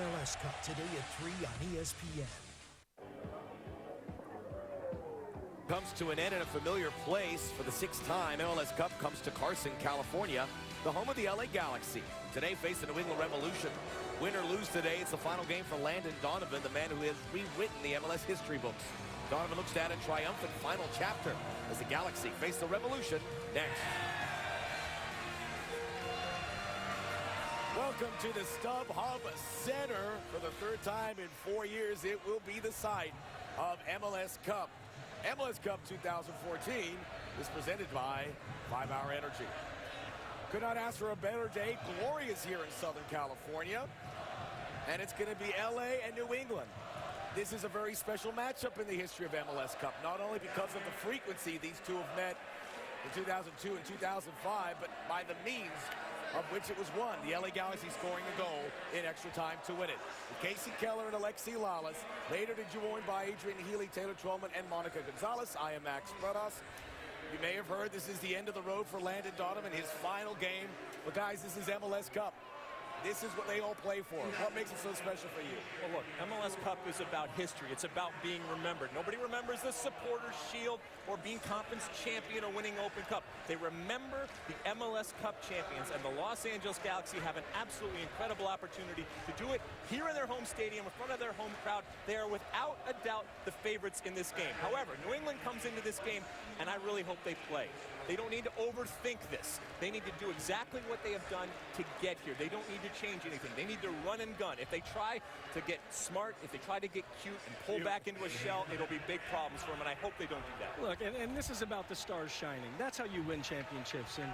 MLS Cup today at 3 on ESPN. Comes to an end in a familiar place for the 6th time. MLS Cup comes to Carson, California, the home of the LA Galaxy. Today face the New England Revolution. Win or lose today, it's the final game for Landon Donovan, the man who has rewritten the MLS history books. Donovan looks to add a triumphant final chapter as the Galaxy face the Revolution next. Welcome to the StubHub Center. For the 3rd time in 4 years, it will be the site of MLS Cup. MLS Cup 2014 is presented by 5 Hour Energy. Could not ask for a better day. Glorious here in Southern California. And it's going to be LA and New England. This is a very special matchup in the history of MLS Cup, not only because of the frequency these two have met in 2002 and 2005, but by the means of which it was won. The LA Galaxy scoring a goal in extra time to win it. With Casey Keller and Alexi Lalas, later to joined by Adrian Healy, Taylor Trollman, and Monica Gonzalez. I am Max Brodas. You may have heard this is the end of the road for Landon Donovan, his final game. But guys, this is MLS Cup. This is what they all play for. What makes it so special for you? Well, look, MLS Cup is about history. It's about being remembered. Nobody remembers the Supporters' Shield or being conference champion or winning Open Cup. They remember the MLS Cup champions, and the Los Angeles Galaxy have an absolutely incredible opportunity to do it here in their home stadium in front of their home crowd. They are without a doubt the favorites in this game. However, New England comes into this game, and I really hope they play. They don't need to overthink this. They need to do exactly what they have done to get here. They don't need to change anything. They need to run and gun. If they try to get smart, if they try to get cute and pull back into a shell, it'll be big problems for them, and I hope they don't do that. Look, and this is about the stars shining. That's how you win championships. And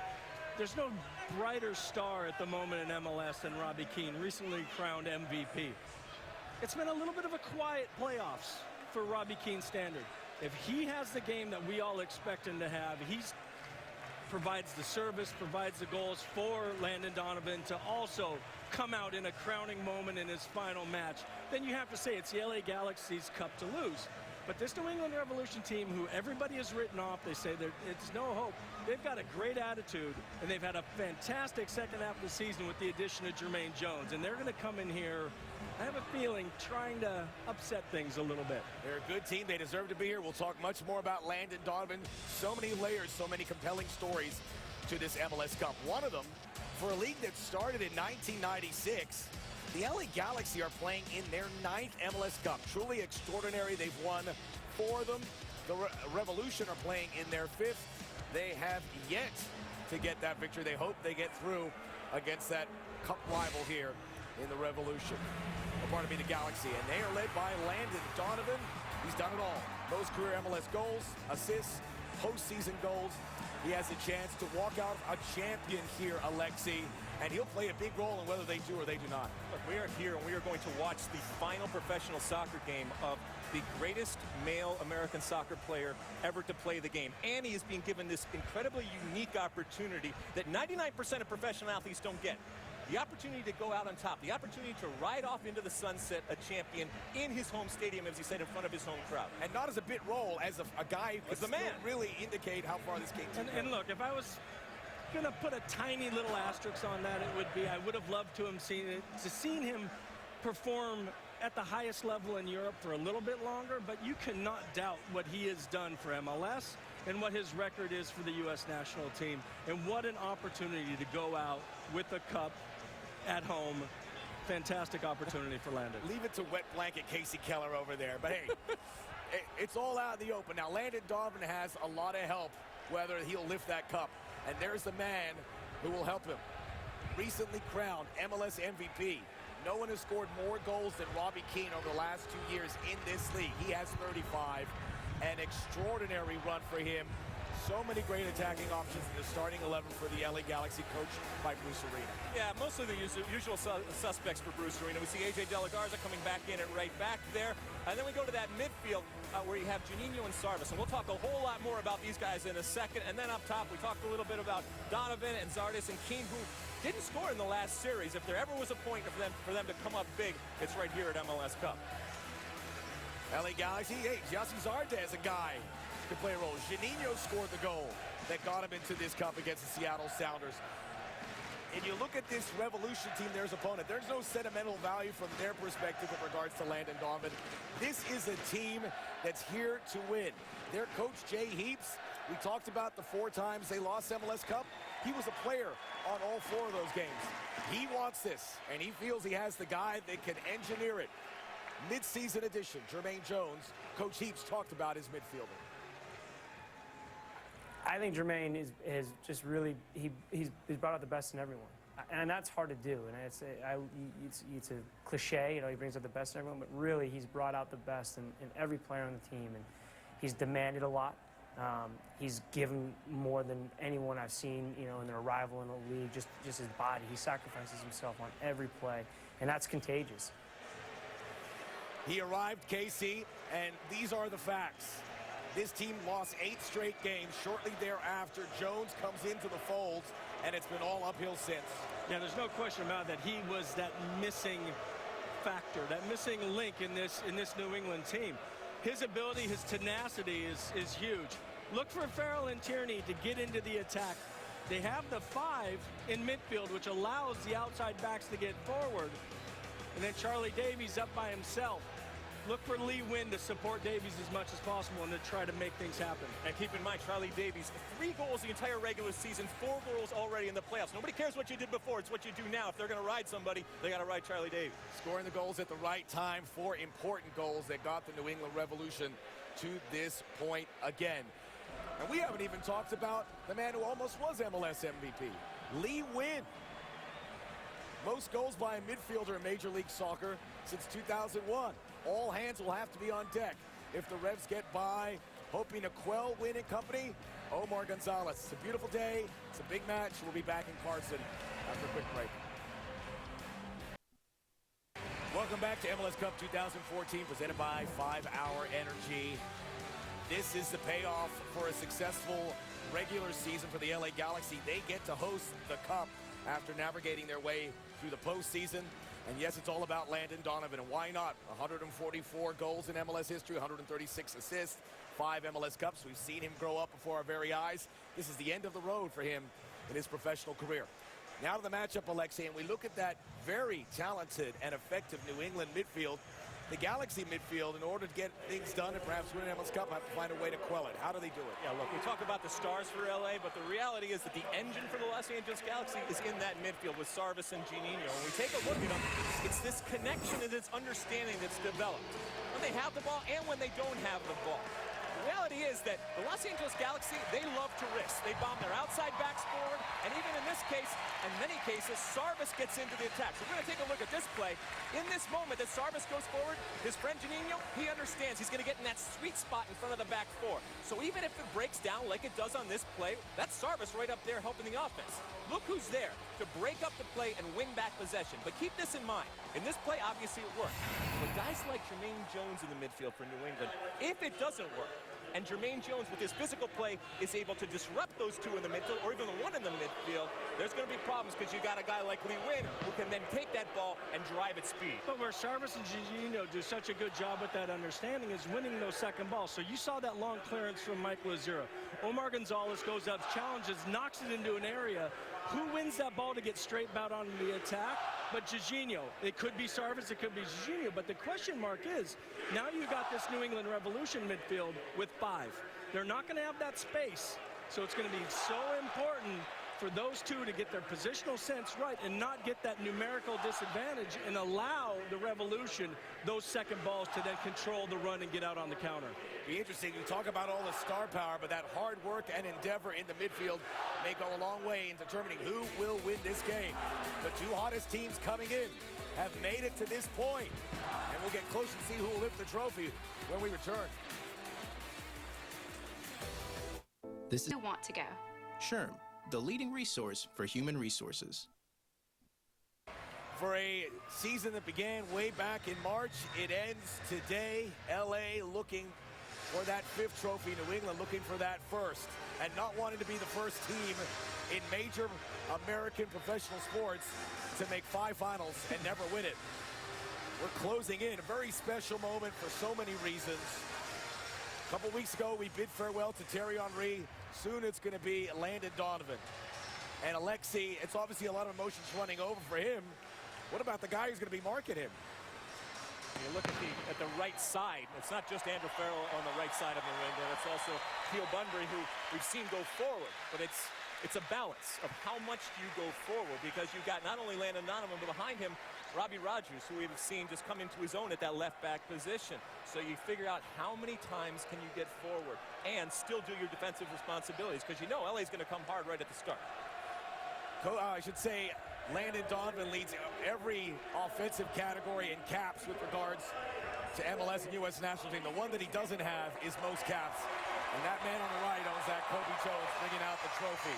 there's no brighter star at the moment in MLS than Robbie Keane, recently crowned MVP. It's been a little bit of a quiet playoffs for Robbie Keane's standard. If he has the game that we all expect him to have, he's provides the service, provides the goals for Landon Donovan to also come out in a crowning moment in his final match, then you have to say it's the LA Galaxy's cup to lose. But this New England Revolution team, who everybody has written off, they say it's no hope. They've got a great attitude, and they've had a fantastic second half of the season with the addition of Jermaine Jones. And they're going to come in here, I have a feeling, trying to upset things a little bit. They're a good team. They deserve to be here. We'll talk much more about Landon Donovan. So many layers, so many compelling stories to this MLS Cup. One of them, for a league that started in 1996, the LA Galaxy are playing in their 9th MLS Cup. Truly extraordinary. They've won 4 of them. The Revolution are playing in their 5th. They have yet to get that victory. They hope they get through against that cup rival here in the Revolution. Or pardon me, the Galaxy. And they are led by Landon Donovan. He's done it all. Most career MLS goals, assists, postseason goals. He has a chance to walk out a champion here, Alexi, and he'll play a big role in whether they do or they do not. Look, we are here and we are going to watch the final professional soccer game of the greatest male American soccer player ever to play the game. And he is being given this incredibly unique opportunity that 99% of professional athletes don't get. The opportunity to go out on top, the opportunity to ride off into the sunset a champion in his home stadium, as he said, in front of his home crowd. And not as a bit role, as a guy who as the man really indicate how far this game can go. And look, if I was going to put a tiny little asterisk on that, it would be I would have loved to have seen him perform at the highest level in Europe for a little bit longer, but you cannot doubt what he has done for MLS and what his record is for the U.S. national team. And what an opportunity to go out with a cup at home. Fantastic opportunity for Landon. Leave it to wet blanket Casey Keller over there. But hey, it's all out in the open. Now, Landon Donovan has a lot of help, whether he'll lift that cup. And there's the man who will help him. Recently crowned MLS MVP. No one has scored more goals than Robbie Keane over the last 2 years in this league. He has 35. An extraordinary run for him. So many great attacking options in the starting 11 for the LA Galaxy, coached by Bruce Arena. Yeah, mostly the usual suspects for Bruce Arena. We see A.J. De La Garza coming back in at right back there. And then we go to that midfield where you have Juninho and Sarvis. And we'll talk a whole lot more about these guys in a second. And then up top, we talked a little bit about Donovan and Zardes and Keane, who didn't score in the last series. If there ever was a point for them to come up big, it's right here at MLS Cup. LA Galaxy, hey, Jussi Zardes, a guy to play a role. Juninho scored the goal that got him into this cup against the Seattle Sounders. And you look at this Revolution team, their opponent, there's no sentimental value from their perspective in regards to Landon Donovan. This is a team that's here to win. Their coach, Jay Heaps, we talked about the 4 times they lost MLS Cup. He was a player on all 4 of those games. He wants this, and he feels he has the guy that can engineer it. Mid-season addition, Jermaine Jones. Coach Heaps talked about his midfielder. I think Jermaine is just really, he's brought out the best in everyone. And that's hard to do. And it's a cliche, you know, he brings out the best in everyone, but really he's brought out the best in every player on the team. And he's demanded a lot. He's given more than anyone I've seen, you know, in their arrival in the league, just his body. He sacrifices himself on every play, and that's contagious. He arrived, KC, and these are the facts. This team lost 8 straight games. Shortly thereafter, Jones comes into the fold, and it's been all uphill since. Yeah, there's no question about that. He was that missing factor, that missing link in this New England team. His ability, his tenacity is huge. Look for Farrell and Tierney to get into the attack. They have the 5 in midfield, which allows the outside backs to get forward. And then Charlie Davies up by himself. Look for Lee Wynn to support Davies as much as possible and to try to make things happen. And keep in mind, Charlie Davies, 3 goals the entire regular season, 4 goals already in the playoffs. Nobody cares what you did before. It's what you do now. If they're going to ride somebody, they got to ride Charlie Davies. Scoring the goals at the right time, 4 important goals that got the New England Revolution to this point again. And we haven't even talked about the man who almost was MLS MVP, Lee Wynn. Most goals by a midfielder in Major League Soccer since 2001. All hands will have to be on deck if the Revs get by, hoping to quell Wynn and company. Omar Gonzalez. It's a beautiful day. It's a big match. We'll be back in Carson after a quick break. Welcome back to MLS Cup 2014, presented by 5 Hour Energy. This is the payoff for a successful regular season for the LA Galaxy. They get to host the Cup after navigating their way through the postseason. And yes, it's all about Landon Donovan, and why not? 144 goals in MLS history, 136 assists, 5 MLS Cups. We've seen him grow up before our very eyes. This is the end of the road for him in his professional career. Now to the matchup, Alexei, and we look at that very talented and effective New England midfield. The Galaxy midfield, in order to get things done and perhaps win an MLS Cup, have to find a way to quell it. How do they do it? Yeah, look, we talk about the stars for LA, but the reality is that the engine for the Los Angeles Galaxy is in that midfield with Sarvis and Juninho. When we take a look at them, it's this connection and this understanding that's developed when they have the ball and when they don't have the ball. The reality is that the Los Angeles Galaxy, they love to risk. They bomb their outside backs forward, and even in this case, in many cases, Sarvis gets into the attack. So we're going to take a look at this play. In this moment that Sarvis goes forward, his friend Juninho, he understands he's going to get in that sweet spot in front of the back 4. So even if it breaks down like it does on this play, that's Sarvis right up there helping the offense. Look who's there to break up the play and win back possession. But keep this in mind. In this play, obviously it worked. But guys like Jermaine Jones in the midfield for New England, if it doesn't work, and Jermaine Jones with his physical play is able to disrupt those 2 in the midfield, or even the 1 in the midfield, there's going to be problems because you got a guy like Lee Wynn who can then take that ball and drive at speed. But where Sarvis and Juninho do such a good job with that understanding is winning those second balls. So you saw that long clearance from Mike Lazura. Omar Gonzalez goes up, challenges, knocks it into an area. Who wins that ball to get straight back on the attack? But Juninho. It could be Sarvis, it could be Juninho. But the question mark is, now you got this New England Revolution midfield with 5. They're not going to have that space. So it's going to be so important for those 2 to get their positional sense right and not get that numerical disadvantage and allow the Revolution those second balls to then control the run and get out on the counter. Be interesting. You talk about all the star power, but that hard work and endeavor in the midfield may go a long way in determining who will win this game. The 2 hottest teams coming in have made it to this point, and we'll get close and see who will lift the trophy when we return. This is You want to go. SHRM, the leading resource for human resources. For a season that began way back in March, it ends today. LA looking for that 5th trophy, New England looking for that 1st, and not wanting to be the first team in major American professional sports to make 5 finals and never win it. We're closing in, a very special moment for so many reasons. A couple weeks ago, we bid farewell to Thierry Henry. Soon it's going to be Landon Donovan. And Alexi, it's obviously a lot of emotions running over for him. What about the guy who's going to be marking him? You look at the right side. It's not just Andrew Farrell on the right side of the window. It's also Teal Bunbury, who we've seen go forward. But it's a balance of how much do you go forward, because you've got not only Landon Donovan, but behind him, Robbie Rogers, who we've seen just come into his own at that left back position. So you figure out how many times can you get forward and still do your defensive responsibilities, because you know LA is going to come hard right at the start. I should say Landon Donovan leads every offensive category in caps with regards to MLS and U.S. national team. The one that he doesn't have is most caps. And that man on the right owns that Kobe Jones bringing out the trophy.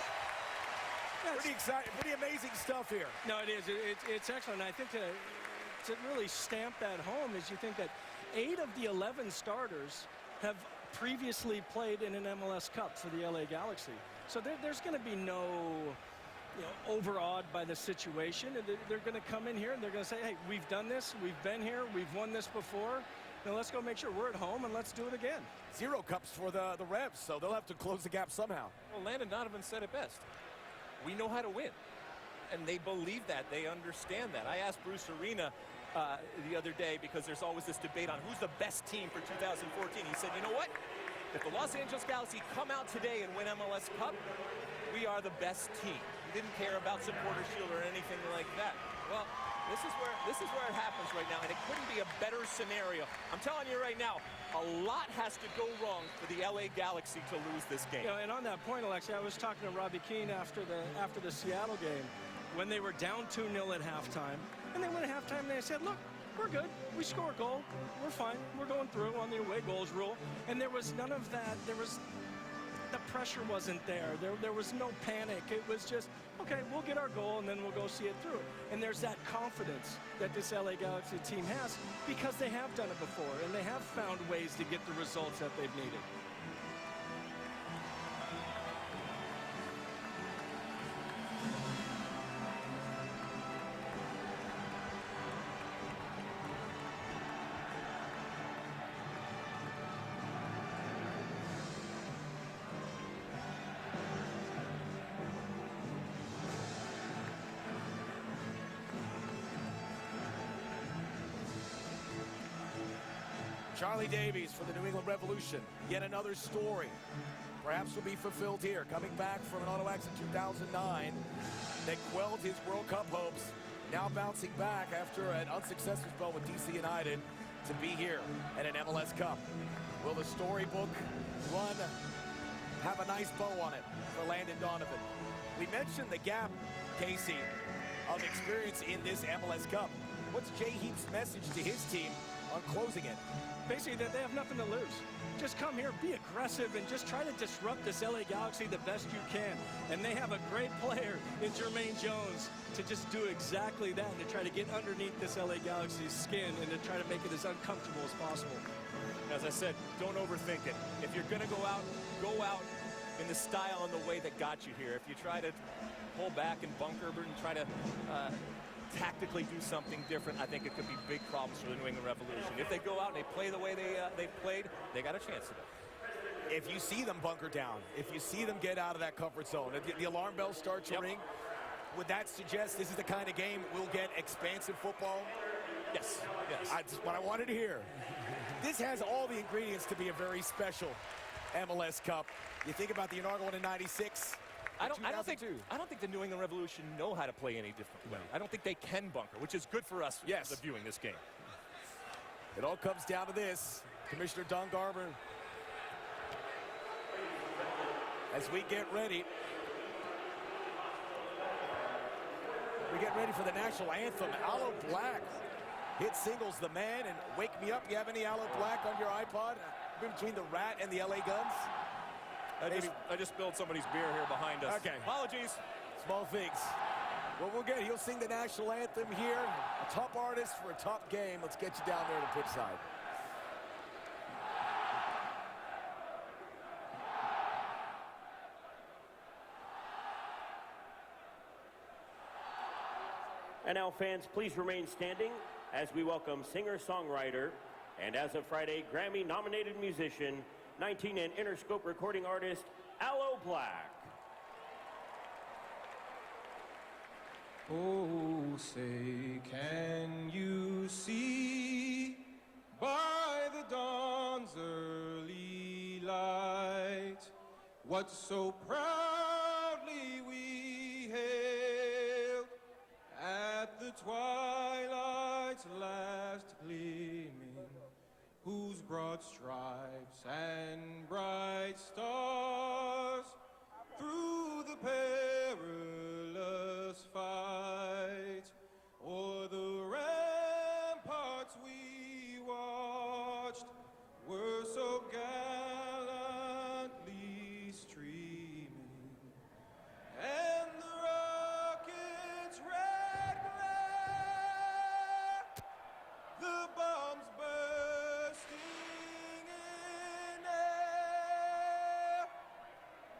Pretty exciting, pretty amazing stuff here. No, it is. It's excellent. I think to really stamp that home is you think that 8 of the 11 starters have previously played in an MLS Cup for the LA Galaxy. So there's going to be no overawed by the situation. They're going to come in here and they're going to say, hey, we've done this, we've been here, we've won this before. Now let's go make sure we're at home and let's do it again. 0 cups for the Revs, so they'll have to close the gap somehow. Well, Landon Donovan said it best. We know how to win. And they believe that. They understand that. I asked Bruce Arena the other day, because there's always this debate on who's the best team for 2014. He said, you know what? If the Los Angeles Galaxy come out today and win MLS Cup, we are the best team. We didn't care about supporter shield or anything like that. Well, this is where it happens right now, and it couldn't be a better scenario. I'm telling you right now, a lot has to go wrong for the LA Galaxy to lose this game. And on that point, Alexi, I was talking to Robbie Keane after the Seattle game, when they were down 2-0 at halftime, and they went at halftime and they said, look, we're good. We score a goal. We're fine. We're going through on the away goals rule. And there was none of that. The pressure wasn't there. There was no panic. It was just, okay, we'll get our goal and then we'll go see it through. And there's that confidence that this LA Galaxy team has, because they have done it before and they have found ways to get the results that they've needed. Charlie Davies for the New England Revolution. Yet another story. Perhaps will be fulfilled here. Coming back from an auto accident in 2009 that quelled his World Cup hopes. Now bouncing back after an unsuccessful spell with DC United to be here at an MLS Cup. Will the storybook run have a nice bow on it for Landon Donovan? We mentioned the gap, Casey, of experience in this MLS Cup. What's Jay Heap's message to his team on closing it? Basically, that they have nothing to lose. Just come here, be aggressive, and just try to disrupt this LA Galaxy the best you can. And they have a great player in Jermaine Jones to just do exactly that, and to try to get underneath this LA Galaxy's skin and to try to make it as uncomfortable as possible. As I said, don't overthink it. If you're going to go out in the style and the way that got you here. If you try to pull back and bunker and try to tactically do something different, I think it could be big problems for the New England Revolution. If they go out and they play the way they've played, they got a chance at it. If you see them bunker down, if you see them get out of that comfort zone, if the alarm bells start to ring, would that suggest this is the kind of game we'll get expansive football? Yes. That's what I wanted to hear. This has all the ingredients to be a very special MLS Cup. You think about the inaugural one in '96. I don't think the New England Revolution know how to play any different way. I don't think they can bunker, which is good for us viewing this game. It all comes down to this. Commissioner Don Garber, as we get ready. We get ready for the national anthem. Aloe Black hit singles The Man and Wake Me Up. You have any Aloe Black on your iPod? Between the Rat and the LA Guns? I just spilled somebody's beer here behind us. Okay. Apologies. Small things. Well, we'll get. He'll sing the national anthem here. A top artist for a top game. Let's get you down there to pitch side. And now, fans, please remain standing as we welcome singer-songwriter and, as of Friday, Grammy-nominated musician, 19 and Interscope recording artist, Aloe Black. Oh, say, can you see by the dawn's early light what so proudly we hailed at the twilight's last gleaming, whose broad stripes and bright stars through the perilous fight o'er the ramparts we watched were so gallantly streaming, and the rocket's red glare, the bombs bursting in air,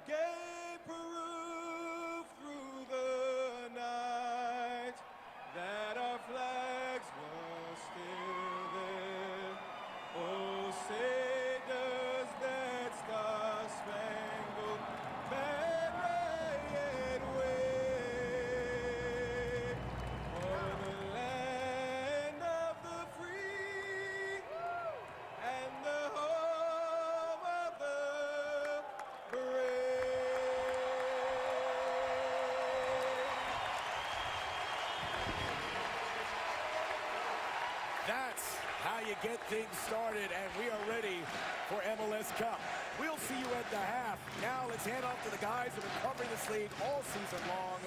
gave proof through the night that our flags were still there. Oh, say does that star-spangled banner yet wave o'er the land of the free and the home of the brave. That's how you get things started, and we are ready for MLS Cup. We'll see you at the half. Now let's hand off to the guys who have been covering this league all season long.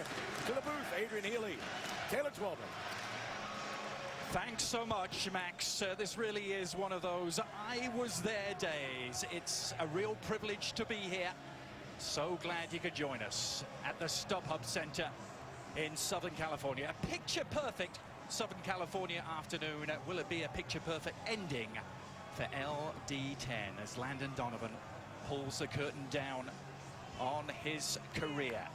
To the booth, Adrian Healy, Taylor Twelman. Thanks so much, Max. This really is one of those I was there days. It's a real privilege to be here. So glad you could join us at the StubHub Center in Southern California. A picture-perfect Southern California afternoon. Will it be a picture-perfect ending for LD10 as Landon Donovan pulls the curtain down on his career?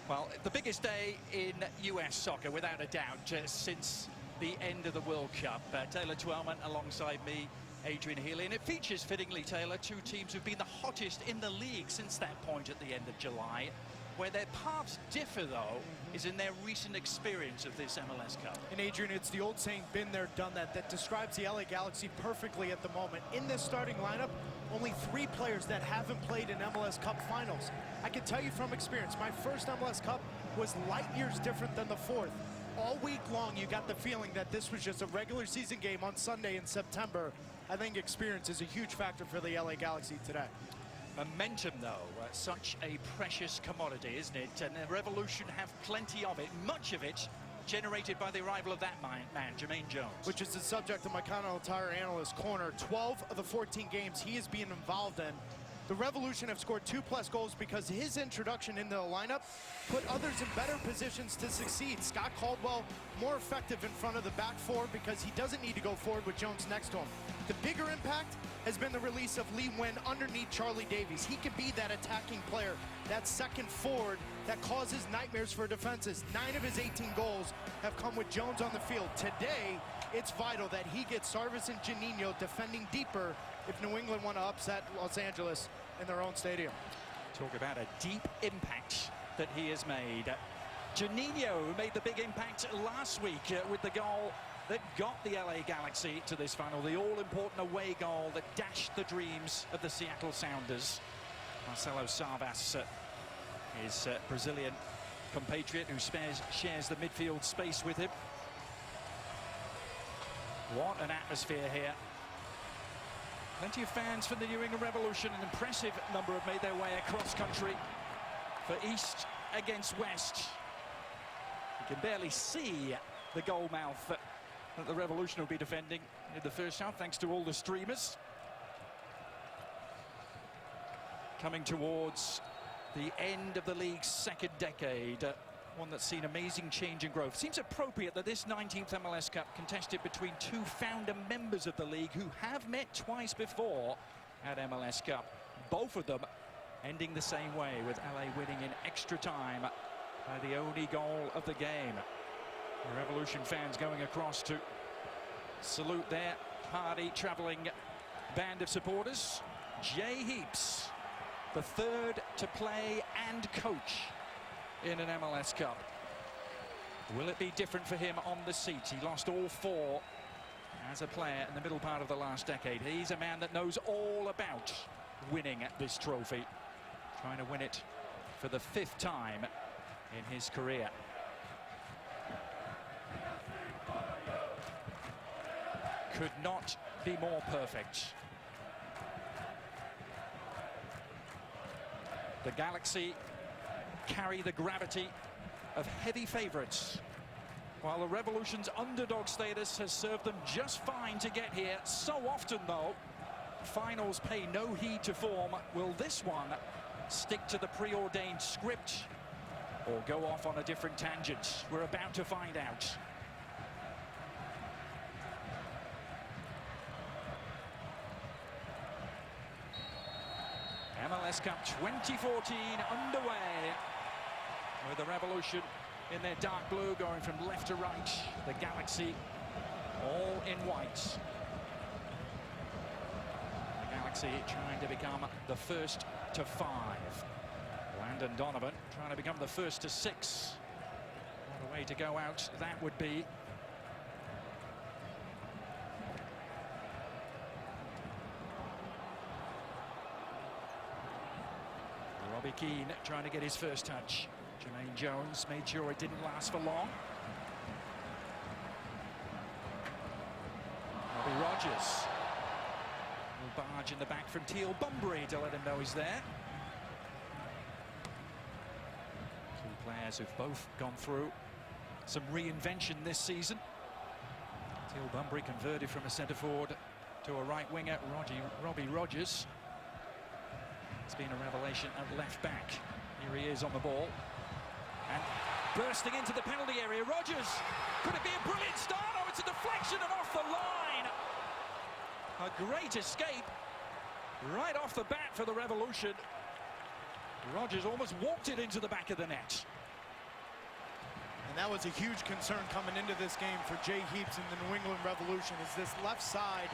Well, the biggest day in US soccer, without a doubt, since the end of the World Cup. Taylor Twelman alongside me, Adrian Healy, and it features, fittingly, Taylor, two teams who've been the hottest in the league since that point at the end of July. Where their paths differ, though, is in their recent experience of this MLS Cup. And Adrian, it's the old saying, been there, done that, that describes the LA Galaxy perfectly at the moment. In this starting lineup, only 3 players that haven't played in MLS Cup finals. I can tell you from experience, my first MLS Cup was light years different than the fourth. All week long, you got the feeling that this was just a regular season game on Sunday in September. I think experience is a huge factor for the LA Galaxy today. Momentum, though, such a precious commodity, isn't it? And the Revolution have plenty of it, much of it generated by the arrival of that man, Jermaine Jones. Which is the subject of my Continental Tire Analyst Corner. 12 of the 14 games he is being involved in. The Revolution have scored 2+ goals because his introduction into the lineup put others in better positions to succeed. Scott Caldwell more effective in front of the back four because he doesn't need to go forward with Jones next to him. The bigger impact has been the release of Lee Nguyen underneath Charlie Davies. He can be that attacking player, that second forward that causes nightmares for defenses. 9 of his 18 goals have come with Jones on the field. Today, it's vital that he gets Sarvis and Juninho defending deeper if New England want to upset Los Angeles in their own stadium. Talk about a deep impact that he has made. Juninho, who made the big impact last week with the goal that got the LA Galaxy to this final, the all-important away goal that dashed the dreams of the Seattle Sounders. Marcelo Sarvas, his Brazilian compatriot who shares the midfield space with him. What an atmosphere here. Plenty of fans from the New England Revolution. An impressive number have made their way across country for East against West. You can barely see the goal mouth that the Revolution will be defending in the first half, thanks to all the streamers. Coming towards the end of the league's second decade, one that's seen amazing change and growth. Seems appropriate that this 19th MLS Cup contested between 2 founder members of the league who have met twice before at MLS Cup. Both of them ending the same way, with LA winning in extra time by the only goal of the game. The Revolution fans going across to salute their party traveling band of supporters. Jay Heaps, the third to play and coach in an MLS Cup. Will it be different for him on the seat? He lost all 4 as a player in the middle part of the last decade. He's a man that knows all about winning this trophy, trying to win it for the 5th time in his career. Could not be more perfect. The Galaxy carry the gravity of heavy favorites, while the Revolution's underdog status has served them just fine to get here. So often, though, finals pay no heed to form. Will this one stick to the preordained script or go off on a different tangent? We're about to find out. MLS Cup 2014 underway, with the Revolution in their dark blue going from left to right, the Galaxy all in white. The Galaxy trying to become the first to 5. Landon Donovan trying to become the first to 6. What a way to go out that would be. Robbie Keane trying to get his first touch. Jermaine Jones made sure it didn't last for long. Robbie Rogers will barge in the back from Teal Bunbury to let him know he's there. 2 players who've both gone through some reinvention this season. Teal Bunbury converted from a centre forward to a right winger. Robbie Rogers has been a revelation at left back. Here he is on the ball. And bursting into the penalty area, Rogers. Could it be a brilliant start? Oh, it's a deflection and off the line. A great escape right off the bat for the Revolution. Rogers almost walked it into the back of the net. And that was a huge concern coming into this game for Jay Heaps and the New England Revolution, is this left side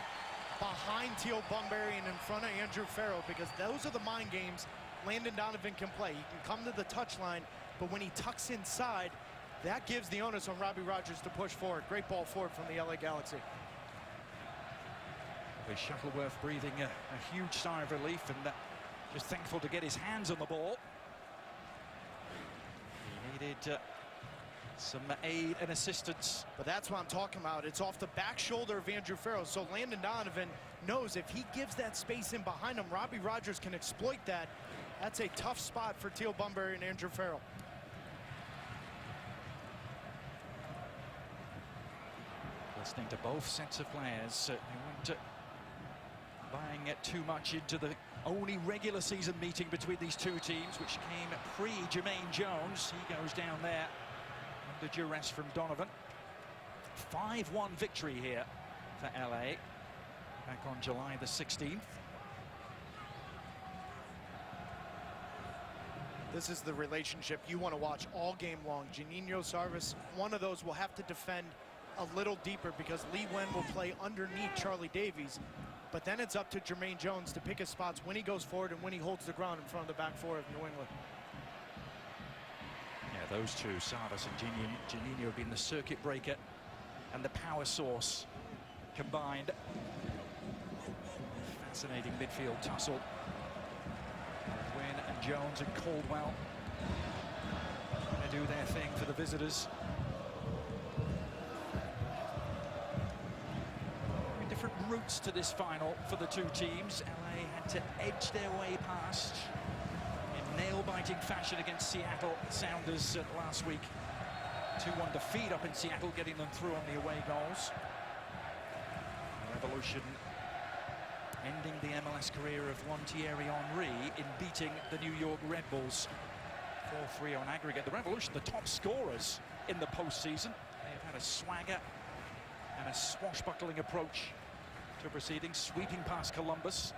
behind Teal Bunbury and in front of Andrew Farrell, because those are the mind games Landon Donovan can play. He can come to the touchline, but when he tucks inside, that gives the onus on Robbie Rogers to push forward. Great ball forward from the LA Galaxy. Shuttleworth breathing a huge sigh of relief and just thankful to get his hands on the ball. He needed some aid and assistance. But that's what I'm talking about. It's off the back shoulder of Andrew Farrell. So Landon Donovan knows if he gives that space in behind him, Robbie Rogers can exploit that. That's a tough spot for Teal Bunbury and Andrew Farrell. Listening to both sets of players, they weren't buying too much into the only regular season meeting between these two teams, which came pre-Jermaine Jones. He goes down there under duress from Donovan. 5-1 victory here for LA back on July the 16th. This is the relationship you want to watch all game long. Juninho Sarvis, one of those will have to defend a little deeper because Lee Wen will play underneath Charlie Davies. But then it's up to Jermaine Jones to pick his spots when he goes forward and when he holds the ground in front of the back four of New England. Yeah, those two, Sarvis and Juninho, have been the circuit breaker and the power source combined. Fascinating midfield tussle. Wynn and Jones and Caldwell trying to do their thing for the visitors. Different routes to this final for the two teams. LA had to edge their way past in nail-biting fashion against Seattle Sounders last week. 2-1 defeat up in Seattle, getting them through on the away goals. The Revolution ending the MLS career of one Thierry Henry in beating the New York Red Bulls 4-3 on aggregate. The Revolution, the top scorers in the postseason. They have had a swagger and a swashbuckling approach to proceedings, sweeping past Columbus.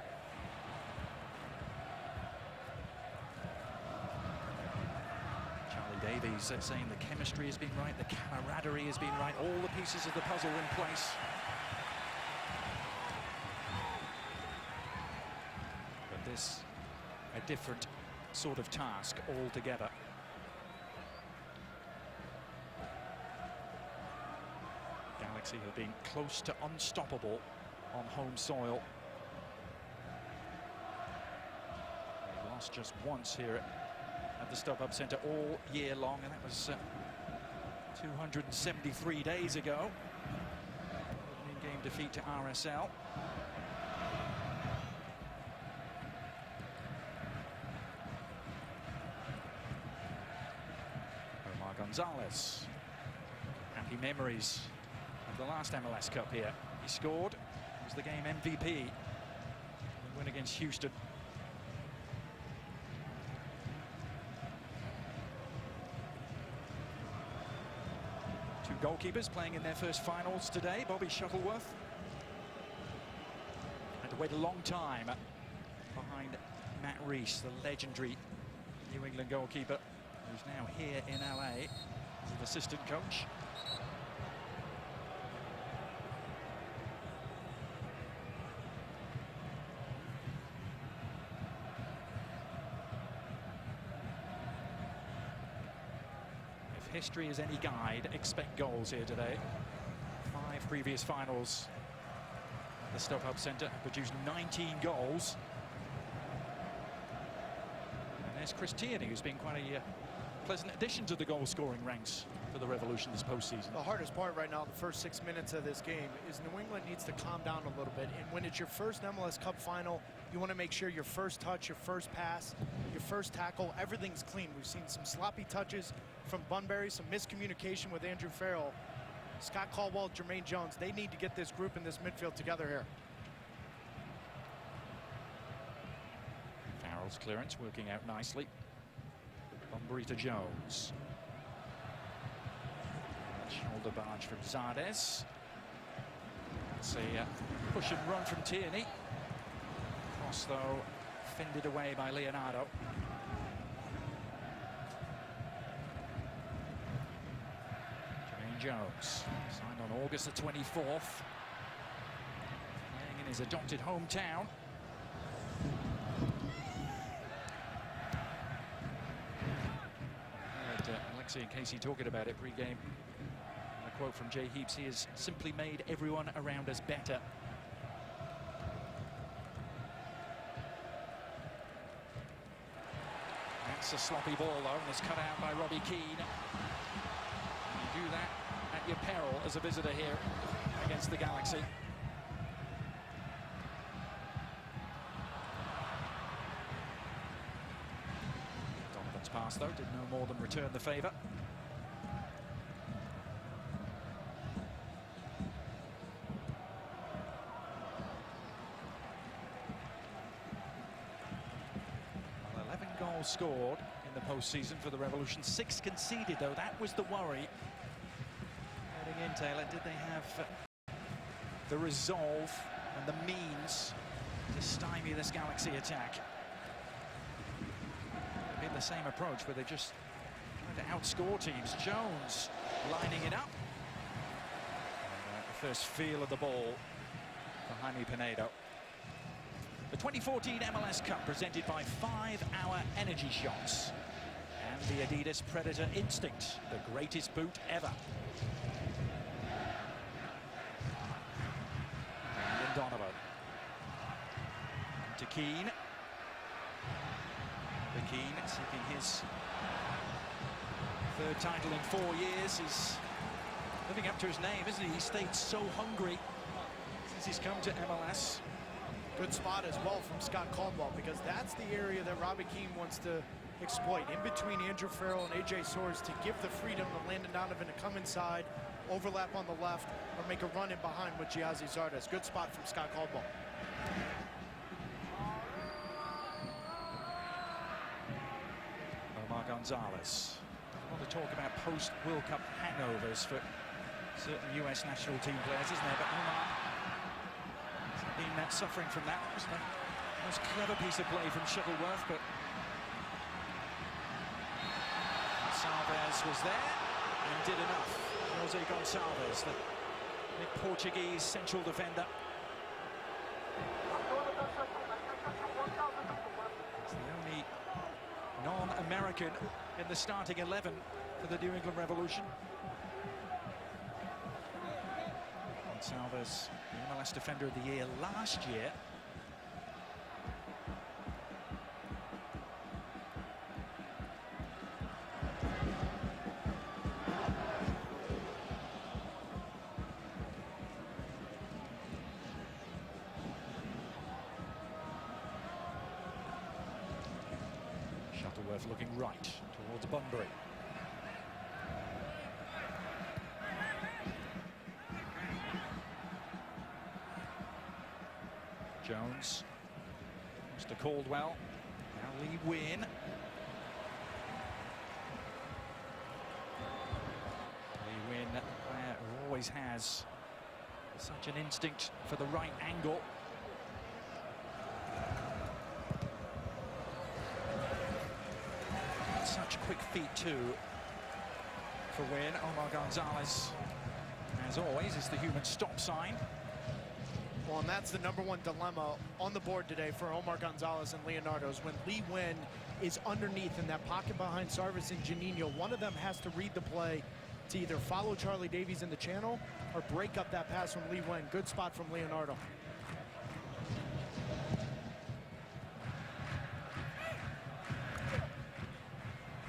Charlie Davies saying the chemistry has been right, the camaraderie has been right, all the pieces of the puzzle in place. But this, a different sort of task altogether. Galaxy have been close to unstoppable on home soil. They lost just once here at the StubHub Center all year long, and that was 273 days ago. An in-game defeat to RSL. Omar Gonzalez. Happy memories of the last MLS Cup here. He scored. He was the game MVP. The win against Houston. Two goalkeepers playing in their first finals today. Bobby Shuttleworth had to wait a long time behind Matt Reese, the legendary New England goalkeeper, who's now here in LA as an assistant coach. History is any guide, expect goals here today. 5 previous finals at the StubHub Center have produced 19 goals. And there's Chris Tierney, who's been quite a pleasant addition to the goal-scoring ranks for the Revolution this postseason. The hardest part right now, the first 6 minutes of this game, is New England needs to calm down a little bit. And when it's your first MLS Cup final, you want to make sure your first touch, your first pass, your first tackle, everything's clean. We've seen some sloppy touches from Bunbury, some miscommunication with Andrew Farrell. Scott Caldwell, Jermaine Jones, they need to get this group in this midfield together here. Farrell's clearance working out nicely. Bunbury to Jones. Shoulder barge from Zardes. It's a push and run from Tierney. Cross, though, fended away by Leonardo. Jermaine Jones, signed on August the 24th. Playing in his adopted hometown. I heard Alexi and Casey talking about it pre-game. A quote from Jay Heaps: he has simply made everyone around us better. That's a sloppy ball, though, and it's cut out by Robbie Keane. You do that at your peril as a visitor here against the Galaxy. Donovan's pass, though, did no more than return the favour. Scored in the postseason for the Revolution. 6 conceded, though. That was the worry. Heading in, Taylor, did they have the resolve and the means to stymie this Galaxy attack? It'd been the same approach where they just tried to outscore teams. Jones lining it up. And, the first feel of the ball for Jaime Pinedo. The 2014 MLS Cup presented by 5-Hour Energy Shots and the Adidas Predator Instinct, the greatest boot ever. And Donovan. To Keane. The Keane seeking his 3rd title in 4 years. He's living up to his name, isn't he? He stayed so hungry since he's come to MLS. Good spot as well from Scott Caldwell, because that's the area that Robbie Keane wants to exploit, in between Andrew Farrell and AJ Soares, to give the freedom to Landon Donovan to come inside, overlap on the left, or make a run in behind with Giazzi Zardes. Good spot from Scott Caldwell. Omar Gonzalez. I want to talk about post-World Cup hangovers for certain US national team players, isn't there? But Omar been suffering from that. It was the most clever piece of play from Shuttleworth, but Salvez was there and did enough. Jose Gonçalves, the big Portuguese central defender. He's the only non-American in the starting 11 for the New England Revolution. Gonzalez, the MLS Defender of the Year last year. Shuttleworth looking right towards Bunbury. Jones, Mr. Caldwell, now Lee Wynn. Lee Wynn always has such an instinct for the right angle. Such quick feet too for Wynn. Omar Gonzalez, as always, is the human stop sign. Well, and that's the #1 dilemma on the board today for Omar Gonzalez and Leonardo's. When Lee Wynn is underneath in that pocket behind Sarvis and Janino, one of them has to read the play to either follow Charlie Davies in the channel or break up that pass from Lee Wynn. Good spot from Leonardo.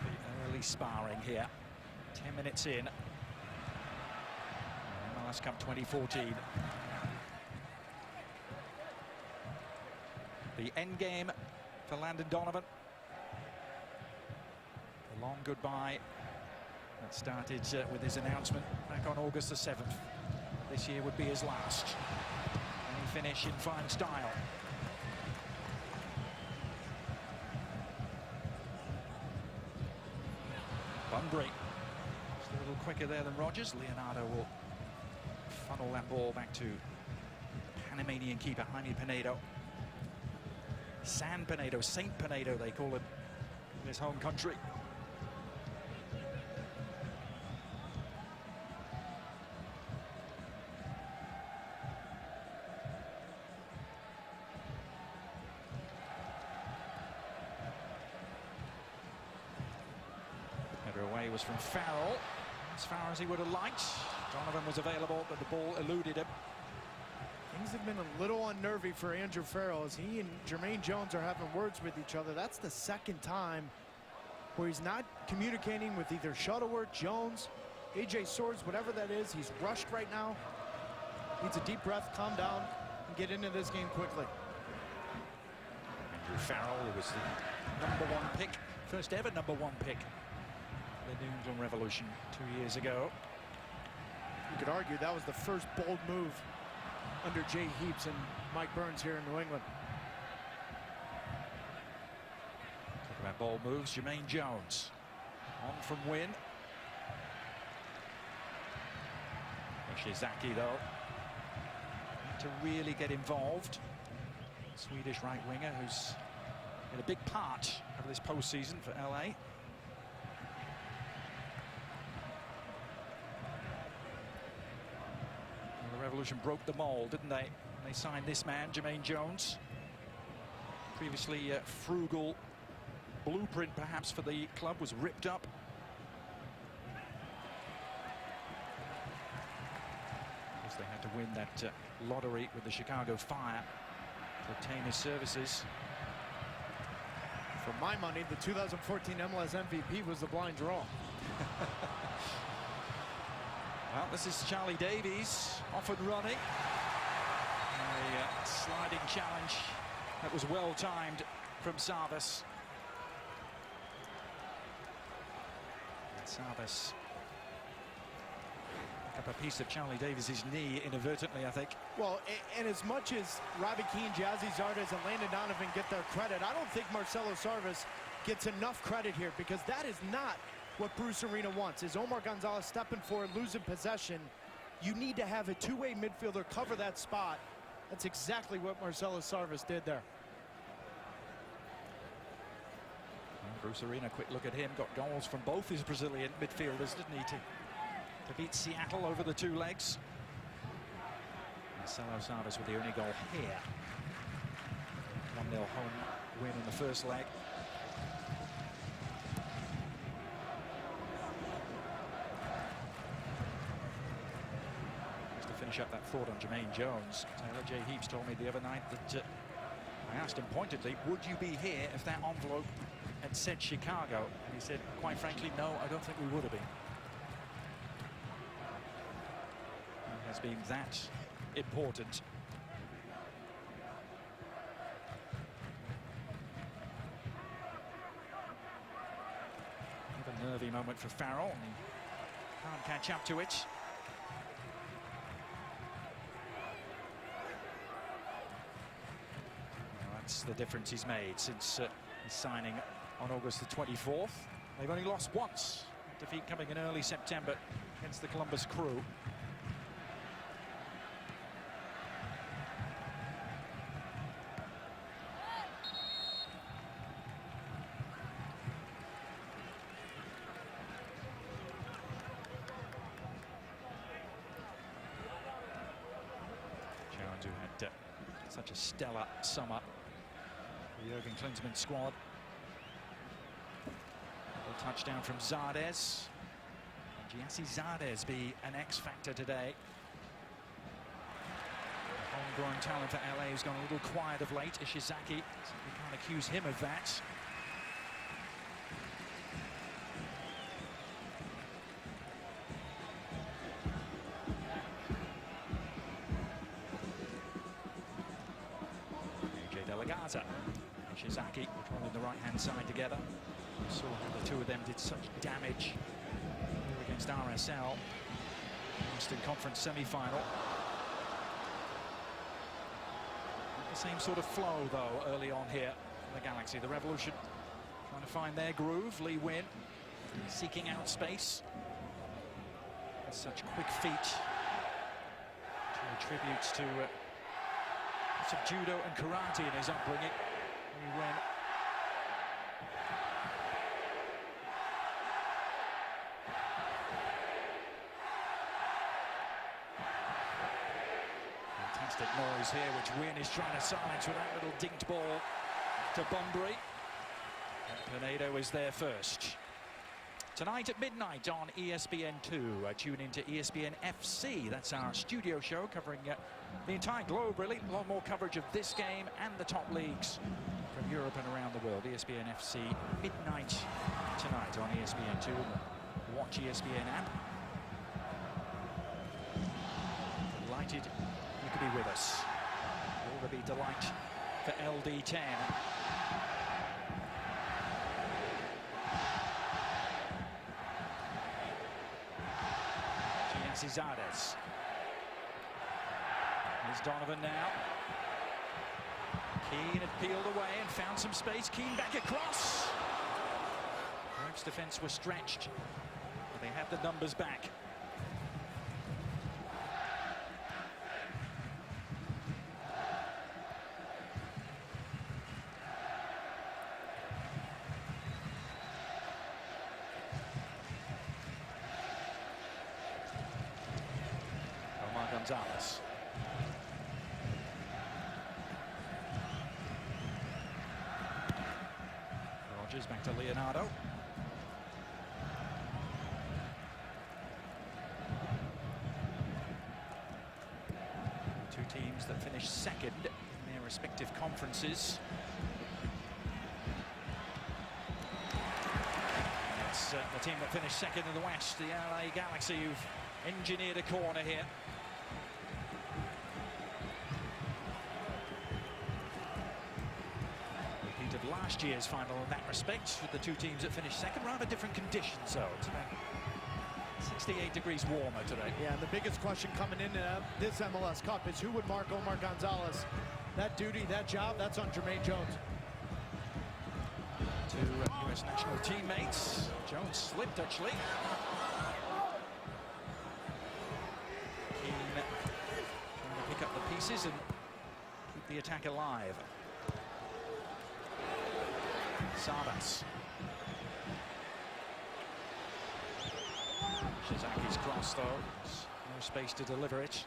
The early sparring here. 10 minutes in. MLS Cup 2014. The end game for Landon Donovan. A long goodbye that started with his announcement back on August the 7th. This year would be his last. And he finished in fine style. Bunbury. Just a little quicker there than Rogers. Leonardo will funnel that ball back to Panamanian keeper Jaime Pinedo. San Pinedo, Saint Pinedo, they call him in his home country. Header away was from Farrell, as far as he would have liked. Donovan was available, but the ball eluded him. Things have been a little unnervy for Andrew Farrell as he and Jermaine Jones are having words with each other. That's the second time where he's not communicating with either Shuttleworth, Jones, AJ Swords, whatever that is. He's rushed right now. Needs a deep breath, calm down, and get into this game quickly. Andrew Farrell, who was the #1 pick, first ever #1 pick for the New England Revolution 2 years ago. You could argue that was the first bold move under Jay Heaps and Mike Burns here in New England. Talk about ball moves, Jermaine Jones. On from Wynn. Ishizaki, though, need to really get involved. Swedish right winger who's been a big part of this postseason for LA. Revolution broke the mold, didn't they? They signed this man, Jermaine Jones. Previously frugal blueprint, perhaps, for the club was ripped up. Because they had to win that lottery with the Chicago Fire to obtain his services. For my money, the 2014 MLS MVP was the blind draw. Well, this is Charlie Davies, off and running. A sliding challenge that was well timed from Sarvis. Sarvis picked up a piece of Charlie Davies' knee inadvertently, I think. Well, and as much as Robbie Keane, Jazzy Zardes, and Landon Donovan get their credit, I don't think Marcelo Sarvis gets enough credit here, because that is not what Bruce Arena wants. Is Omar Gonzalez stepping forward, losing possession? You need to have a two-way midfielder cover that spot. That's exactly what Marcelo Sarvis did there. And Bruce Arena, quick look at him, got goals from both his Brazilian midfielders, didn't he, to beat Seattle over the two legs. Marcelo Sarvis with the only goal here. 1-0 home win in the first leg. finish up that thought on Jermaine Jones, Taylor J. Heaps told me the other night that I asked him pointedly, would you be here if that envelope had said Chicago? And he said, quite frankly, no, I don't think we would have been. He has been that important. A nervy moment for Farrell, and he can't catch up to it. Well, that's the difference he's made since his signing on August the 24th. They've only lost once. Defeat coming in early September against the Columbus Crew. Jones, who had such a stellar summer, the Jurgen Klinsmann squad. A touchdown from Zardes. Giassi Zardes be an X factor today. A homegrown talent for LA who's gone a little quiet of late. Ishizaki, we can't accuse him of that. AJ De La Garza, Ishizaki controlling the right-hand side together. We saw how the two of them did such damage against RSL. Eastern Conference semi-final. The same sort of flow, though, early on here in the Galaxy. The Revolution trying to find their groove. Lee Win seeking out space. Such quick feet. Tributes to some judo and karate in his upbringing. Lee Win. Fantastic noise here, which Win is trying to silence with that little dinked ball to Bunbury. Pinedo is there first. Tonight at midnight on ESPN2. Tune into ESPN FC. That's our studio show covering the entire globe, really. A lot more coverage of this game and the top leagues from Europe and around the world. ESPN FC, midnight tonight on ESPN2. The Watch ESPN app. Delighted you could be with us. Will there be delight for LD10? Zardes. Here's Donovan now. Keane had peeled away and found some space. Keane back across. Perhaps defense was stretched, but they have the numbers back. Gonzalez. Rogers back to Leonardo. Two teams that finished second in their respective conferences. It's the team that finished second in the West, the LA Galaxy, who've engineered a corner here. Last year's final in that respect, with the two teams that finished second. Rather different conditions, though. It's about 68 degrees warmer today. Yeah, and the biggest question coming into this MLS Cup is who would mark Omar Gonzalez? That duty, that job, that's on Jermaine Jones. Two U.S. national teammates. Jones slipped, actually. Keane trying to pick up the pieces and keep the attack alive. Sabas. Shizaki's cross, though. No space to deliver it.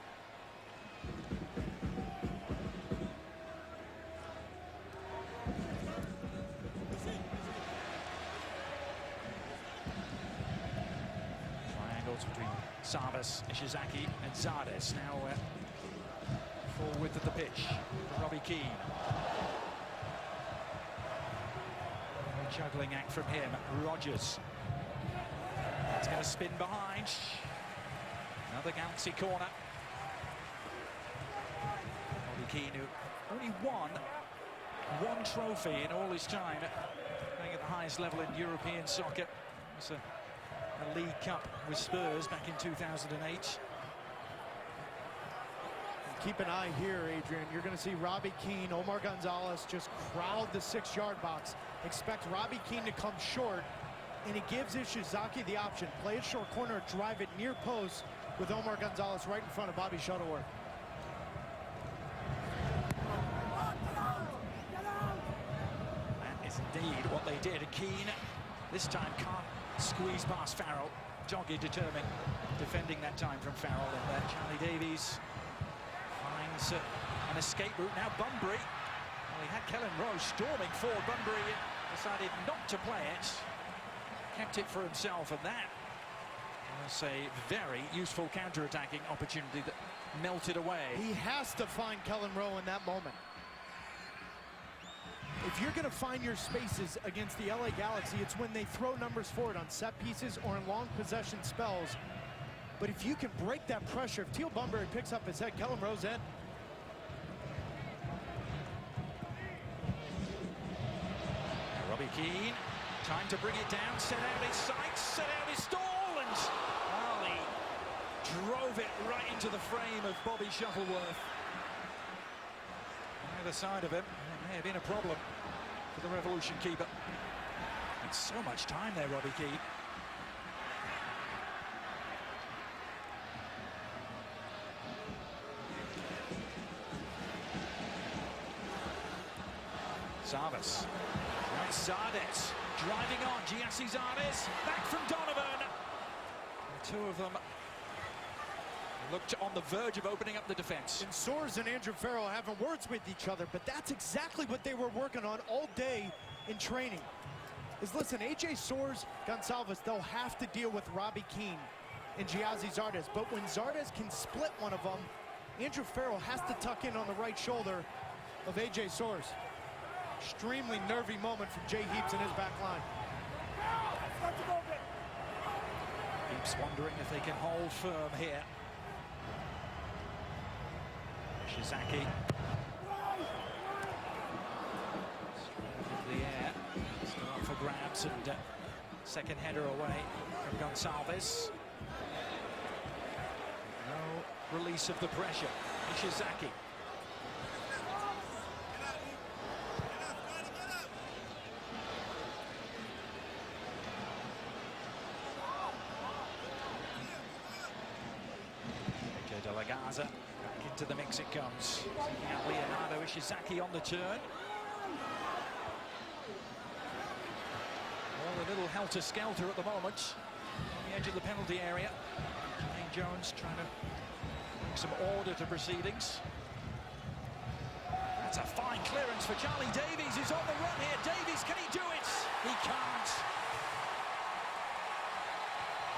Triangles between Savas, Ishizaki, and Zardes now full width of the pitch. Robbie Keane. A juggling act from him. Rogers. It's going to spin behind. Another Galaxy corner. Robbie Keane, who only won one trophy in all his time playing at the highest level in European soccer. It was a League Cup with Spurs back in 2008. Keep an eye here, Adrian. You're going to see Robbie Keane, Omar Gonzalez just crowd the 6-yard box. Expect Robbie Keane to come short, and he gives Ishizaki the option. Play it short corner, drive it near post with Omar Gonzalez right in front of Bobby Shuttleworth. That is indeed what they did. Keane this time can't squeeze past Farrell. Joggy determined, defending that time from Farrell. And Charlie Davies finds an escape route. Now Bunbury. Well, he had Kellen Rowe storming forward. Bunbury decided not to play it. Kept it for himself, and that was a very useful counter-attacking opportunity that melted away. He has to find Kellen Rowe in that moment. If you're going to find your spaces against the LA Galaxy, it's when they throw numbers forward on set pieces or in long possession spells. But if you can break that pressure, if Teal Bunbury picks up his head, Kellen Rowe's in. Robbie Keane, time to bring it down, set out his sights, set out his stall, and well, he drove it right into the frame of Bobby Shuttleworth. On the other side of him, it may have been a problem for the Revolution keeper. It's so much time there, Robbie Keane. Savas. Right, Zardes driving on. Giassi Zardes back from Donovan. The two of them looked on the verge of opening up the defense. And Soares and Andrew Farrell having words with each other, but that's exactly what they were working on all day in training. Listen, AJ Soares, Gonçalves, they'll have to deal with Robbie Keane and Giassi Zardes, but when Zardes can split one of them, Andrew Farrell has to tuck in on the right shoulder of AJ Soares. Extremely nervy moment from Jay Heaps in his back line. Heaps wondering if they can hold firm here. Ishizaki. Straight into the air. Still up for grabs, and second header away from Gonçalves. No release of the pressure. Ishizaki. Gaza back into the mix it comes. Taking out Leonardo Ishizaki on the turn. Well, a little helter-skelter at the moment on the edge of the penalty area. Jermaine Jones trying to bring some order to proceedings. That's a fine clearance for Charlie Davies, who's on the run here. Davies, can he do it? He can't.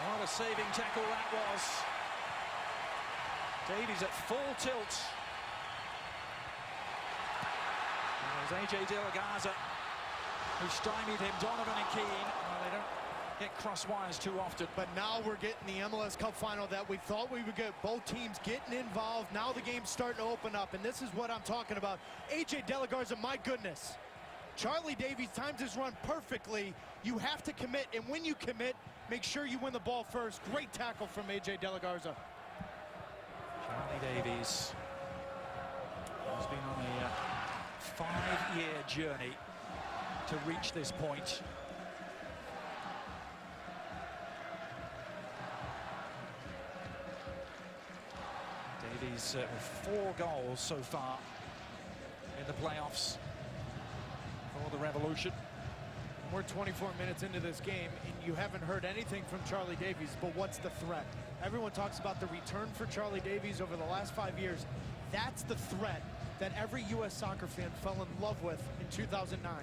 What a saving tackle that was. Davies at full tilt. There's AJ De La Garza, who stymied him. Donovan and Keane, well, they don't get cross wires too often. But now we're getting the MLS Cup final that we thought we would get. Both teams getting involved. Now the game's starting to open up, and this is what I'm talking about. AJ De La Garza, my goodness. Charlie Davies times his run perfectly. You have to commit, and when you commit, make sure you win the ball first. Great tackle from AJ De La Garza. Charlie Davies has been on a 5-year journey to reach this point. Davies with 4 goals so far in the playoffs for the Revolution. We're 24 minutes into this game, and you haven't heard anything from Charlie Davies, but what's the threat? Everyone talks about the return for Charlie Davies over the last 5 years. That's the threat that every U.S. soccer fan fell in love with in 2009,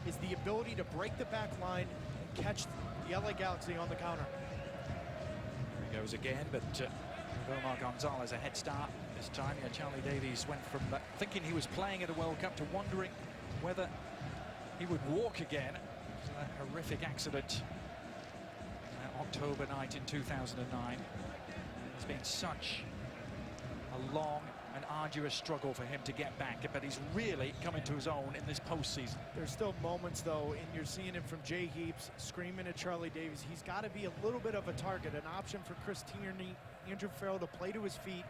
is the ability to break the back line and catch the LA Galaxy on the counter. There goes again, but with Omar Gonzalez a head start this time. Yeah, Charlie Davies went from thinking he was playing at a World Cup to wondering whether he would walk again. That horrific accident that October night in 2009. It's been such a long and arduous struggle for him to get back, but he's really coming to his own in this postseason. There's still moments, though, and you're seeing it from Jay Heaps screaming at Charlie Davies. He's got to be a little bit of a target, an option for Chris Tierney, Andrew Farrell to play to his feet.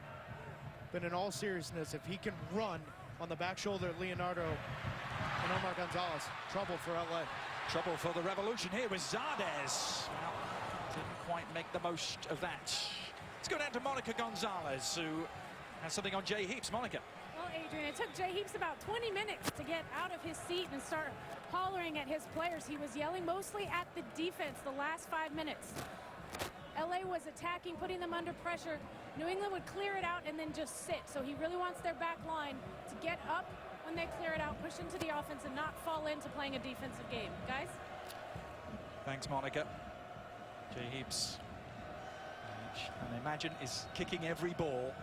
But in all seriousness, if he can run on the back shoulder of Leonardo and Omar Gonzalez, trouble for LA. Trouble for the Revolution here with Zardes. Well, didn't quite make the most of that. Let's go down to Monica Gonzalez, who has something on Jay Heaps. Monica. Well, Adrian, it took Jay Heaps about 20 minutes to get out of his seat and start hollering at his players. He was yelling mostly at the defense the last 5 minutes. LA was attacking, putting them under pressure. New England would clear it out and then just sit. So he really wants their back line to get up when they clear it out, push into the offense, and not fall into playing a defensive game. Guys? Thanks, Monica. Jay Heaps, and imagine, is kicking every ball.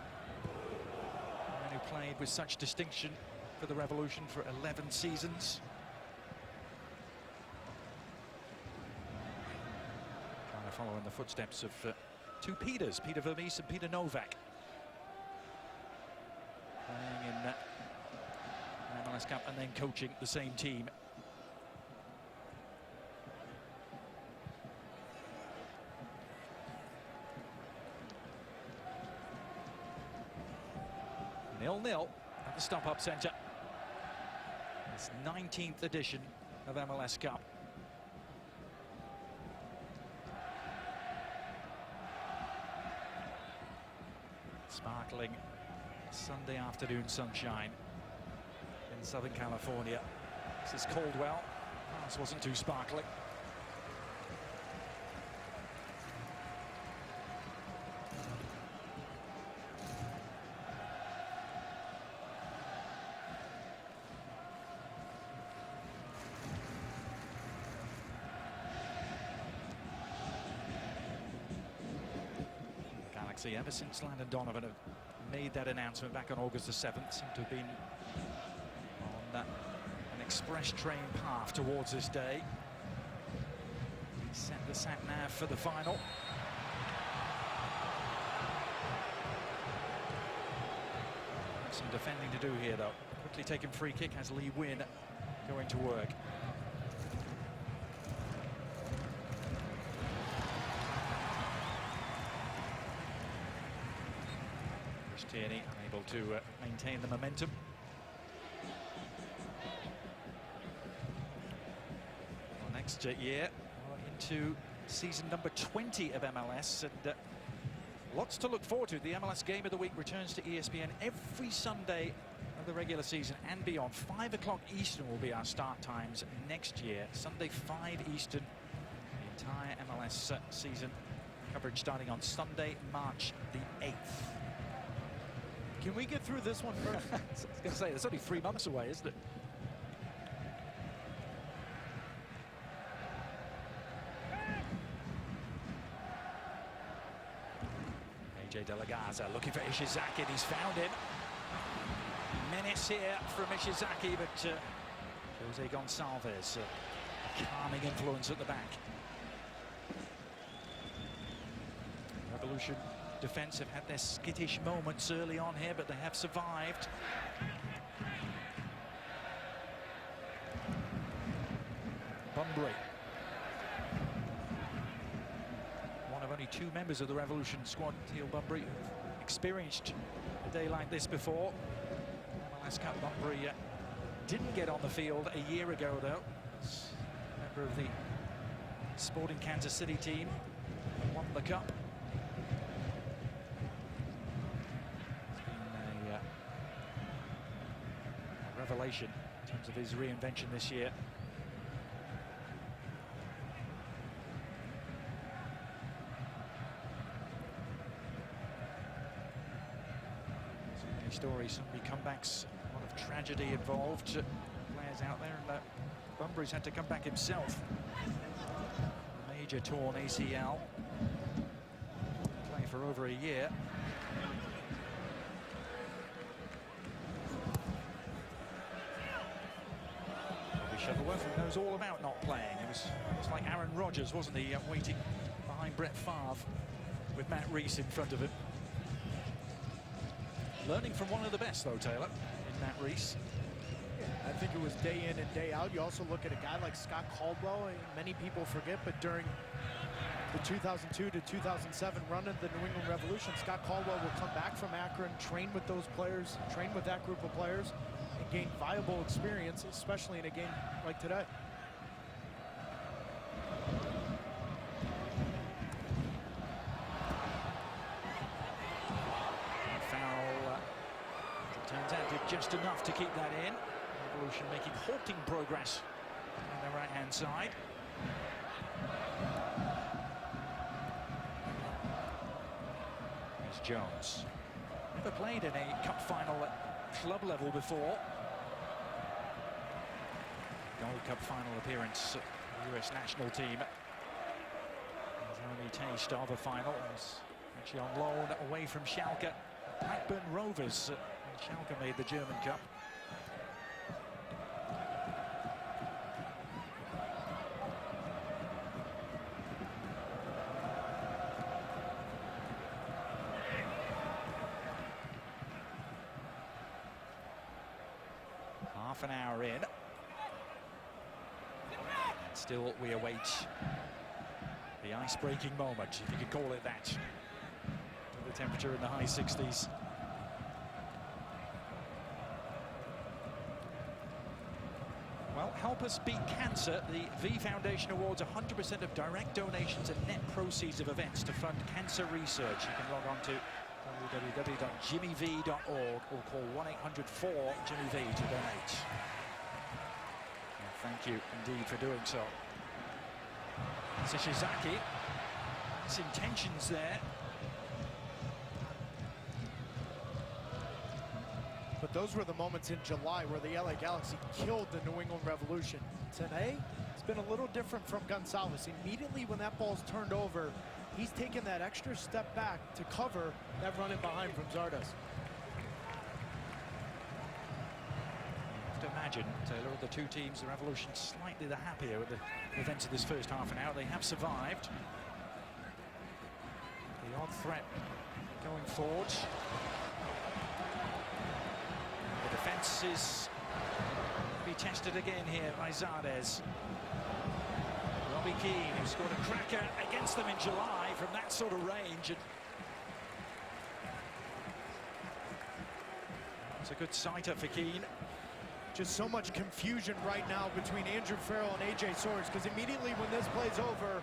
And who played with such distinction for the Revolution for 11 seasons. Trying to follow in the footsteps of two Peters, Peter Vermees and Peter Novak. Playing in MLS Cup and then coaching the same team. Nil-nil at the StubHub Center. It's 19th edition of MLS Cup. Sparkling Sunday afternoon sunshine in Southern California. This is Caldwell. This wasn't too sparkling. Galaxy, ever since Landon Donovan have made that announcement back on August the 7th, seem to have been on an express train path towards this day. He set the sat-nav for the final. Some defending to do here, though. Quickly taken free kick has Lee Wynn going to work. Tierney unable to maintain the momentum. Well, next year we're into season number 20 of MLS, and lots to look forward to. The MLS Game of the Week returns to ESPN every Sunday of the regular season and beyond. 5 o'clock Eastern will be our start times next year. Sunday 5 Eastern, the entire MLS season coverage starting on Sunday, March the 8th. Can we get through this one first? I was going to say, it's only 3 months away, isn't it? AJ De La Garza looking for Ishizaki, and he's found him. Menace here from Ishizaki, but Jose Gonçalves, a calming influence at the back. Revolution defense have had their skittish moments early on here, but they have survived. Bunbury, one of only 2 members of the Revolution squad, Teal Bunbury, who've experienced a day like this before. MLS Cup Bunbury didn't get on the field a year ago, though. As a member of the Sporting Kansas City team, won the cup. Revelation in terms of his reinvention this year. So many stories, so many comebacks, a lot of tragedy involved. Players out there, and Bunbury's had to come back himself. Major torn ACL. for over a year. Bobby Shuttleworth knows all about not playing. It was like Aaron Rodgers, wasn't he, waiting behind Brett Favre with Matt Reese in front of him. Learning from one of the best, though, Taylor, in Matt Reese. I think it was day in and day out. You also look at a guy like Scott Caldwell. Many people forget, but during the 2002 to 2007 run of the New England Revolution, Scott Caldwell will come back from Akron, train with those players, train with that group of players, and gain viable experience, especially in a game like today. Foul turns out did just enough to keep that in. Revolution making halting progress on the right-hand side. Here's Jones. Never played in a cup final at club level before. Gold Cup final appearance at the US national team. His only taste of a final was actually on loan away from Schalke. Blackburn Rovers. Schalke made the German Cup. Half an hour in. And still we await the ice-breaking moment, if you could call it that. With the temperature in the high 60s. Well, help us beat cancer. The V Foundation awards 100% of direct donations and net proceeds of events to fund cancer research. You can log on to www.jimmyv.org or call 1-800-4-JIMMY-V to donate. And thank you indeed for doing so. Shizaki, his intentions there. But those were the moments in July where the LA Galaxy killed the New England Revolution. Today, it's been a little different from Gonçalves. Immediately when that ball's turned over, he's taken that extra step back to cover that run in behind from Zardes. You have to imagine, Taylor, of the two teams, the Revolution slightly the happier with the events of this first half an hour. They have survived. The odd threat going forward. The defense is be tested again here by Zardes. Robbie Keane, who scored a cracker against them in July from that sort of range. And it's a good sighter for Keane. Just so much confusion right now between Andrew Farrell and AJ Soares, because immediately when this play's over,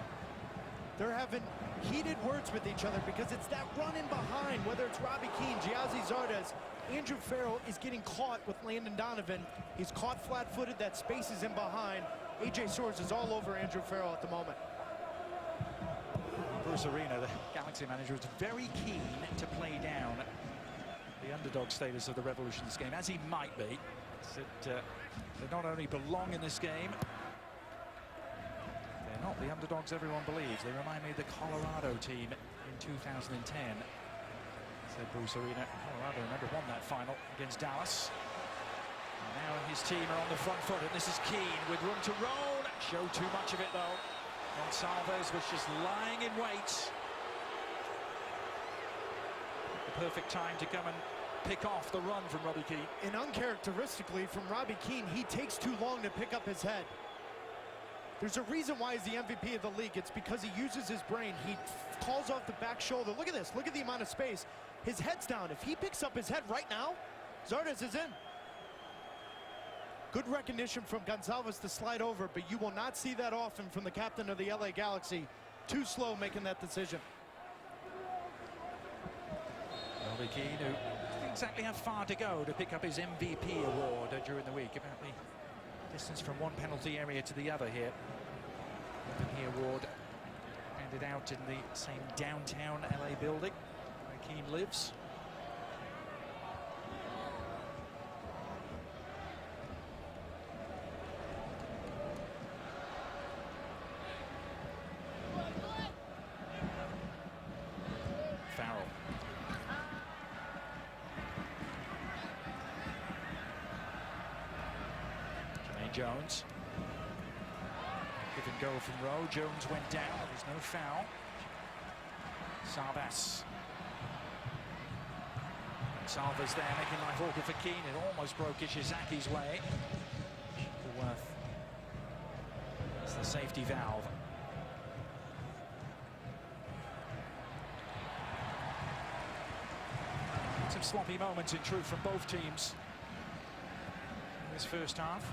they're having heated words with each other because it's that run in behind, whether it's Robbie Keane, Giazzi Zardes. Andrew Farrell is getting caught with Landon Donovan. He's caught flat-footed, that space is in behind. AJ Soares is all over Andrew Farrell at the moment. Bruce Arena, the Galaxy manager, was very keen to play down the underdog status of the Revolution this game, as he might be. They not only belong in this game, they're not the underdogs everyone believes. They remind me of the Colorado team in 2010. Said Bruce Arena. Colorado, remember, won that final against Dallas. And now his team are on the front foot, and this is Keane with room to roll. Showed too much of it, though. Gonçalves was just lying in wait. The perfect time to come and pick off the run from Robbie Keane. And uncharacteristically from Robbie Keane, he takes too long to pick up his head. There's a reason why he's the MVP of the league. It's because he uses his brain. He calls off the back shoulder. Look at this. Look at the amount of space. His head's down. If he picks up his head right now, Zardes is in. Good recognition from Gonçalves to slide over, but you will not see that often from the captain of the LA Galaxy. Too slow making that decision. Robbie Keane, who didn't exactly have far to go to pick up his MVP award during the week. About the distance from one penalty area to the other here. MVP award handed out in the same downtown LA building where Keane lives. Jones. Give and go from Rowe. Jones went down. There's no foul. Sabas. Salva's there, making life awkward for Keane. It almost broke Ishizaki's way. Worth. It's the safety valve. Some sloppy moments in truth from both teams in this first half.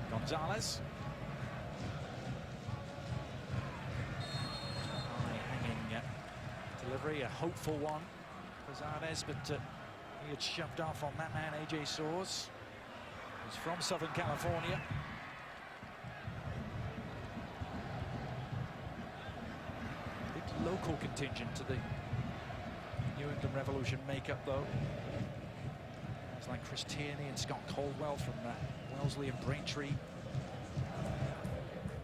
Gonzalez. High-hanging delivery, a hopeful one for Zardes, but he had shoved off on that man, AJ Soares. He's from Southern California. Big local contingent to the New England Revolution makeup, though. It's like Chris Tierney and Scott Caldwell from Wellesley and Braintree.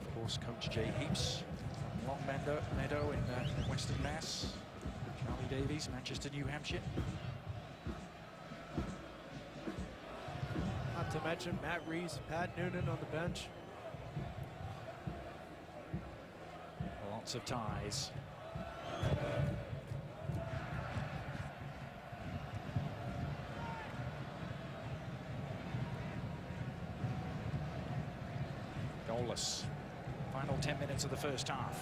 Of course, Coach Jay Heaps from Long Meadow in Western Mass. Charlie Davies, Manchester, New Hampshire. Not to mention Matt Reese, Pat Noonan on the bench. Lots of ties. Goalless. Final 10 minutes of the first half.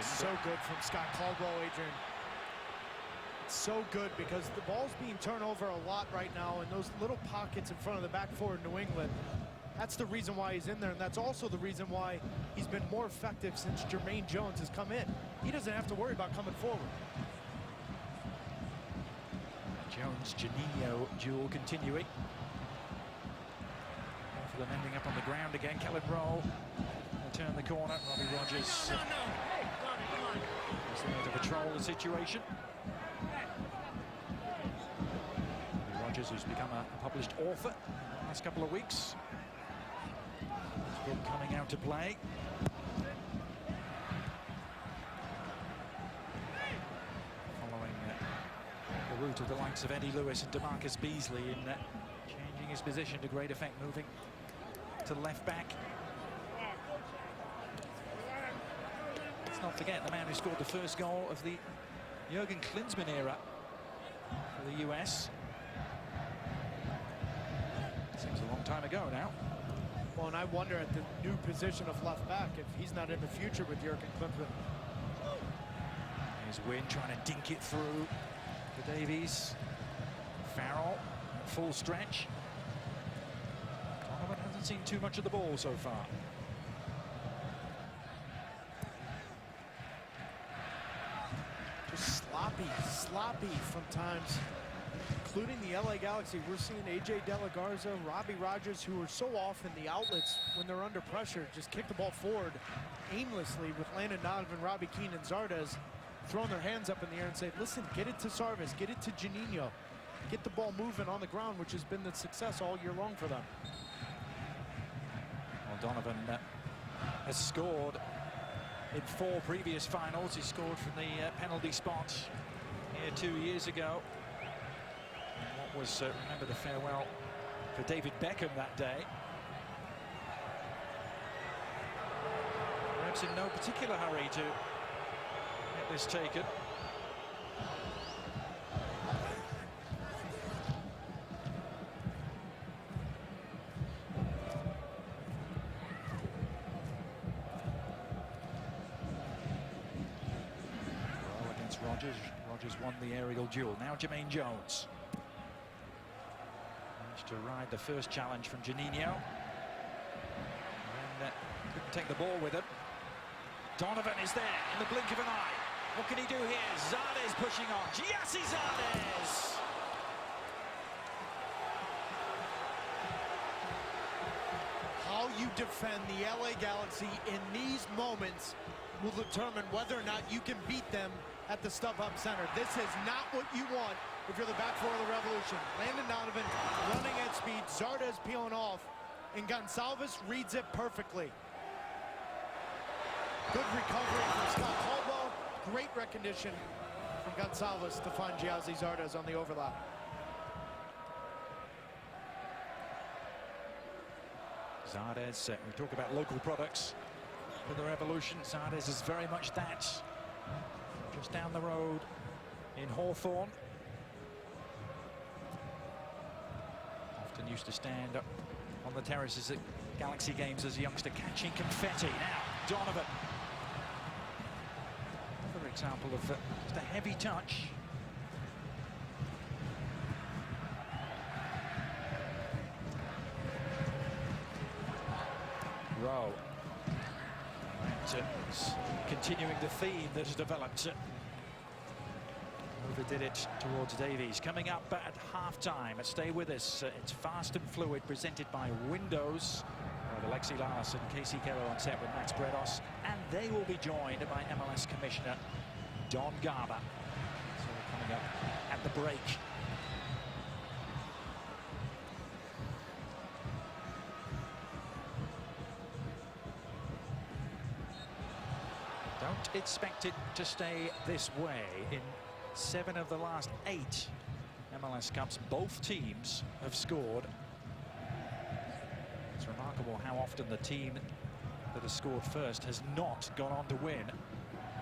So good from Scott Caldwell, Adrian. It's so good because the ball's being turned over a lot right now in those little pockets in front of the back four in New England. That's the reason why he's in there, and that's also the reason why he's been more effective since Jermaine Jones has come in. He doesn't have to worry about coming forward. Jones-Janino duel continuing. Both of them ending up on the ground again. Kellen Rowe will turn the corner. Robbie Rogers is there to patrol the situation. Robbie Rogers, who's become a published author in the last couple of weeks. His book coming out to play. Following the route of the likes of Eddie Lewis and DeMarcus Beasley in changing his position to great effect, moving to left back. Let's not forget the man who scored the first goal of the Jurgen Klinsmann era for the US. Seems a long time ago now. Well, and I wonder at the new position of left back if he's not in the future with Jurgen Klinsmann. Here's Wynn trying to dink it through to Davies. Farrell, full stretch. Donovan hasn't seen too much of the ball so far. Just sloppy from times, including the LA Galaxy. We're seeing AJ De La Garza, Robbie Rogers, who are so often the outlets when they're under pressure, just kick the ball forward aimlessly with Landon Donovan, Robbie Keane, and Zardes throwing their hands up in the air and say, listen, get it to Sarvis, get it to Janino, get the ball moving on the ground, which has been the success all year long for them. Well, Donovan has scored in 4 previous finals. He scored from the penalty spot here 2 years ago. And what was, remember, the farewell for David Beckham that day. Perhaps in no particular hurry to get this taken. Rogers won the aerial duel. Now Jermaine Jones. Managed to ride the first challenge from Janino. And couldn't take the ball with him. Donovan is there in the blink of an eye. What can he do here? Zardes pushing on. Giassi Zardes! How you defend the LA Galaxy in these moments will determine whether or not you can beat them at the StubHub Center. This is not what you want if you're the back four of the Revolution. Landon Donovan running at speed, Zardes peeling off, and Gonçalves reads it perfectly. Good recovery from Scott Caldwell. Great recognition from Gonçalves to find Giazzi Zardes on the overlap. Zardes, we talk about local products for the Revolution. Zardes is very much that. Just down the road in Hawthorne. Often used to stand up on the terraces at Galaxy games as a youngster, catching confetti. Now, Donovan. Another example of just a heavy touch. Rowe. Continuing the theme that has developed. Overdid it towards Davies. Coming up at halftime. Stay with us. It's Fast and Fluid, presented by Windows. Alexi Larson, Casey Keller on set with Max Bredos, and they will be joined by MLS Commissioner Don Garber. So we're coming up at the break. Don't expect it to stay this way. In 7 of the last 8 MLS Cups, both teams have scored. It's remarkable how often the team that has scored first has not gone on to win.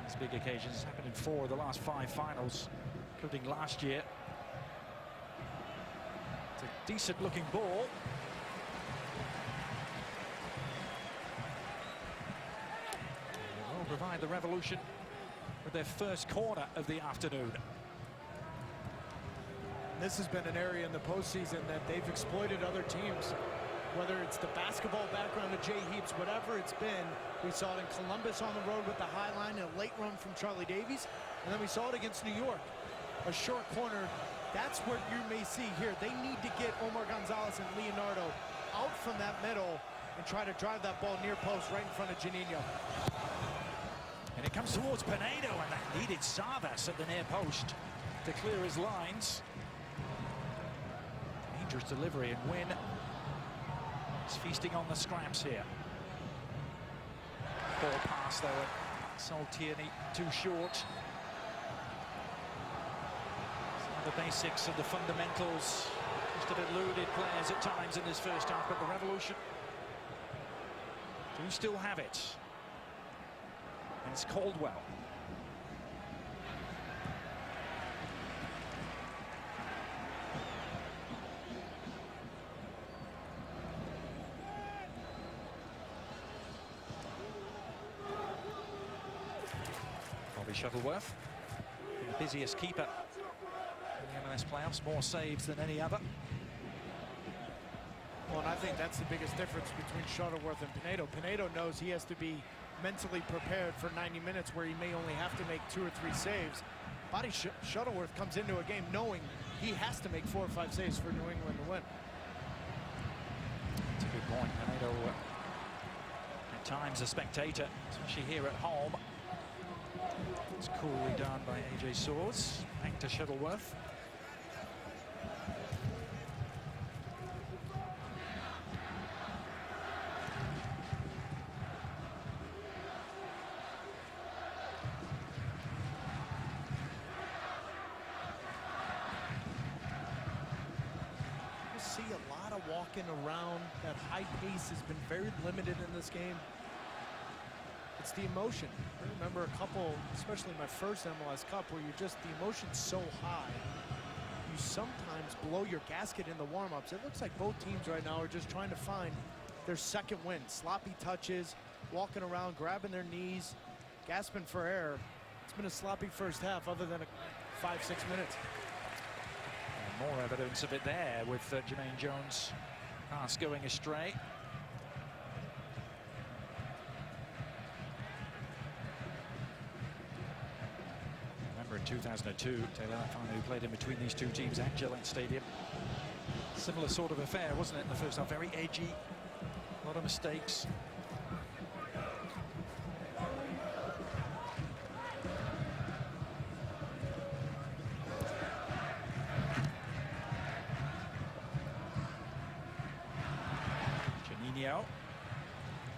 These big occasions. It's happened in 4 of the last 5 finals, including last year. It's a decent looking ball. It will provide the Revolution with their first corner of the afternoon. This has been an area in the postseason that they've exploited other teams. Whether it's the basketball background of Jay Heaps, whatever it's been. We saw it in Columbus on the road with the high line, a late run from Charlie Davies, and then we saw it against New York. A short corner, that's what you may see here. They need to get Omar Gonzalez and Leonardo out from that middle and try to drive that ball near post right in front of Janino. And it comes towards Pinedo, and that needed Savas at the near post to clear his lines. Dangerous delivery, and Wynn is feasting on the scraps here. Ball pass though, Sol Tierney too short. Some of the basics of the fundamentals just have eluded players at times in this first half, but the Revolution do still have it. And it's Caldwell. Shuttleworth, the busiest keeper in the MLS playoffs, more saves than any other. Well, and I think that's the biggest difference between Shuttleworth and Pinedo. Pinedo knows he has to be mentally prepared for 90 minutes where he may only have to make 2 or 3 saves. Shuttleworth comes into a game knowing he has to make 4 or 5 saves for New England to win. That's a good point. Pinedo at times a spectator, especially here at home. It's coolly done by AJ Swords. Back to Shuttleworth. You see a lot of walking around. That high pace has been very limited in this game. It's the emotion. I remember a couple, especially my first MLS Cup, where the emotion's so high, you sometimes blow your gasket in the warm-ups. It looks like both teams right now are just trying to find their second win. Sloppy touches, walking around, grabbing their knees, gasping for air. It's been a sloppy first half other than 5-6 minutes. And more evidence of it there with Jermaine Jones' pass going astray. In 2002, Taylor finally played in between these two teams at Gillette Stadium. Similar sort of affair, wasn't it, in the first half? Very edgy, a lot of mistakes.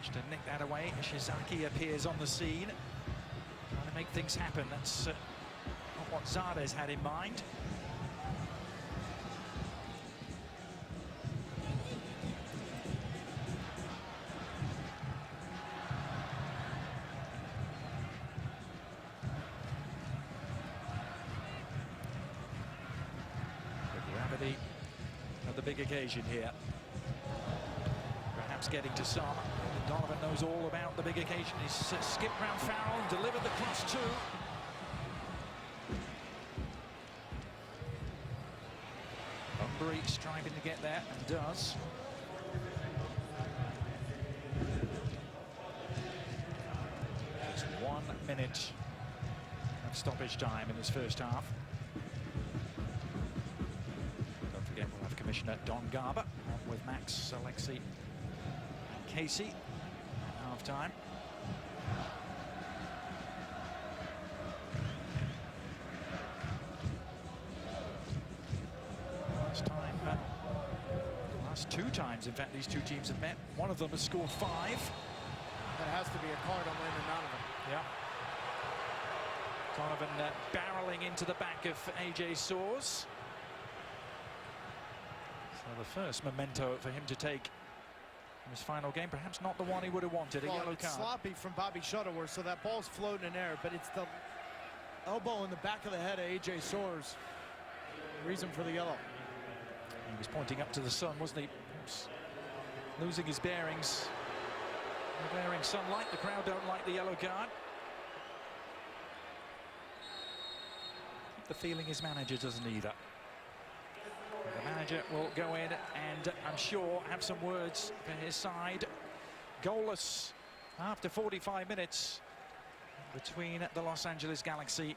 Managed to nick that away. Ishizaki appears on the scene. Trying to make things happen. That's not what Zardes had in mind. The gravity of the big occasion here. Perhaps getting to some. Donovan knows all about the big occasion. He's skipped round Farrell, delivered the cross too. Bunbury striving to get there, and does. Just 1 minute of stoppage time in this first half. Don't forget, we'll have Commissioner Don Garber on with Max, Alexi, and Casey at half-time. Last two times, in fact, these two teams have met. One of them has scored 5. That has to be a card on Landon Donovan. Yeah. Donovan barreling into the back of AJ Soares. So the first memento for him to take in his final game, perhaps not the one he would have wanted, a yellow it's card. Sloppy from Bobby Shuttleworth, so that ball's floating in air, but it's the elbow in the back of the head of AJ Soares. Reason for the yellow. He was pointing up to the sun, wasn't he? Oops. Losing his bearings. The bearing sunlight. The crowd don't like the yellow card. The feeling his manager doesn't either. The manager will go in and, I'm sure, have some words for his side. Goalless after 45 minutes between the Los Angeles Galaxy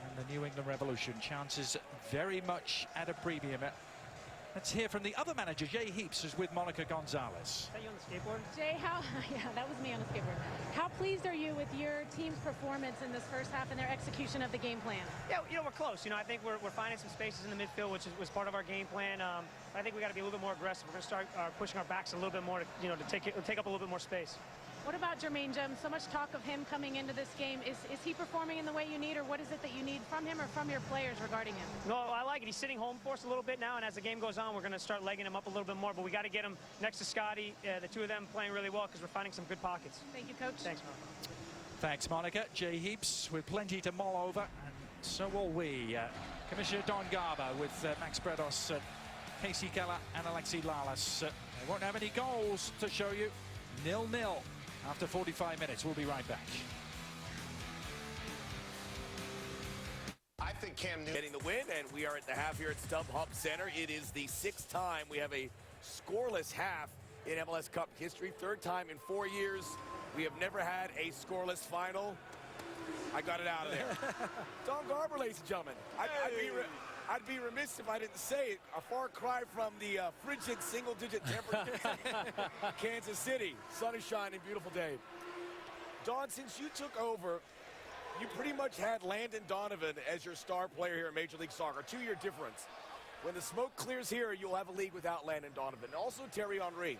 and the New England Revolution. Chances very much at a premium. Let's hear from the other manager, Jay Heaps, who's with Monica Gonzalez. Is that you on the skateboard? Jay, yeah, that was me on the skateboard. How pleased are you with your team's performance in this first half and their execution of the game plan? Yeah, we're close. I think we're finding some spaces in the midfield, which was part of our game plan. I think we got to be a little bit more aggressive. We're going to start pushing our backs a little bit more to take up a little bit more space. What about Jermaine Jem? So much talk of him coming into this game. Is he performing in the way you need, or what is it that you need from him or from your players regarding him? No, I like it. He's sitting home for us a little bit now, and as the game goes on, we're going to start legging him up a little bit more, but we got to get him next to Scotty, the two of them playing really well because we're finding some good pockets. Thank you, Coach. Thanks, Monica. Thanks, Monica. Jay Heaps with plenty to mull over, and so will we. Commissioner Don Garber with Max Bredos, Casey Keller, and Alexi Lalas. They won't have any goals to show you. 0-0 after 45 minutes. We'll be right back. I think Cam Newton getting the win, and we are at the half here at StubHub Center. It is the 6th time we have a scoreless half in MLS Cup history. 3rd time in 4 years. We have never had a scoreless final. I got it out of there. Don Garber, ladies and gentlemen. I'd be remiss if I didn't say it. A far cry from the frigid single-digit temperature Kansas City. Sun is shining, beautiful day. Don, since you took over, you pretty much had Landon Donovan as your star player here in Major League Soccer. 2-year difference. When the smoke clears here, you'll have a league without Landon Donovan. Also, Thierry Henry.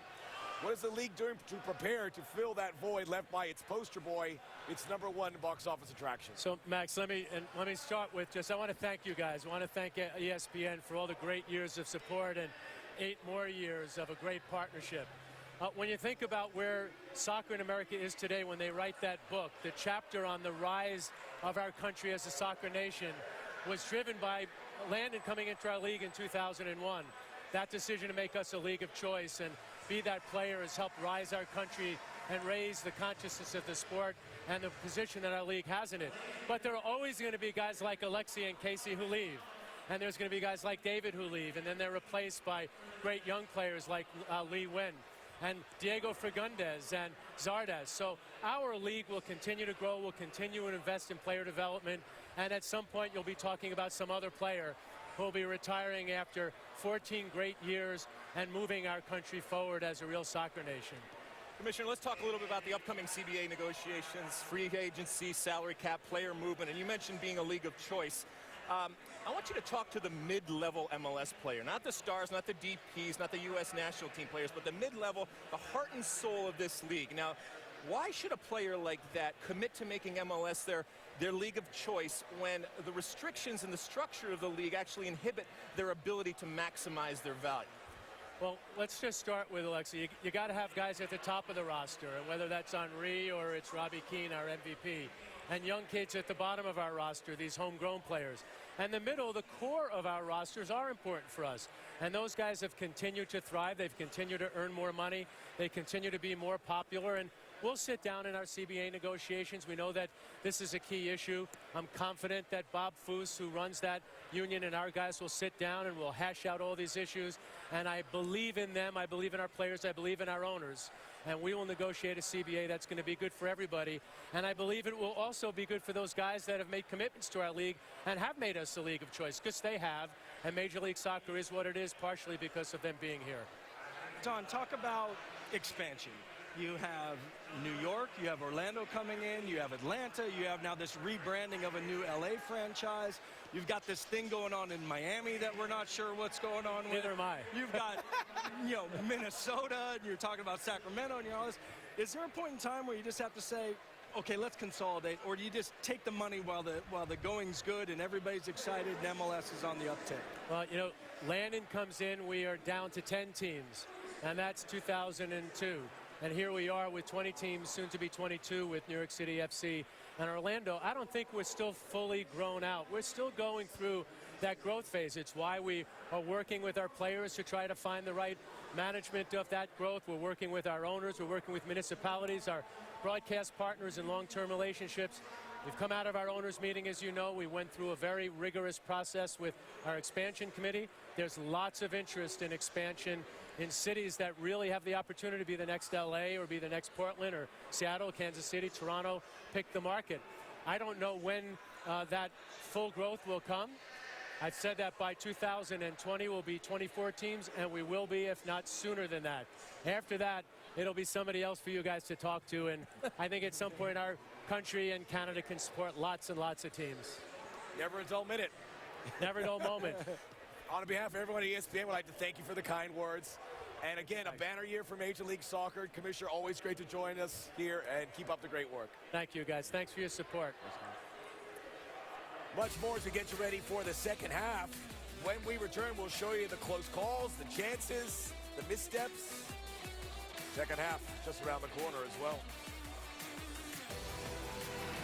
What is the league doing to prepare to fill that void left by its poster boy, its #1 box office attraction? So, Max, let me start with just, I want to thank you guys. I want to thank ESPN for all the great years of support and 8 more years of a great partnership. When you think about where soccer in America is today, when they write that book, the chapter on the rise of our country as a soccer nation was driven by Landon coming into our league in 2001. That decision to make us a league of choice and be that player has helped rise our country and raise the consciousness of the sport and the position that our league has in it. But there are always going to be guys like Alexi and Casey who leave. And there's going to be guys like David who leave. And then they're replaced by great young players like Lee Nguyen and Diego Fagundes and Zardes. So our league will continue to grow. We'll continue to invest in player development. And at some point, you'll be talking about some other player who will be retiring after 14 great years and moving our country forward as a real soccer nation. Commissioner, let's talk a little bit about the upcoming CBA negotiations, free agency, salary cap, player movement, and you mentioned being a league of choice. I want you to talk to the mid-level MLS player, not the stars, not the DPs, not the U.S. national team players, but the mid-level, the heart and soul of this league. Now, why should a player like that commit to making MLS their league of choice when the restrictions and the structure of the league actually inhibit their ability to maximize their value? Well, let's just start with, Alexi. You got to have guys at the top of the roster, and whether that's Henry or it's Robbie Keane, our MVP, and young kids at the bottom of our roster, these homegrown players. And the middle, the core of our rosters are important for us. And those guys have continued to thrive. They've continued to earn more money. They continue to be more popular. And we'll sit down in our CBA negotiations. We know that this is a key issue. I'm confident that Bob Foose, who runs that union, and our guys will sit down and we'll hash out all these issues. And I believe in them. I believe in our players. I believe in our owners. And we will negotiate a CBA that's going to be good for everybody. And I believe it will also be good for those guys that have made commitments to our league and have made us a league of choice, because they have. And Major League Soccer is what it is, partially because of them being here. Don, talk about expansion. You have New York, you have Orlando coming in, you have Atlanta, you have now this rebranding of a new LA franchise. You've got this thing going on in Miami that we're not sure what's going on with. Neither am I. You've got, Minnesota, and you're talking about Sacramento, and all this. Is there a point in time where you just have to say, okay, let's consolidate, or do you just take the money while the going's good and everybody's excited and MLS is on the uptick? Well, Landon comes in, we are down to 10 teams, and that's 2002. And here we are with 20 teams, soon to be 22 with New York City FC and Orlando. I don't think we're still fully grown out. We're still going through that growth phase. It's why we are working with our players to try to find the right management of that growth. We're working with our owners. We're working with municipalities, our broadcast partners in long-term relationships. We've come out of our owners meeting, as you know. We went through a very rigorous process with our expansion committee. There's lots of interest in expansion in cities that really have the opportunity to be the next LA or be the next Portland or Seattle, Kansas City, Toronto. Pick the market. I don't know when that full growth will come. I've said that by 2020 we'll be 24 teams, and we will be, if not sooner than that. After that, it'll be somebody else for you guys to talk to, and I think at some point our country and Canada can support lots and lots of teams. Never a dull minute. Never a dull moment. On behalf of everyone at ESPN, we'd like to thank you for the kind words. And again, a banner year for Major League Soccer. Commissioner, always great to join us here, and keep up the great work. Thank you, guys. Thanks for your support. Much more to get you ready for the second half. When we return, we'll show you the close calls, the chances, the missteps. Second half just around the corner as well.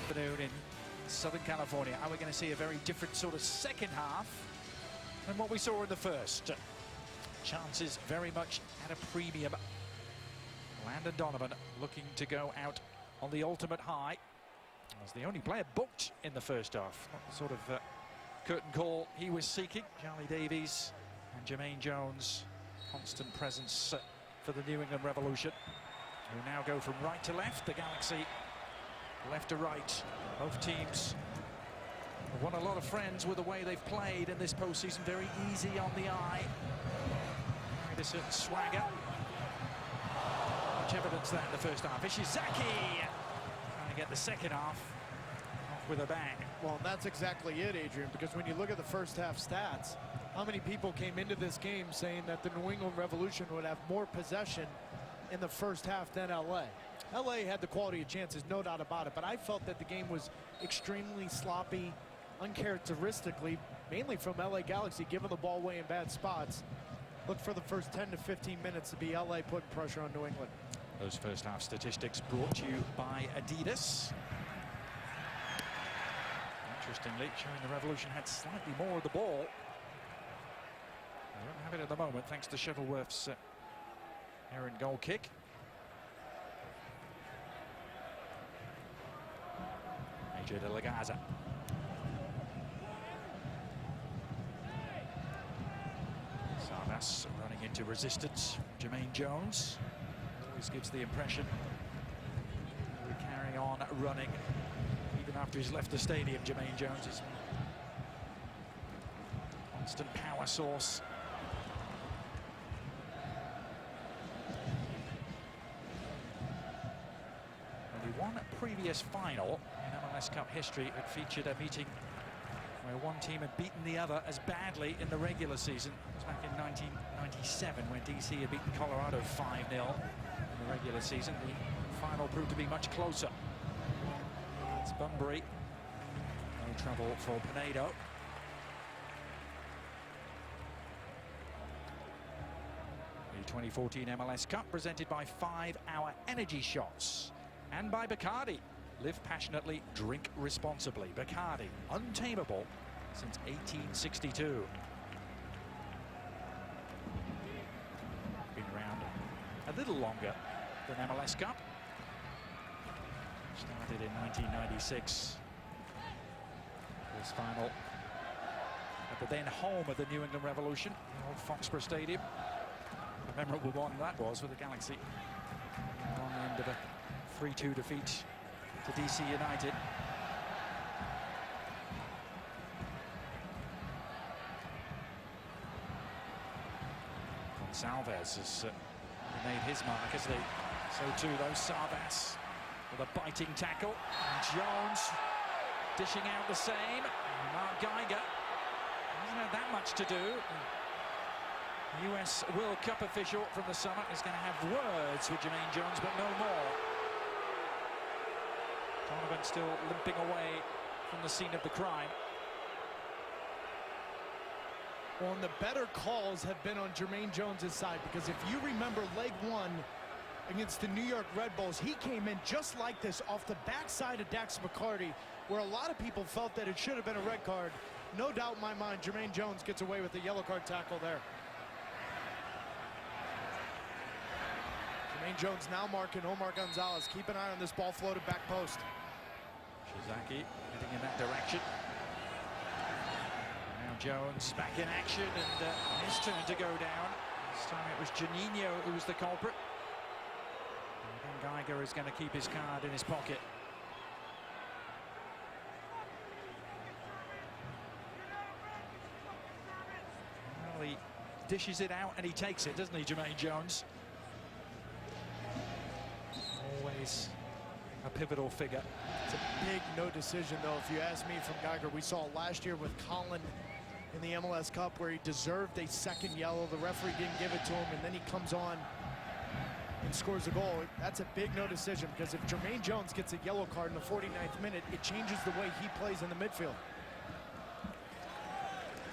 Afternoon in Southern California. Are we going to see a very different sort of second half than what we saw in the first? Chances very much at a premium. Landon Donovan looking to go out on the ultimate high. Was the only player booked in the first half. Not the sort of curtain call he was seeking. Charlie Davies and Jermaine Jones, constant presence for the New England Revolution, who now go from right to left. The Galaxy left to right. Both teams have won a lot of friends with the way they've played in this postseason. Very easy on the eye. Carried a certain swagger. Much evidence that in the first half. Ishizaki trying to get the second half off with a bang. Well, that's exactly it, Adrian, because when you look at the first half stats, how many people came into this game saying that the New England Revolution would have more possession in the first half than LA? LA had the quality of chances, no doubt about it, but I felt that the game was extremely sloppy, uncharacteristically, mainly from LA Galaxy, giving the ball away in bad spots. Look for the first 10 to 15 minutes to be LA putting pressure on New England. Those first half statistics brought to you by Adidas. Interestingly, showing the Revolution had slightly more of the ball. They don't have it at the moment, thanks to Shuttleworth's errant goal kick. Major de la Gaza. Sardas running into resistance. Jermaine Jones always gives the impression he would carry on running even after he's left the stadium. Jermaine Jones is constant power source. Only one previous final in MLS Cup history had featured a meeting where one team had beaten the other as badly in the regular season. It was back in 1997 when DC had beaten Colorado 5-0 in the regular season. The final proved to be much closer. It's Bunbury. No trouble for Pinedo. The 2014 MLS Cup presented by 5 Hour Energy Shots and by Bacardi. Live passionately, drink responsibly. Bacardi, untamable since 1862. Been around a little longer than MLS Cup. Started in 1996. This final at the then home of the New England Revolution, the old Foxborough Stadium. A memorable one that was for the Galaxy. On the end of a 3-2 defeat to DC United. Gonçalves has made his mark, as they so too those Sarvas with a biting tackle. And Jones dishing out the same. Mark Geiger hasn't had that much to do. The US World Cup official from the summer is going to have words with Jermaine Jones, but no more. Donovan still limping away from the scene of the crime. Well, and the better calls have been on Jermaine Jones' side, because if you remember leg 1 against the New York Red Bulls, he came in just like this off the backside of Dax McCarty, where a lot of people felt that it should have been a red card. No doubt in my mind, Jermaine Jones gets away with the yellow card tackle there. Jermaine Jones now marking Omar Gonzalez. Keep an eye on this ball floated back post. Shizaki heading in that direction. Now Jones back in action, and his turn to go down. This time it was Juninho who was the culprit. And Geiger is going to keep his card in his pocket. Well, he dishes it out and he takes it, doesn't he, Jermaine Jones? Always a pivotal figure. It's a big no decision, though, if you ask me, from Geiger. We saw last year with Colin in the MLS Cup where he deserved a second yellow. The referee didn't give it to him, and then he comes on and scores a goal. That's a big no decision, because if Jermaine Jones gets a yellow card in the 49th minute, it changes the way he plays in the midfield.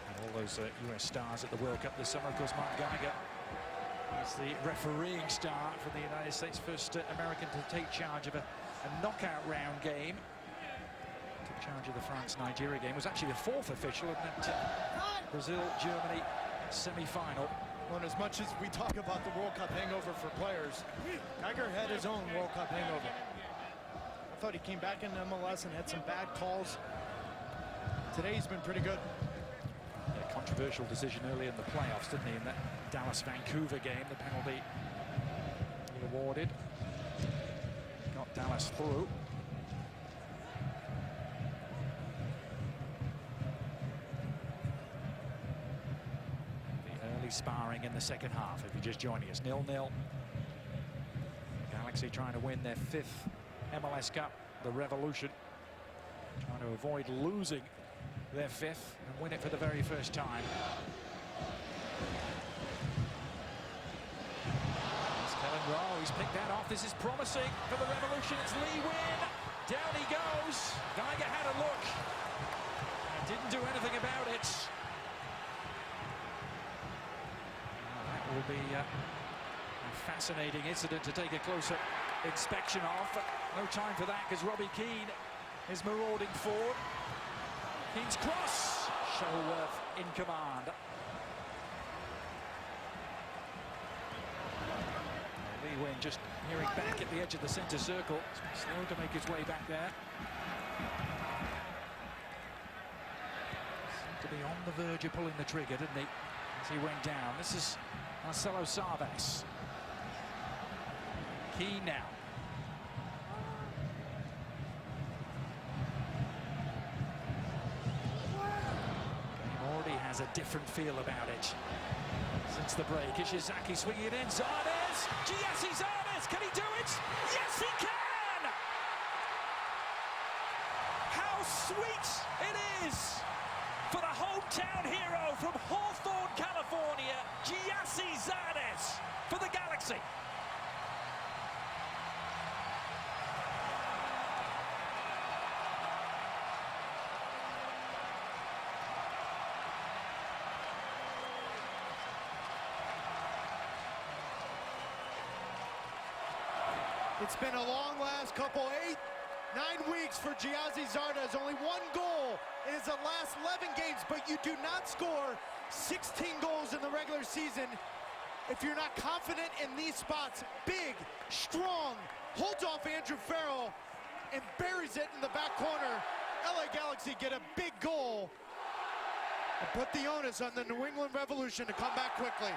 And all those US stars at the World Cup this summer, of course, Mark Geiger is the refereeing star for the United States, first American to take charge of a knockout round game. Took charge of the France-Nigeria game. Was actually the 4th official in that Brazil-Germany semi-final. Well, and as much as we talk about the World Cup hangover for players, Geiger had his own World Cup hangover. I thought he came back into MLS and had some bad calls. Today he's been pretty good. Yeah, controversial decision early in the playoffs, didn't he? In that Dallas-Vancouver game, the penalty he awarded. Got Dallas through. The early sparring in the second half, if you're just joining us. 0-0. Galaxy trying to win their 5th MLS Cup, the Revolution. Trying to avoid losing their 5th and win it for the very first time. Rowe, he's picked that off. This is promising for the Revolution. It's Lee Win. Down he goes. Geiger had a look and didn't do anything about it. That will be a fascinating incident to take a closer inspection of. No time for that, because Robbie Keane is marauding forward. Keane's cross. Shuttleworth in command. Lee Win just hearing back at the edge of the centre circle. Slow to make his way back there. Seemed to be on the verge of pulling the trigger, didn't he, as he went down. This is Marcelo Sarvas. Keane now. Game already has a different feel about it since the break. Ishizaki swinging it in. Zardes! Giassi Zardes! Can he do it? Yes, he can! How sweet it is for the hometown hero from Hawthorne, California, Giassi Zardes for the Galaxy. It's been a long last couple, 9 weeks for Giassi Zardes. Only 1 goal in his last 11 games, but you do not score 16 goals in the regular season if you're not confident in these spots. Big, strong, holds off Andrew Farrell and buries it in the back corner. LA Galaxy get a big goal and put the onus on the New England Revolution to come back quickly.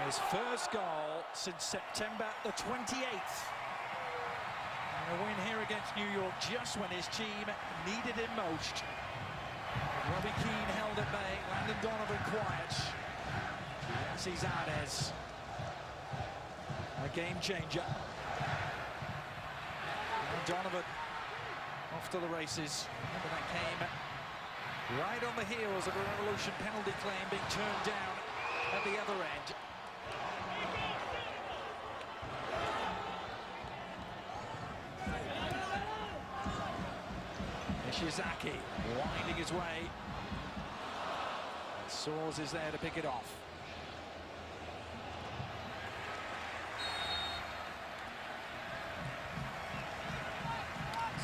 His first goal since September the 28th. And a win here against New York just when his team needed him most. Robbie Keane held at bay, Landon Donovan quiet. Giassi Zardes, a game changer. And Donovan off to the races. Remember, that came right on the heels of a Revolution penalty claim being turned down at the other end. Ishizaki winding his way. Soares is there to pick it off.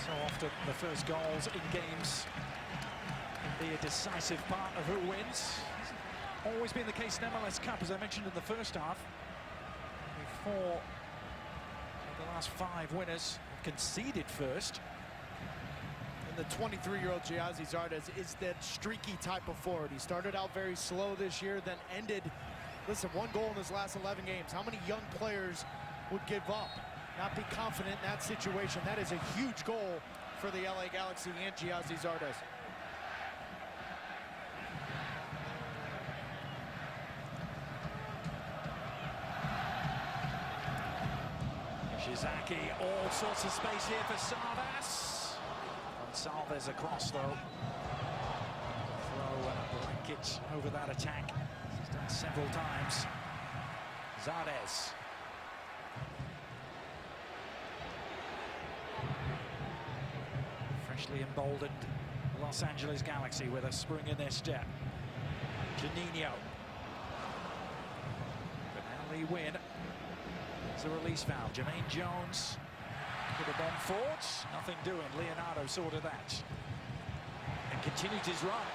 So often the first goals in games can be a decisive part of who wins. Always been the case in MLS Cup, as I mentioned in the first half. 4 of the last 5 winners have conceded first. The 23-year-old Giassi Zardes is that streaky type of forward. He started out very slow this year, then ended, listen, 1 goal in his last 11 games. How many young players would give up, not be confident in that situation? That is a huge goal for the LA Galaxy and Giassi Zardes. Ishizaki, all sorts of space here for Zardes. Salves across, though. Throw a blanket over that attack. He's done several times. Zardes. Freshly emboldened Los Angeles Galaxy with a spring in their step. Juninho. But now Lee win. It's a release foul. Jermaine Jones. Could have gone forward, nothing doing. Leonardo sorted that. And continued his run.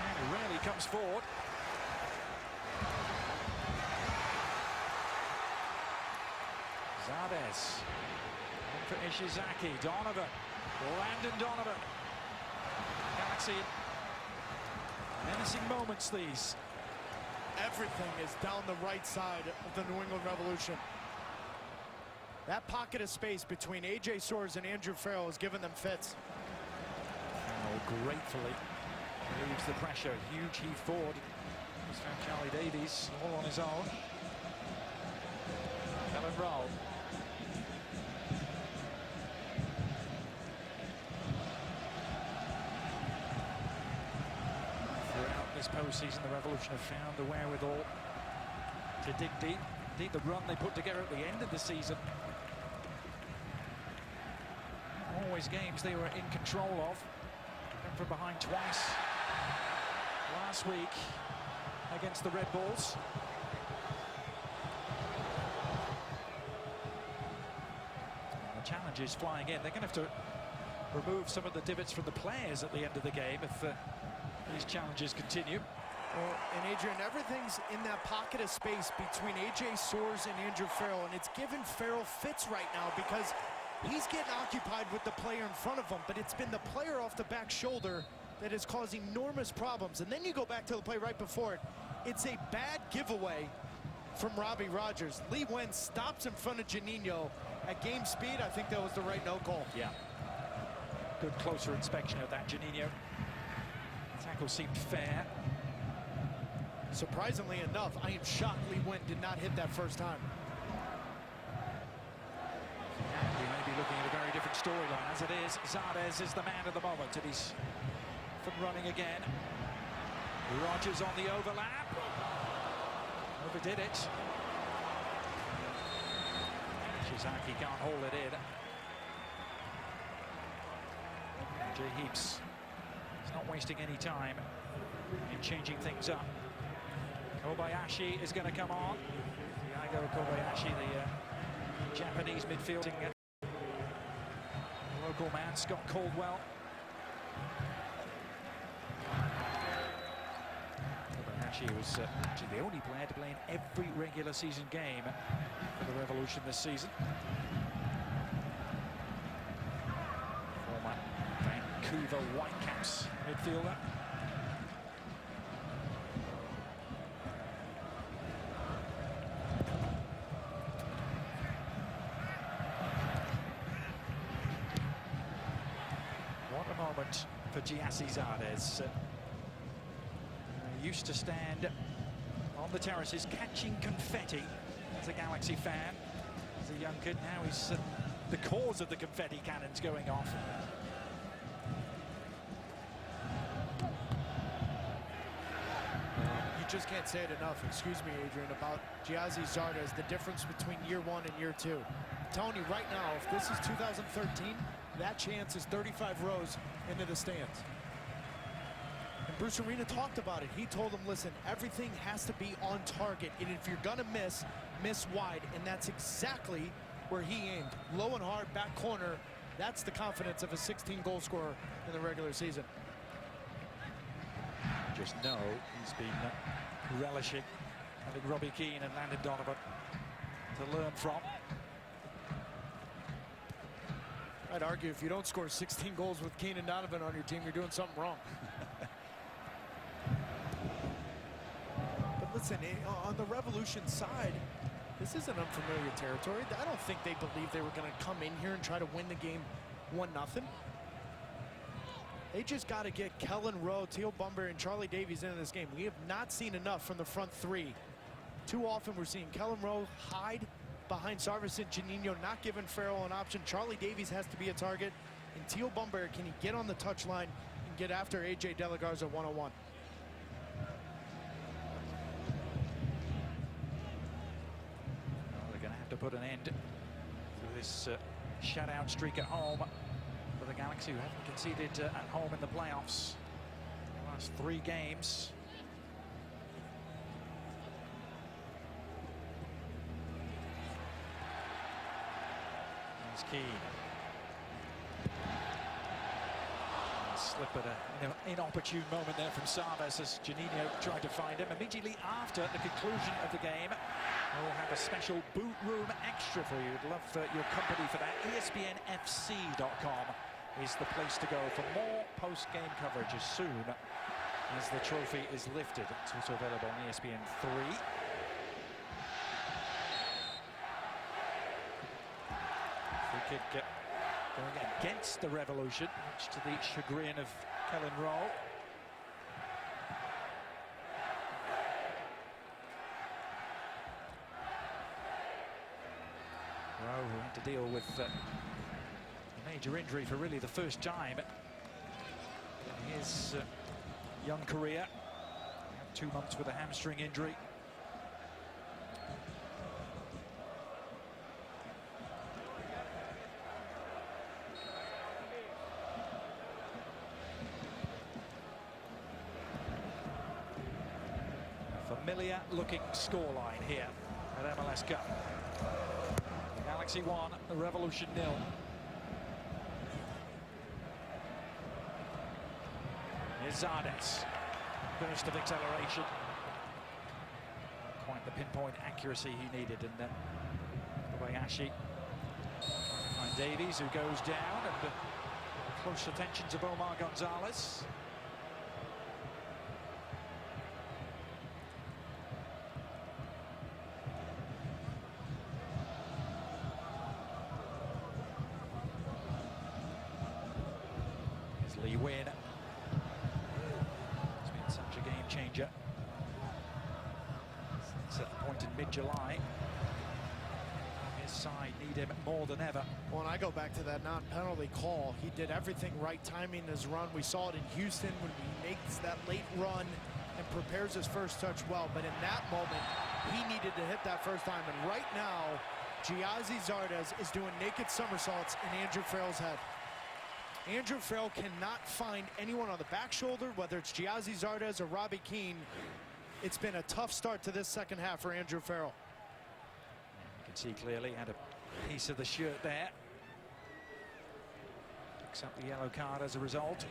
And he rarely comes forward. Zardes. On for Ishizaki. Donovan. Landon Donovan. Galaxy. Menacing moments, these. Everything is down the right side of the New England Revolution. That pocket of space between A.J. Soares and Andrew Farrell has given them fits. Oh, gratefully relieves the pressure. Huge heave forward. He's found Charlie Davies all on his own. Come and roll. Throughout this postseason, the Revolution have found the wherewithal to dig deep. Indeed, the run they put together at the end of the season. Always games they were in control of. Come from behind twice last week against the Red Bulls. And the challenge is flying in. They're going to have to remove some of the divots from the players at the end of the game if these challenges continue. Well, and Adrian, everything's in that pocket of space between A.J. Soares and Andrew Farrell, and it's given Farrell fits right now because he's getting occupied with the player in front of him, but it's been the player off the back shoulder that is causing enormous problems. And then you go back to the play right before it. It's a bad giveaway from Robbie Rogers. Lee Wen stops in front of Juninho at game speed. I think that was the right no call. Yeah. Good closer inspection of that, Juninho. Tackle seemed fair. Surprisingly enough, I am shocked Lee Wen did not hit that first time. We may be looking at a very different storyline. As it is, Zardes is the man of the moment, and he's up and running again. Rogers on the overlap. Overdid it. Shizaki can't hold it in. Jay Heaps is not wasting any time in changing things up. Kobayashi is going to come on. Diego Kobayashi, the Japanese midfielding local man, Scott Caldwell. Kobayashi was actually the only player to play in every regular season game for the Revolution this season. Former Vancouver Whitecaps midfielder. For Giassi Zardes. Used to stand on the terraces catching confetti as a Galaxy fan. As a young kid, now he's the cause of the confetti cannons going off. You just can't say it enough, excuse me, Adrian, about Giassi Zardes, the difference between year one and year two. I'm telling you right now, if this is 2013, that chance is 35 rows into the stands. And Bruce Arena talked about it. He told them, listen, everything has to be on target. And if you're gonna miss, miss wide. And that's exactly where he aimed. Low and hard, back corner. That's the confidence of a 16-goal scorer in the regular season. Just know he's been relishing having Robbie Keane and Landon Donovan to learn from. I'd argue if you don't score 16 goals with Keane and Donovan on your team, you're doing something wrong. But listen, on the Revolution side, this isn't unfamiliar territory. I don't think they believed they were going to come in here and try to win the game 1-0. They just got to get Kellen Rowe, Teal Bumber, and Charlie Davies into this game. We have not seen enough from the front three. Too often we're seeing Kellen Rowe hide behind Sarvis and Janino, not giving Farrell an option. Charlie Davies has to be a target. And Teal Bumber, can he get on the touchline and get after AJ De La Garza one-on-one? They're going to have to put an end to this shutout streak at home for the Galaxy, who haven't conceded at home in the playoffs the last 3 games. Keane. Slip at an inopportune moment there from Sarves as Janino tried to find him. Immediately after the conclusion of the game, we'll have a special boot room extra for you. We'd love your company for that. ESPNFC.com is the place to go for more post-game coverage as soon as the trophy is lifted. It's also available on ESPN 3. Free kick going against the Revolution, much to the chagrin of Kellen Rowe. Rowe, who had to deal with a major injury for really the first time in his young career. 2 months with a hamstring injury. Familiar looking scoreline here at MLS Cup. Galaxy 1, the Revolution 0. Here's Zardes. Burst of acceleration. Quite the pinpoint accuracy he needed. And Kobayashi and Davies, who goes down, and close attentions of Omar Gonzalez. Lee Wynn. It's been such a game changer since a point in mid-July. Here's side need him more than ever. Well, and I go back to that non-penalty call. He did everything right, timing his run. We saw it in Houston when he makes that late run and prepares his first touch well. But in that moment, he needed to hit that first time. And right now, Giazzi Zardes is doing naked somersaults in Andrew Farrell's head. Andrew Farrell cannot find anyone on the back shoulder, whether it's Giazzi Zardes or Robbie Keane. It's been a tough start to this second half for Andrew Farrell. You can see clearly had a piece of the shirt there. Picks up the yellow card as a result.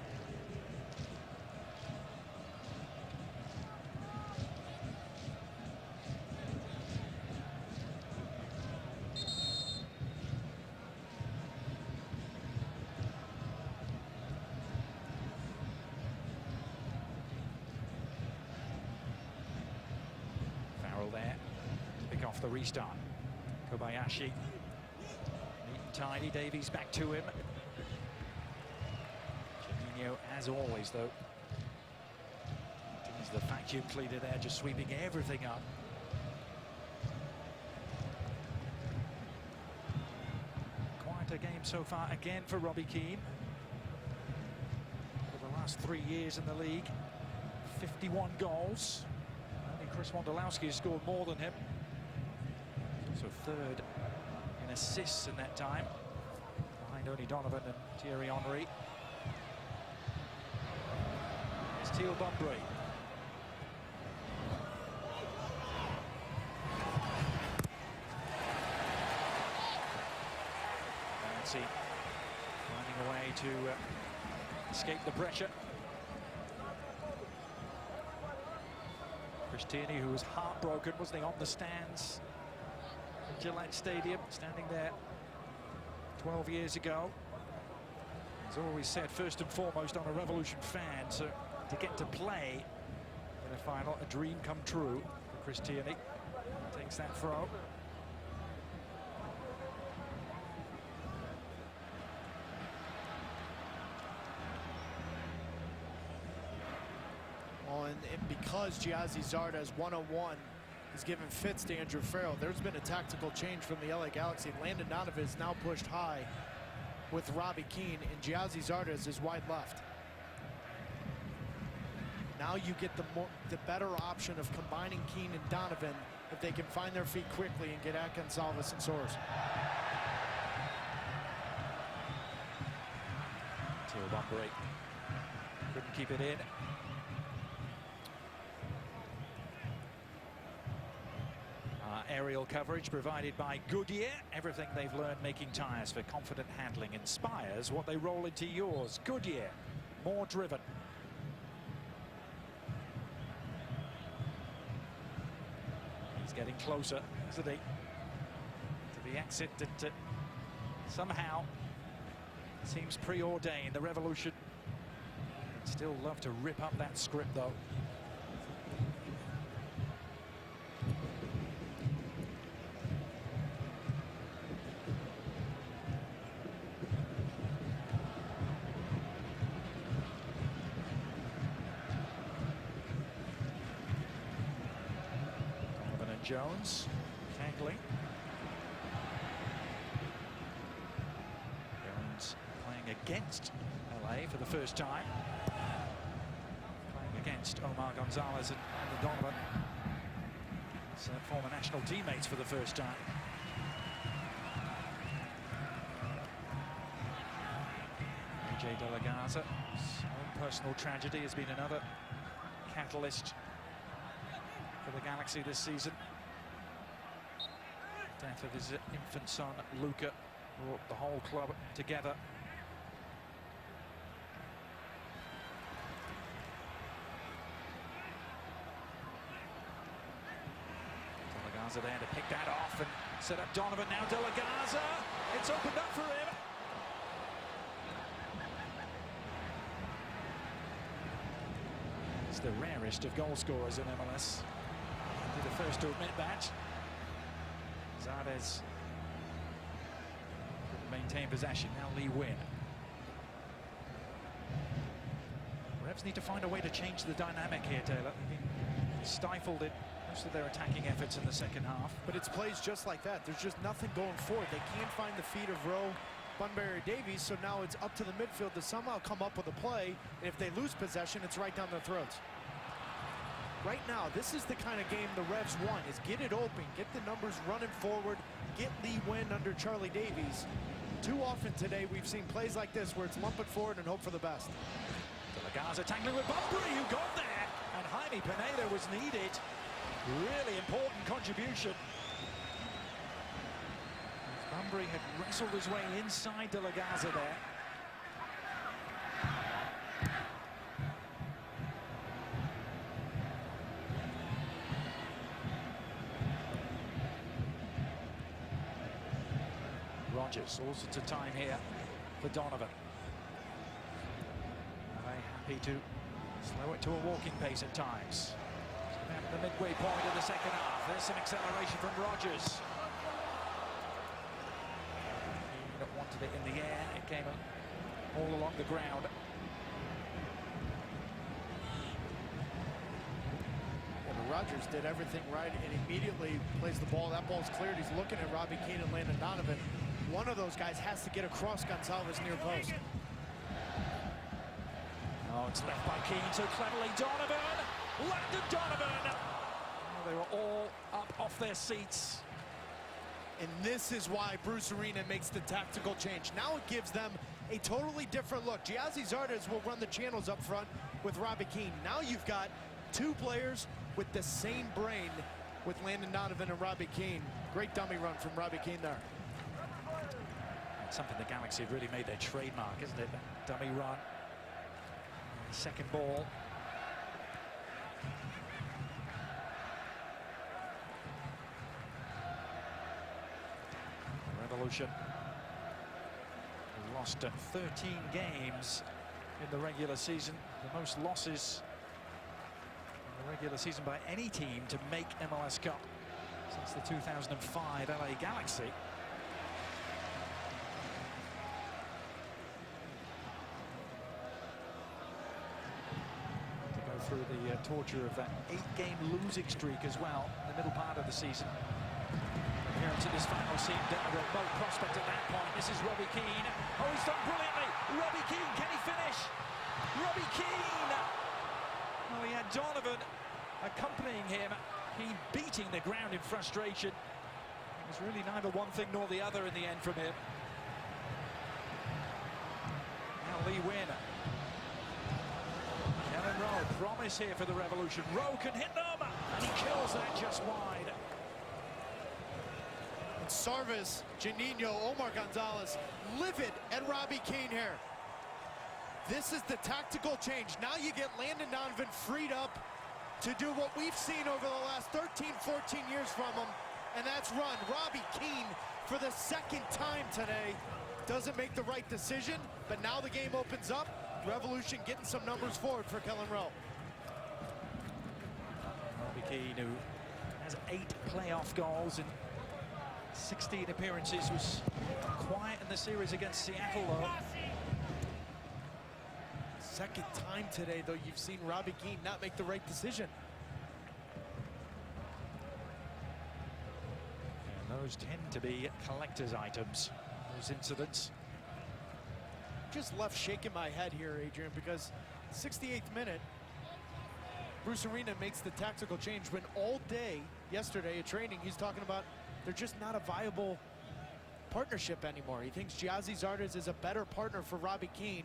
There to pick off the restart. Kobayashi neat and tidy. Davies back to him. Juninho, as always, though, he's the vacuum cleaner there, just sweeping everything up. Quite a game so far again for Robbie Keane. For the last 3 years in the league, 51 goals. Chris Wondolowski has scored more than him. So third in assists in that time, behind only Donovan and Thierry Henry. It's Teal Bunbury. Nancy finding a way to escape the pressure. Chris Tierney, who was heartbroken, wasn't he, on the stands at Gillette Stadium, standing there 12 years ago. He's always said, first and foremost, I'm a Revolution fan, so to get to play in a final, a dream come true for Chris Tierney. Takes that throw. And because Giazzi Zardes 101 is giving fits to Andrew Farrell, there's been a tactical change from the LA Galaxy. Landon Donovan is now pushed high with Robbie Keane, and Giazzi Zardes is wide left. Now you get the better option of combining Keane and Donovan if they can find their feet quickly and get at Gonzalez and Soares. Teal Bunbury couldn't keep it in. Aerial coverage provided by Goodyear. Everything they've learned making tires for confident handling inspires what they roll into yours. Goodyear, more driven. He's getting closer, isn't he, to the exit that somehow seems preordained. The Revolution still love to rip up that script, though. Jones tackling. Jones playing against LA for the first time. Playing against Omar Gonzalez and Donovan. So former national teammates for the first time. AJ De La Garza's own personal tragedy has been another catalyst for the Galaxy this season. Death of his infant son, Luca, brought the whole club together. De La Garza there to pick that off and set up Donovan. Now De La Garza, it's opened up for him. He's the rarest of goal scorers in MLS. He'll be the first to admit that. Zardes couldn't maintain possession. Now Lee Win. Revs need to find a way to change the dynamic here, Taylor. Stifled it most of their attacking efforts in the second half. But it's plays just like that. There's just nothing going forward. They can't find the feet of Rowe, Bunbury, Davies, so now it's up to the midfield to somehow come up with a play, and if they lose possession, it's right down their throats. Right now, this is the kind of game the Revs want, is get it open, get the numbers running forward, get Lee Win under Charlie Davies. Too often today, we've seen plays like this where it's lump it forward and hope for the best. De La Garza tackling with Bunbury, who got there, and Jaime Pineda was needed. Really important contribution. Bunbury had wrestled his way inside De La Garza there. Rogers, all sorts of time here for Donovan. Very happy to slow it to a walking pace at times. At the midway point of the second half, there's some acceleration from Rogers. He wanted it in the air, it came all along the ground. Rogers did everything right and immediately plays the ball. That ball's cleared. He's looking at Robbie Keane and Landon Donovan. One of those guys has to get across Gonzalez near post. Oh, it's left by Keane so cleverly. Donovan! Landon Donovan! Oh, they were all up off their seats. And this is why Bruce Arena makes the tactical change. Now it gives them a totally different look. Giazzi Zardes will run the channels up front with Robbie Keane. Now you've got two players with the same brain with Landon Donovan and Robbie Keane. Great dummy run from Robbie Keane there. It's something the Galaxy have really made their trademark, isn't it? That dummy run. Second ball. Revolution lost 13 games in the regular season, the most losses in the regular season by any team to make MLS Cup since the 2005 LA Galaxy. To go through the torture of that 8-game losing streak as well in the middle part of the season. Appearance in this final scene, Denver, no prospect at that point. This is Robbie Keane. Oh, he's done brilliantly. Robbie Keane, can he finish? Robbie Keane! Oh, he had Donovan accompanying him. Keane beating the ground in frustration. It was really neither one thing nor the other in the end from him. Now Lee Win. Kellen Rowe, promise here for the Revolution. Rowe can hit them, and he kills that just wide. Sarvis, Janino, Omar Gonzalez, livid at Robbie Keane here. This is the tactical change. Now you get Landon Donovan freed up to do what we've seen over the last 13, 14 years from him, and that's run. Robbie Keane, for the second time today, doesn't make the right decision, but now the game opens up. Revolution getting some numbers forward for Kellen Rowe. Robbie Keane, who has 8 playoff goals and 16 appearances, was quiet in the series against Seattle, though. Second time today, though, you've seen Robbie Keane not make the right decision. And those tend to be collector's items, those incidents. Just left shaking my head here, Adrian, because 68th minute, Bruce Arena makes the tactical change when all day yesterday at training he's talking about they're just not a viable partnership anymore. He thinks Giazzi Zardes is a better partner for Robbie Keane.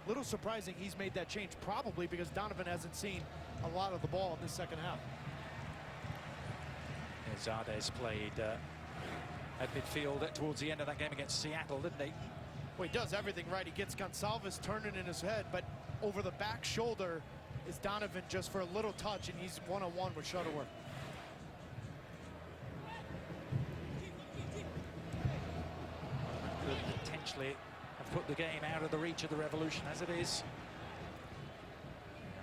Little surprising he's made that change, probably because Donovan hasn't seen a lot of the ball in this second half. Zardes played at midfield towards the end of that game against Seattle, didn't he? Well, he does everything right. He gets Gonsalves turning in his head, but over the back shoulder is Donovan just for a little touch, and he's one-on-one with Shuttleworth. Could potentially have put the game out of the reach of the Revolution as it is.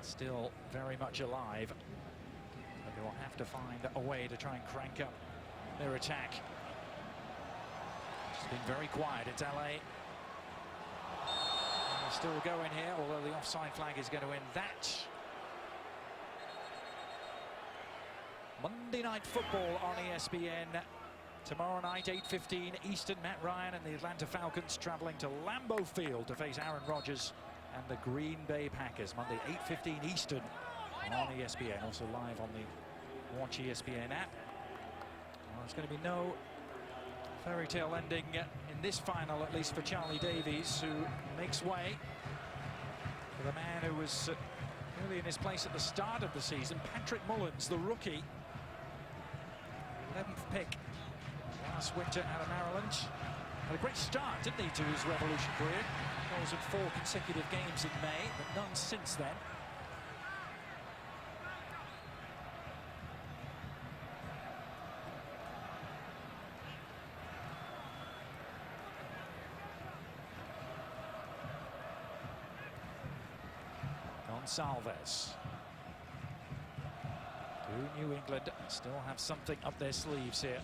Still very much alive. But they will have to find a way to try and crank up their attack. It's been very quiet. It's LA. And they're still going here, although the offside flag is going to end that. Monday Night Football on ESPN. Tomorrow night, 8:15 Eastern. Matt Ryan and the Atlanta Falcons traveling to Lambeau Field to face Aaron Rodgers and the Green Bay Packers. Monday, 8:15 Eastern on ESPN. Also live on the Watch ESPN app. Well, there's going to be no fairy tale ending in this final, at least for Charlie Davies, who makes way for the man who was really in his place at the start of the season, Patrick Mullins, the rookie. 11th pick last winter out of Maryland. Had a great start, didn't he, to his Revolution career? Goals in 4 consecutive games in May, but none since then. Gonsalves. Do New England still have something up their sleeves here?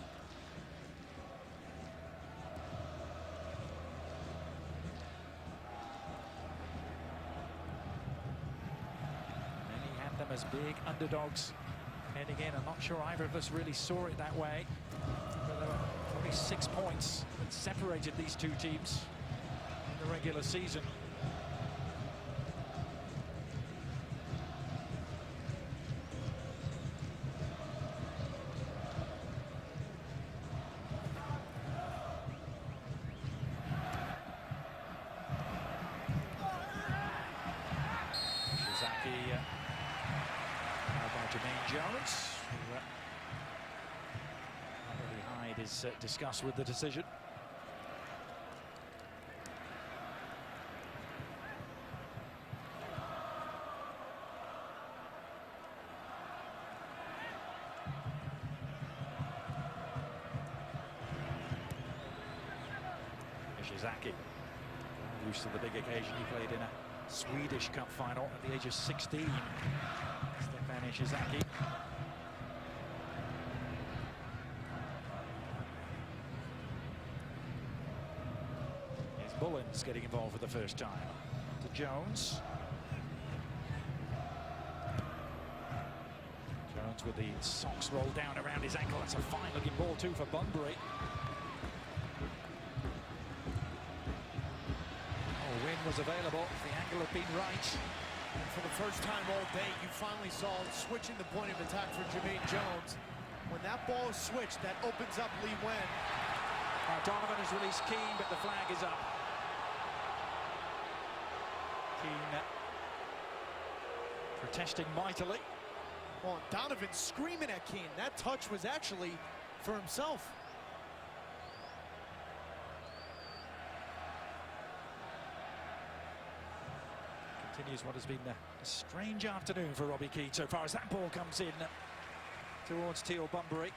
Many had them as big underdogs heading in. I'm not sure either of us really saw it that way. But there were only 6 points that separated these two teams in the regular season. Jones, who Andy Hyde is discussed with the decision. Ishizaki, used to the big occasion. He played in a Swedish Cup final at the age of 16. Ishizaki. Here's Mullins getting involved for the first time. To Jones. Jones with the socks rolled down around his ankle. That's a fine-looking ball too for Bunbury. Oh, win was available. The angle had been right. And for the first time all day, you finally saw switching the point of attack for Jermaine Jones. When that ball is switched, that opens up Lee Wen. Donovan has released Keane, but the flag is up. Keane protesting mightily. Well, Donovan screaming at Keane. That touch was actually for himself. Continues what has been a strange afternoon for Robbie Keane so far as that ball comes in towards Teal Bunbury,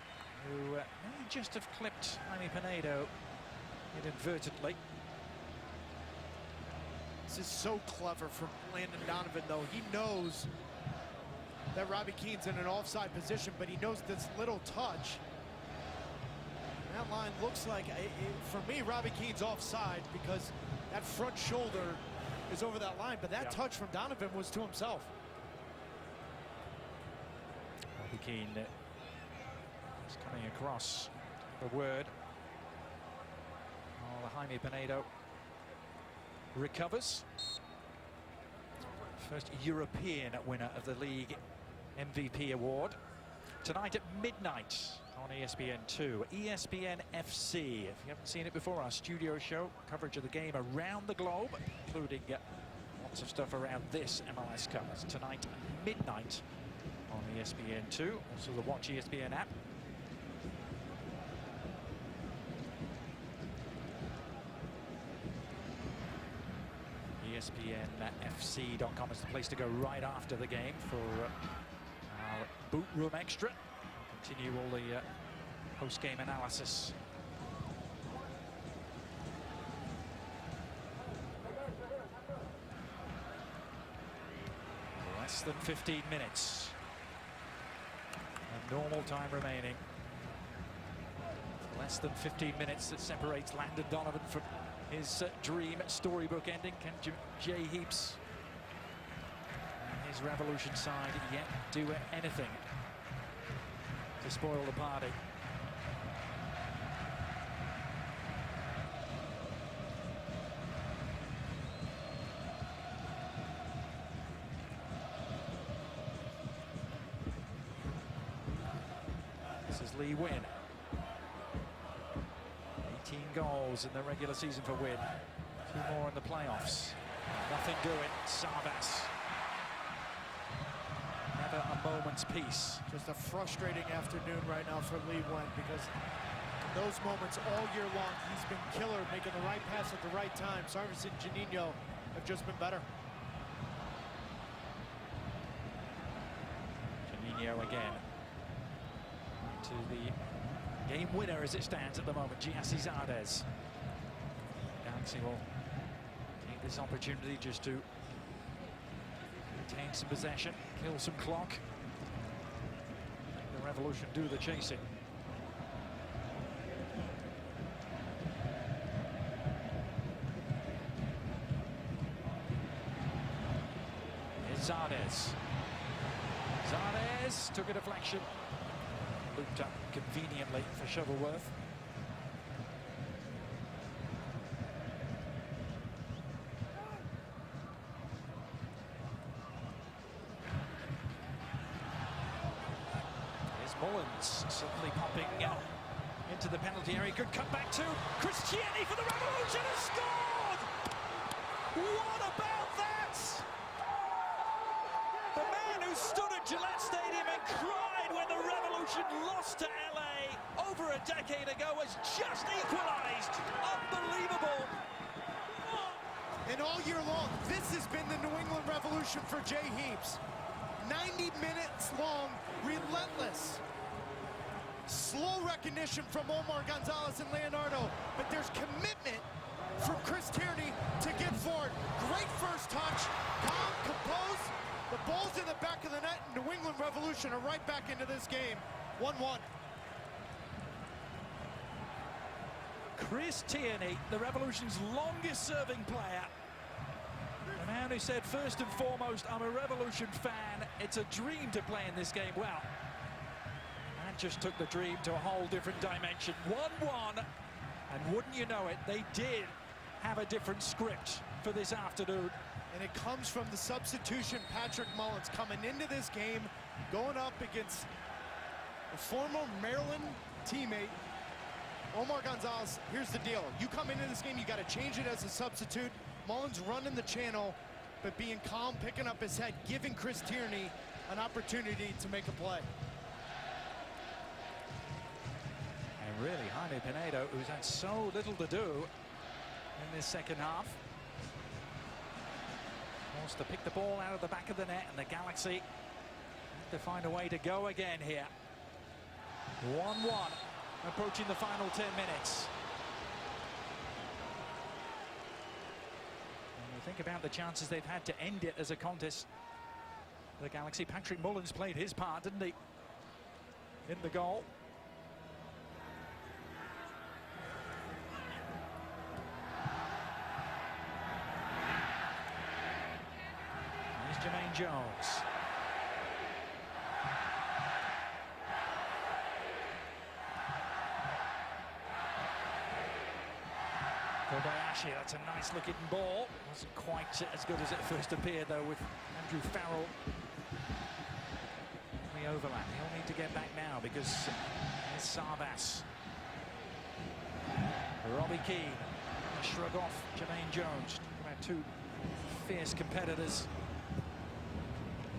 who may just have clipped Jaime Pinedo inadvertently. This is so clever from Landon Donovan, though. He knows that Robbie Keane's in an offside position, but he knows this little touch. That line looks like, for me, Robbie Keane's offside because that front shoulder is over that line, but that touch from Donovan was to himself. Robbie Keane is coming across the word. Oh, Jaime Pinedo recovers. First European winner of the league MVP award. Tonight at midnight on ESPN2. ESPN FC. If you haven't seen it before, our studio show, coverage of the game around the globe, including lots of stuff around this MLS Cup. It's tonight at midnight on ESPN2. Also the Watch ESPN app. ESPNFC.com is the place to go right after the game for our Boot Room Extra. Continue all the post-game analysis. Less than 15 minutes. And normal time remaining. Less than 15 minutes that separates Landon Donovan from his dream storybook ending. Can Jay Heaps and his Revolution side yet do anything? to spoil the party. This is Lee Wynn. 18 goals in the regular season for Wynn. 2 more in the playoffs. Nothing doing. Savas. Never a moment's peace. Just a frustrating afternoon right now for Lee Wynn, because in those moments all year long, he's been killer, making the right pass at the right time. Sarvis and Janino have just been better. Janino again. To the game winner as it stands at the moment, Giassi Zardes. Galaxy will take this opportunity just to retain some possession, kill some clock. Make the Revolution do the chasing. Here's Zardes. Zardes took a deflection. Looped up conveniently for Shuttleworth. Here's Mullins suddenly popping into the penalty area. Good cutback to Cristiani for the Revolution, has scored! What about that? The man who stood at Gillette Stadium and cried when the Revolution lost to LA over a decade ago has just equalized. Unbelievable. And all year long, this has been the New England Revolution for Jay Heaps. 90 minutes long, relentless. Slow recognition from Omar Gonzalez and Leonardo, but there's commitment from Chris Tierney to get forward. Great first touch, calm, composed. The ball's in the back of the net. New England Revolution are right back into this game. 1-1. Chris Tierney, the Revolution's longest serving player. The man who said, first and foremost, I'm a Revolution fan. It's a dream to play in this game. Well, that just took the dream to a whole different dimension. 1-1, and wouldn't you know it, they did have a different script for this afternoon. And it comes from the substitution, Patrick Mullins, coming into this game, going up against a former Maryland teammate, Omar Gonzalez. Here's the deal. You come into this game, you got to change it as a substitute. Mullins running the channel, but being calm, picking up his head, giving Chris Tierney an opportunity to make a play. And really, Jaime Pinedo, who's had so little to do in this second half, wants to pick the ball out of the back of the net, and the Galaxy have to find a way to go again here. 1-1, approaching the final 10 minutes. When you think about the chances they've had to end it as a contest, the Galaxy, Patrick Mullins played his part, didn't he, in the goal. Jermaine Jones. Kobayashi, that's a nice looking ball. Wasn't quite as good as it first appeared though, with Andrew Farrell in the overlap. He'll need to get back now because here's Savas. Robbie Keane, shrug off Jermaine Jones. About 2 fierce competitors.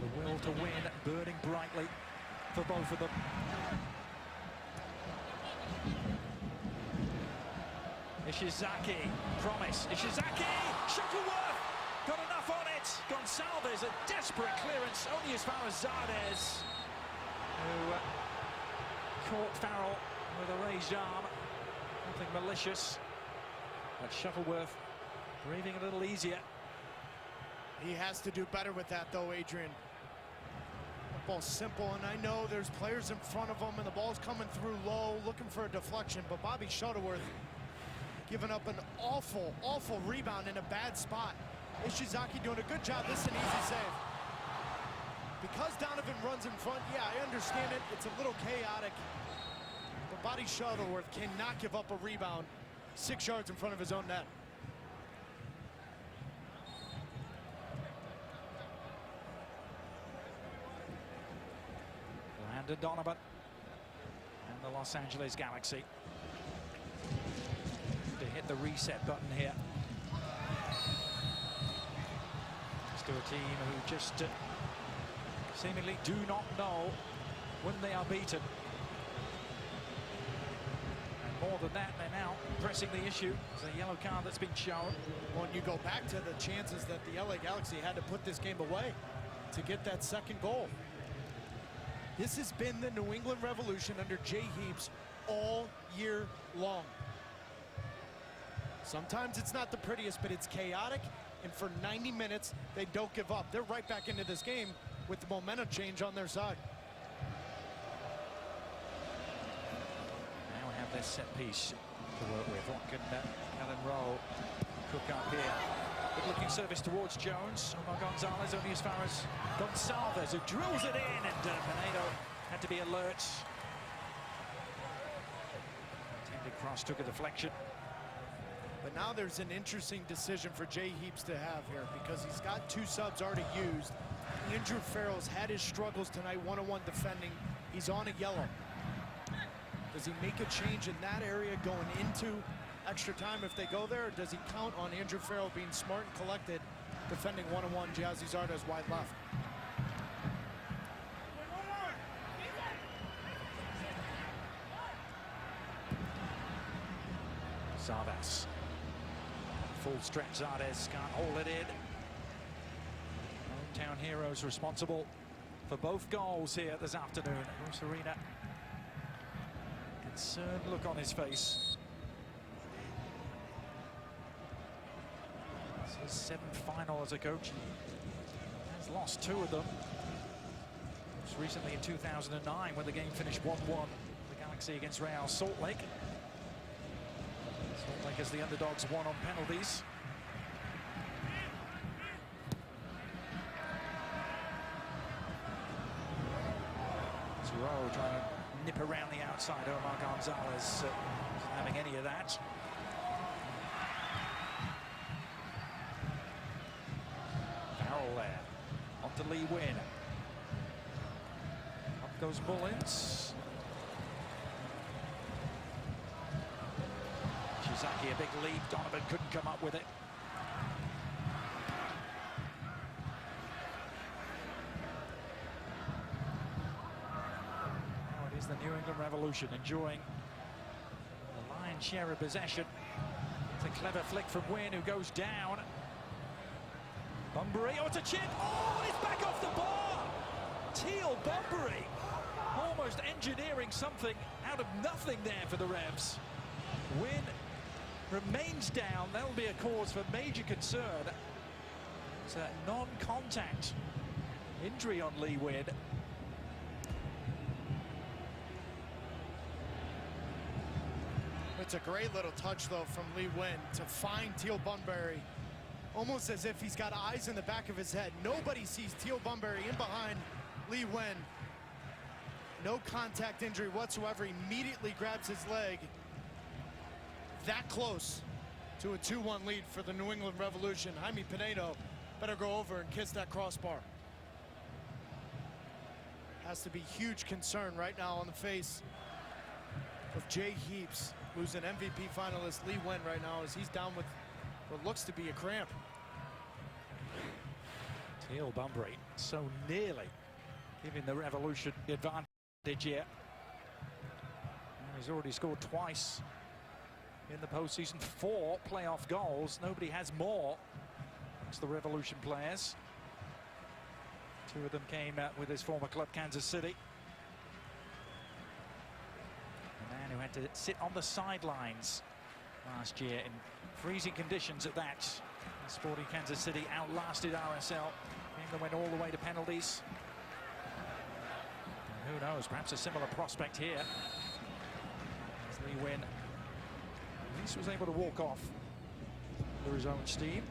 The will to win burning brightly for both of them. Ishizaki, promise. Ishizaki, Shuttleworth, got enough on it. Gonsalves, a desperate clearance, only as far as Zardes, who caught Farrell with a raised arm. Nothing malicious, but Shuttleworth breathing a little easier. He has to do better with that, though, Adrian. The ball's simple, and I know there's players in front of him, and the ball's coming through low, looking for a deflection, but Bobby Shuttleworth giving up an awful, awful rebound in a bad spot. Ishizaki doing a good job. This is an easy save. Because Donovan runs in front, yeah, I understand it. It's a little chaotic. But Body Shuttleworth cannot give up a rebound 6 yards in front of his own net. Landon Donovan and the Los Angeles Galaxy to hit the reset button here. To a team who just seemingly do not know when they are beaten. And more than that, they're now pressing the issue. It's a yellow card that's been shown. When you go back to the chances that the LA Galaxy had to put this game away to get that second goal. This has been the New England Revolution under Jay Heaps all year long. Sometimes it's not the prettiest, but it's chaotic. And for 90 minutes, they don't give up. They're right back into this game with the momentum change on their side. Now we have this set piece to work with. What can Kellen Rowe cook up here? Good looking service towards Jones. Omar Gonzalez only as far as Gonsalves, who drills it in, and Pinedo had to be alert. Intended cross took a deflection. But now there's an interesting decision for Jay Heaps to have here, because he's got 2 subs already used. Andrew Farrell's had his struggles tonight, one-on-one defending. He's on a yellow. Does he make a change in that area going into extra time if they go there, or does he count on Andrew Farrell being smart and collected, defending one-on-one Jazzy Zardes wide left? Zardes. Full stretch, Zardes can't hold it in. Hometown heroes responsible for both goals here this afternoon. Bruce Arena. Concerned look on his face. It's his 7th final as a coach. He's lost 2 of them. Most recently in 2009 when the game finished 1-1. The Galaxy against Real Salt Lake. Salt Lake as the underdogs won on penalties. It's Rowe trying to nip around the outside. Omar Gonzalez isn't having any of that. Farrell there. On to Lee Wynn. Up goes Mullins. Shizaki, a big lead. Donovan couldn't come up with it. Now it is the New England Revolution enjoying the lion's share of possession. It's a clever flick from Wynn, who goes down. Bunbury, oh, it's a chip. Oh, it's back off the bar. Teal Bunbury almost engineering something out of nothing there for the Revs. Wynn remains down. That'll be a cause for major concern. It's a non-contact injury on Lee Wynn. It's a great little touch, though, from Lee Wynn to find Teal Bunbury, almost as if he's got eyes in the back of his head. Nobody sees Teal Bunbury in behind Lee Wynn. No contact injury whatsoever. He immediately grabs his leg. That close to a 2-1 lead for the New England Revolution. Jaime Pinedo better go over and kiss that crossbar. Has to be huge concern right now on the face of Jay Heaps, who's an MVP finalist. Lee Wynn right now, as he's down with what looks to be a cramp. Teal Bunbury so nearly giving the Revolution the advantage here. He's already scored twice in the postseason, 4 playoff goals. Nobody has more. It's the Revolution players. 2 of them came with his former club, Kansas City. A man who had to sit on the sidelines last year in freezing conditions at that. Sporting Kansas City outlasted RSL. Game that went all the way to penalties. And who knows, perhaps a similar prospect here. As Lee Wynn at least was able to walk off under his own steam.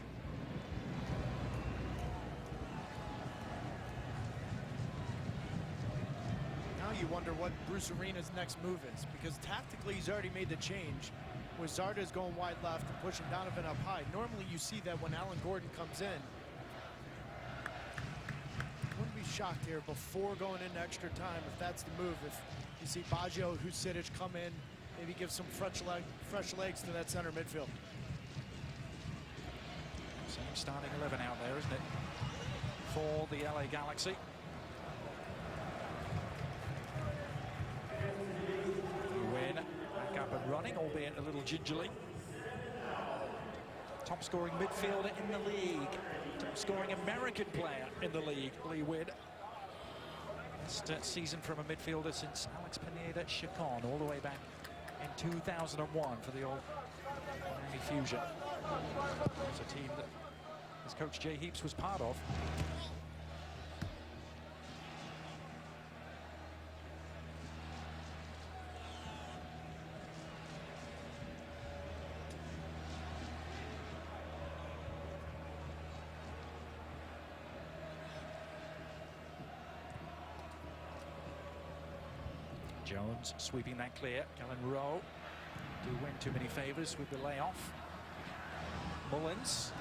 you wonder what Bruce Arena's next move is, because tactically he's already made the change with Zardes going wide left and pushing Donovan up high. Normally you see that when Alan Gordon comes in. Wouldn't be shocked here before going into extra time if that's the move. If you see Baggio, Husidic come in, maybe give some fresh legs to that center midfield. Same starting 11 out there, isn't it, for the LA Galaxy? Win back up and running, albeit a little gingerly. Top scoring midfielder in the league. Top scoring American player in the league, Lee Wynn. Best season from a midfielder since Alex Pineda-Chacon, all the way back in 2001 for the old Miami Fusion. It's a team that his coach Jay Heaps was part of. Jones sweeping that clear. Kellen Rowe do win too many favors with the layoff. Mullins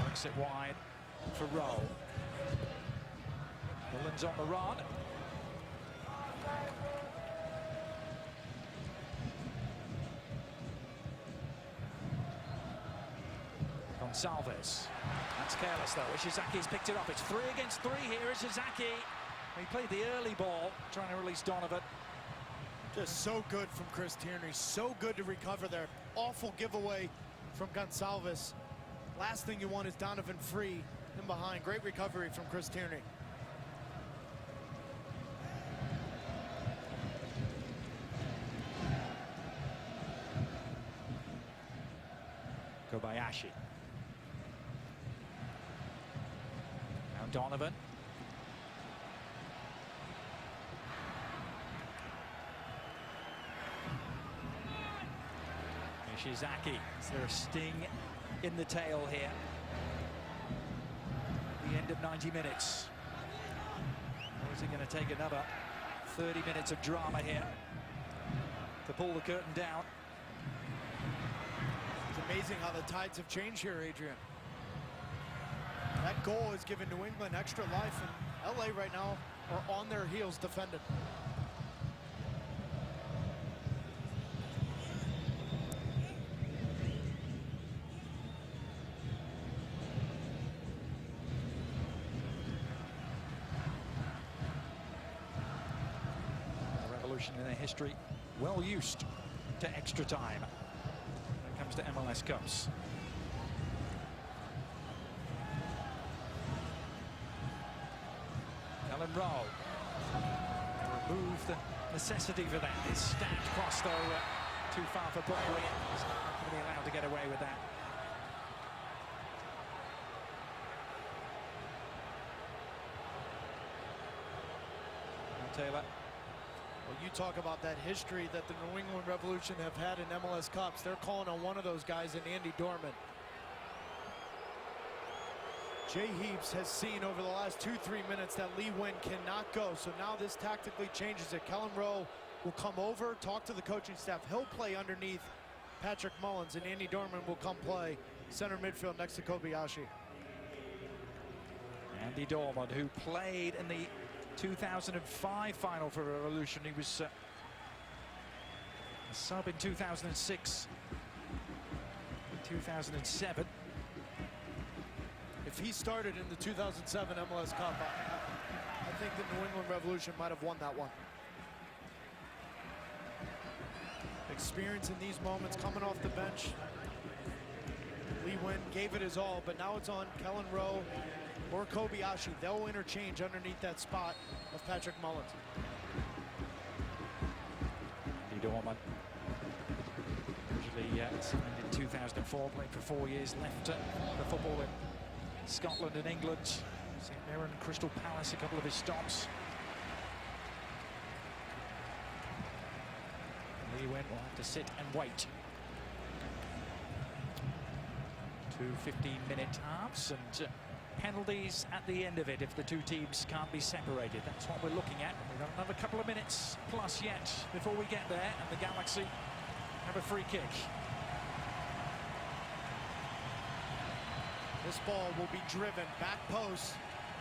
works it wide for Rowe. Mullins on the run. Gonçalves. That's careless though. Ishizaki's picked it up. It's 3 against 3 here. Ishizaki. He played the early ball, trying to release Donovan. Just so good from Chris Tierney. So good to recover there. Awful giveaway from Gonçalves. Last thing you want is Donovan free and behind. Great recovery from Chris Tierney. Kobayashi. Now Donovan. Ishizaki. Is there a sting in the tail here? The end of 90 minutes. Or is it going to take another 30 minutes of drama here to pull the curtain down? It's amazing how the tides have changed here, Adrian. That goal has given New England extra life, and LA right now are on their heels defending. A revolution in their history, well used to extra time when it comes to MLS Cups. Ellen Rowe. Remove the necessity for that. His stacked cross though too far for Buckley. He's not going to be allowed to get away with that. Now Taylor. Well, you talk about that history that the New England Revolution have had in MLS Cups. They're calling on one of those guys in Andy Dorman. Jay Heaps has seen over the last 2-3 minutes that Lee Wynn cannot go, so now this tactically changes it. Kellen Rowe will come over, talk to the coaching staff. He'll play underneath Patrick Mullins, and Andy Dorman will come play center midfield next to Kobayashi. Andy Dorman, who played in the 2005 final for Revolution. He was a sub in 2006, 2007. If he started in the 2007 MLS Cup, I think the New England Revolution might have won that one. Experience in these moments, coming off the bench. Lee Wynn gave it his all, but now it's on Kellen Rowe or Kobayashi. They'll interchange underneath that spot of Patrick Mullins. Andy Dorman. Usually signed in 2004, played for 4 years, left the football in Scotland and England. St Mirren, Crystal Palace, a couple of his stops. Lee Wynn will have to sit and wait. 2 15-minute halves, and penalties at the end of it if the two teams can't be separated. That's what we're looking at. We've got another couple of minutes plus yet before we get there, and the Galaxy have a free kick. This ball will be driven back post,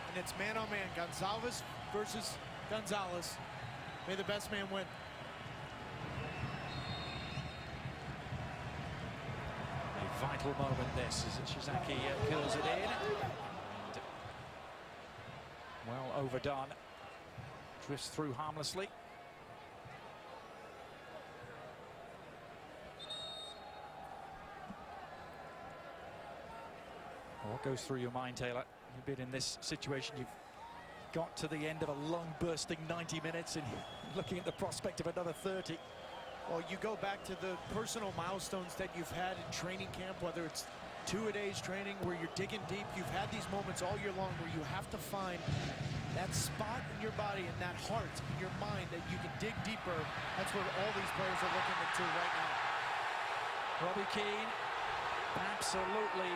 and it's man-on-man. Gonzalez versus Gonzalez. May the best man win. A vital moment this as Shizaki kills it in. And well overdone. Drifts through harmlessly. What goes through your mind, Taylor? You've been in this situation. You've got to the end of a lung-bursting 90 minutes and looking at the prospect of another 30. Well, you go back to the personal milestones that you've had in training camp, whether it's 2-a-days training where you're digging deep. You've had these moments all year long where you have to find that spot in your body and that heart in your mind that you can dig deeper. That's what all these players are looking to right now. Robbie Keane, absolutely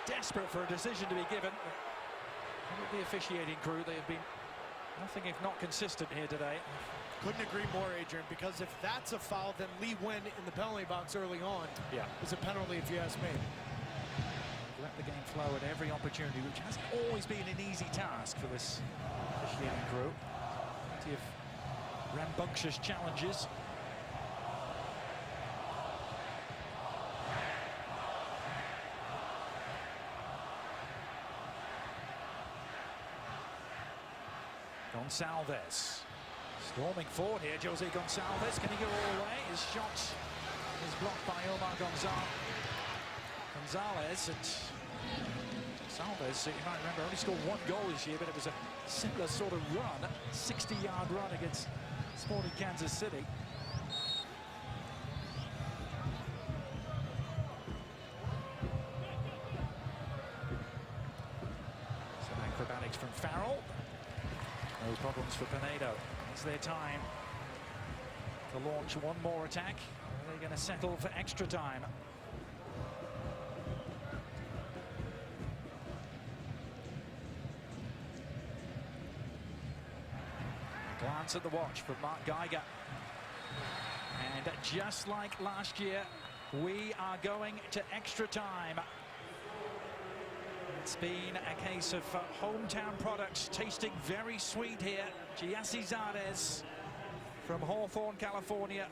desperate for a decision to be given. With the officiating crew, they have been nothing if not consistent here today. Couldn't agree more, Adrian, because if that's a foul, then Lee Wen in the penalty box early on is a penalty, if you ask me. Let the game flow at every opportunity, which hasn't always been an easy task for this officiating crew. Plenty of rambunctious challenges. Gonçalves storming forward here. Jose Gonçalves, can he go all the way? His shot is blocked by Omar Gonzalez. And Gonçalves, you might remember, only scored 1 goal this year, but it was a similar sort of run, 60-yard run against Sporting Kansas City. Some acrobatics from Farrell. No problems for Pinedo. It's their time to launch one more attack. Are they going to settle for extra time? A glance at the watch from Mark Geiger. And just like last year, we are going to extra time. It's been a case of hometown products tasting very sweet here. Giassi Zardes from Hawthorne, California.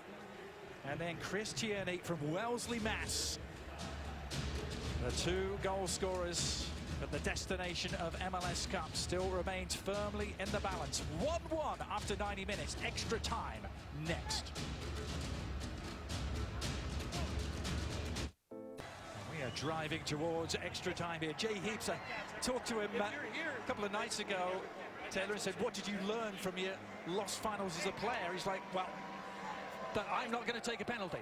And then Chris Tierney from Wellesley, Mass. The 2 goal scorers, but the destination of MLS Cup still remains firmly in the balance. 1-1 after 90 minutes. Extra time next. Driving towards extra time here. Jay Heaps, I talked to him a couple of nights ago, Taylor, and said, what did you learn from your lost finals as a player? He's like, well, that I'm not going to take a penalty.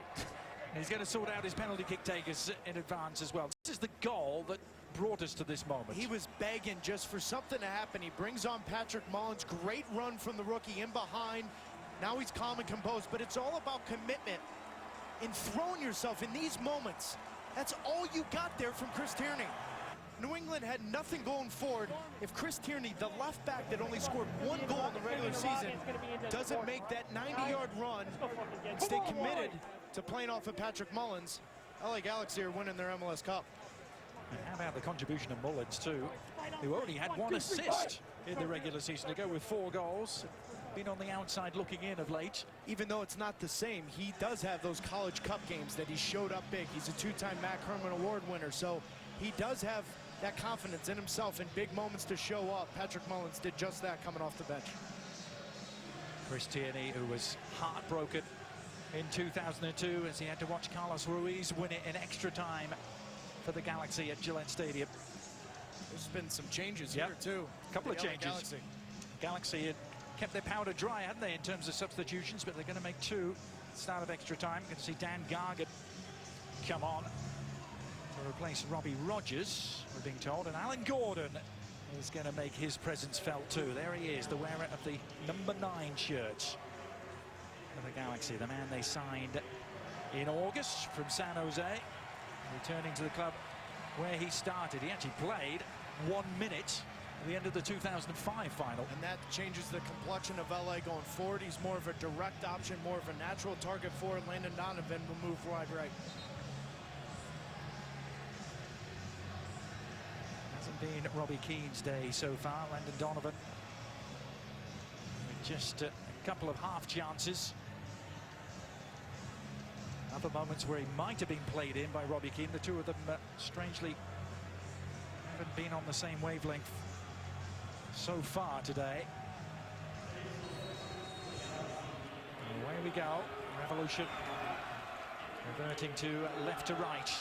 And he's going to sort out his penalty kick takers in advance as well. This is the goal that brought us to this moment. He was begging just for something to happen. He brings on Patrick Mullins. Great run from the rookie in behind. Now he's calm and composed, but it's all about commitment in throwing yourself in these moments. That's all you got there from Chris Tierney. New England had nothing going forward. If Chris Tierney, the left back that only scored 1 goal in the regular season, doesn't make that 90-yard run and stay committed to playing off of Patrick Mullins, LA Galaxy are winning their MLS Cup. And how about the contribution of Mullins, too, who only had 1 assist in the regular season to go with 4 goals. Been on the outside looking in of late. Even though it's not the same, he does have those College Cup games that he showed up big. He's a 2-time Mac Herman Award winner, so he does have that confidence in himself in big moments to show up. Patrick Mullins did just that coming off the bench. Chris Tierney, who was heartbroken in 2002 as he had to watch Carlos Ruiz win it in extra time for the Galaxy at Gillette Stadium. There's been some changes here, too. A couple of changes. Galaxy had kept their powder dry, hadn't they, in terms of substitutions, but they're going to make 2 start of extra time. You can see Dan Gargan come on to replace Robbie Rogers, we're being told, and Alan Gordon is going to make his presence felt too. There he is, the wearer of the number 9 shirt for the Galaxy, the man they signed in August from San Jose, returning to the club where he started. He actually played 1 minute at the end of the 2005 final. And that changes the complexion of LA going forward. He's more of a direct option, more of a natural target for it. Landon Donovan will move wide right. Hasn't been Robbie Keane's day so far. Landon Donovan with just a couple of half chances. Other moments where he might have been played in by Robbie Keane. The two of them strangely haven't been on the same wavelength so far today. And away we go. Revolution reverting to left to right.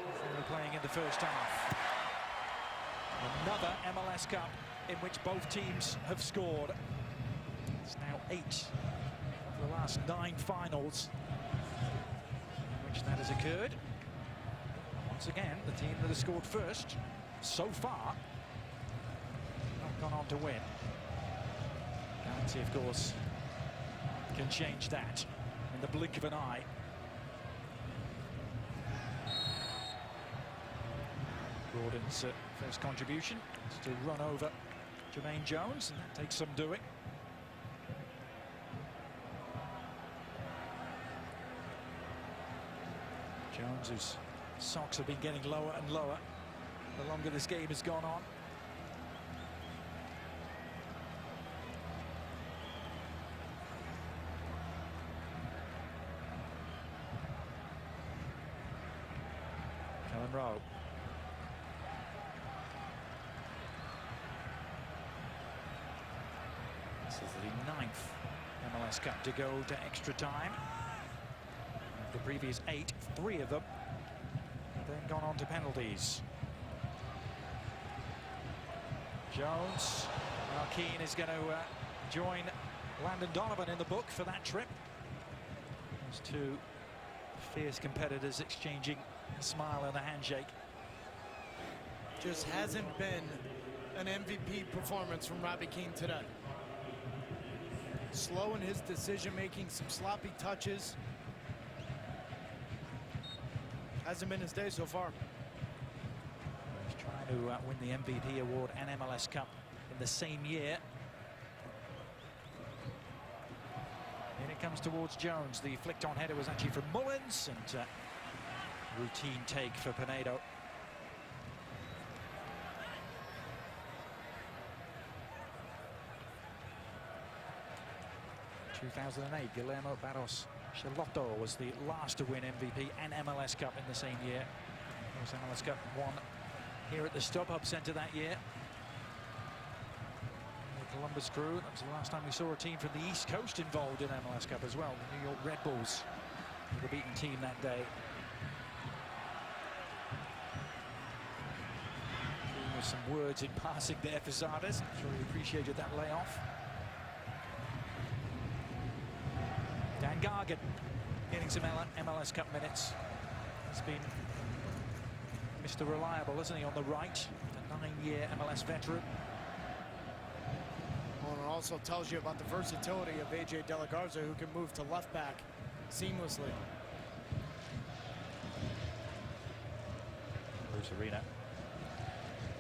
They were playing in the first half. Another MLS Cup in which both teams have scored. It's now 8 of the last 9 finals in which that has occurred. Once again, the team that has scored first so far not gone on to win. Galaxy, of course, can change that in the blink of an eye. Gordon's first contribution is to run over Jermaine Jones, and that takes some doing. Jones, whose socks have been getting lower and lower the longer this game has gone on. Kellen Rowe. This is the 9th MLS Cup to go to extra time. Of the previous 8, 3 of them have then gone on to penalties. Jones. Well, Keane is going to join Landon Donovan in the book for that trip. Those two fierce competitors exchanging a smile and a handshake. Just hasn't been an MVP performance from Robbie Keane today. Slow in his decision-making, some sloppy touches. Hasn't been his day so far. He's trying to win the MVP award and MLS Cup in the same year. And it comes towards Jones. The flicked-on header was actually from Mullins, and routine take for Pinedo. In 2008, Guillermo Barros Charlotto was the last to win MVP and MLS Cup in the same year. Of course, MLS Cup won here at the StubHub Center that year. The Columbus Crew, that was the last time we saw a team from the East Coast involved in MLS Cup as well. The New York Red Bulls were the beaten team that day. With some words in passing there for Zardes. I'm sure he appreciated that layoff. Dan Gargan getting some MLS Cup minutes. He's been Mr. Reliable, isn't he, on the right? A 9-year MLS veteran. Well, and it also tells you about the versatility of AJ De La Garza, who can move to left back seamlessly. Bruce Arena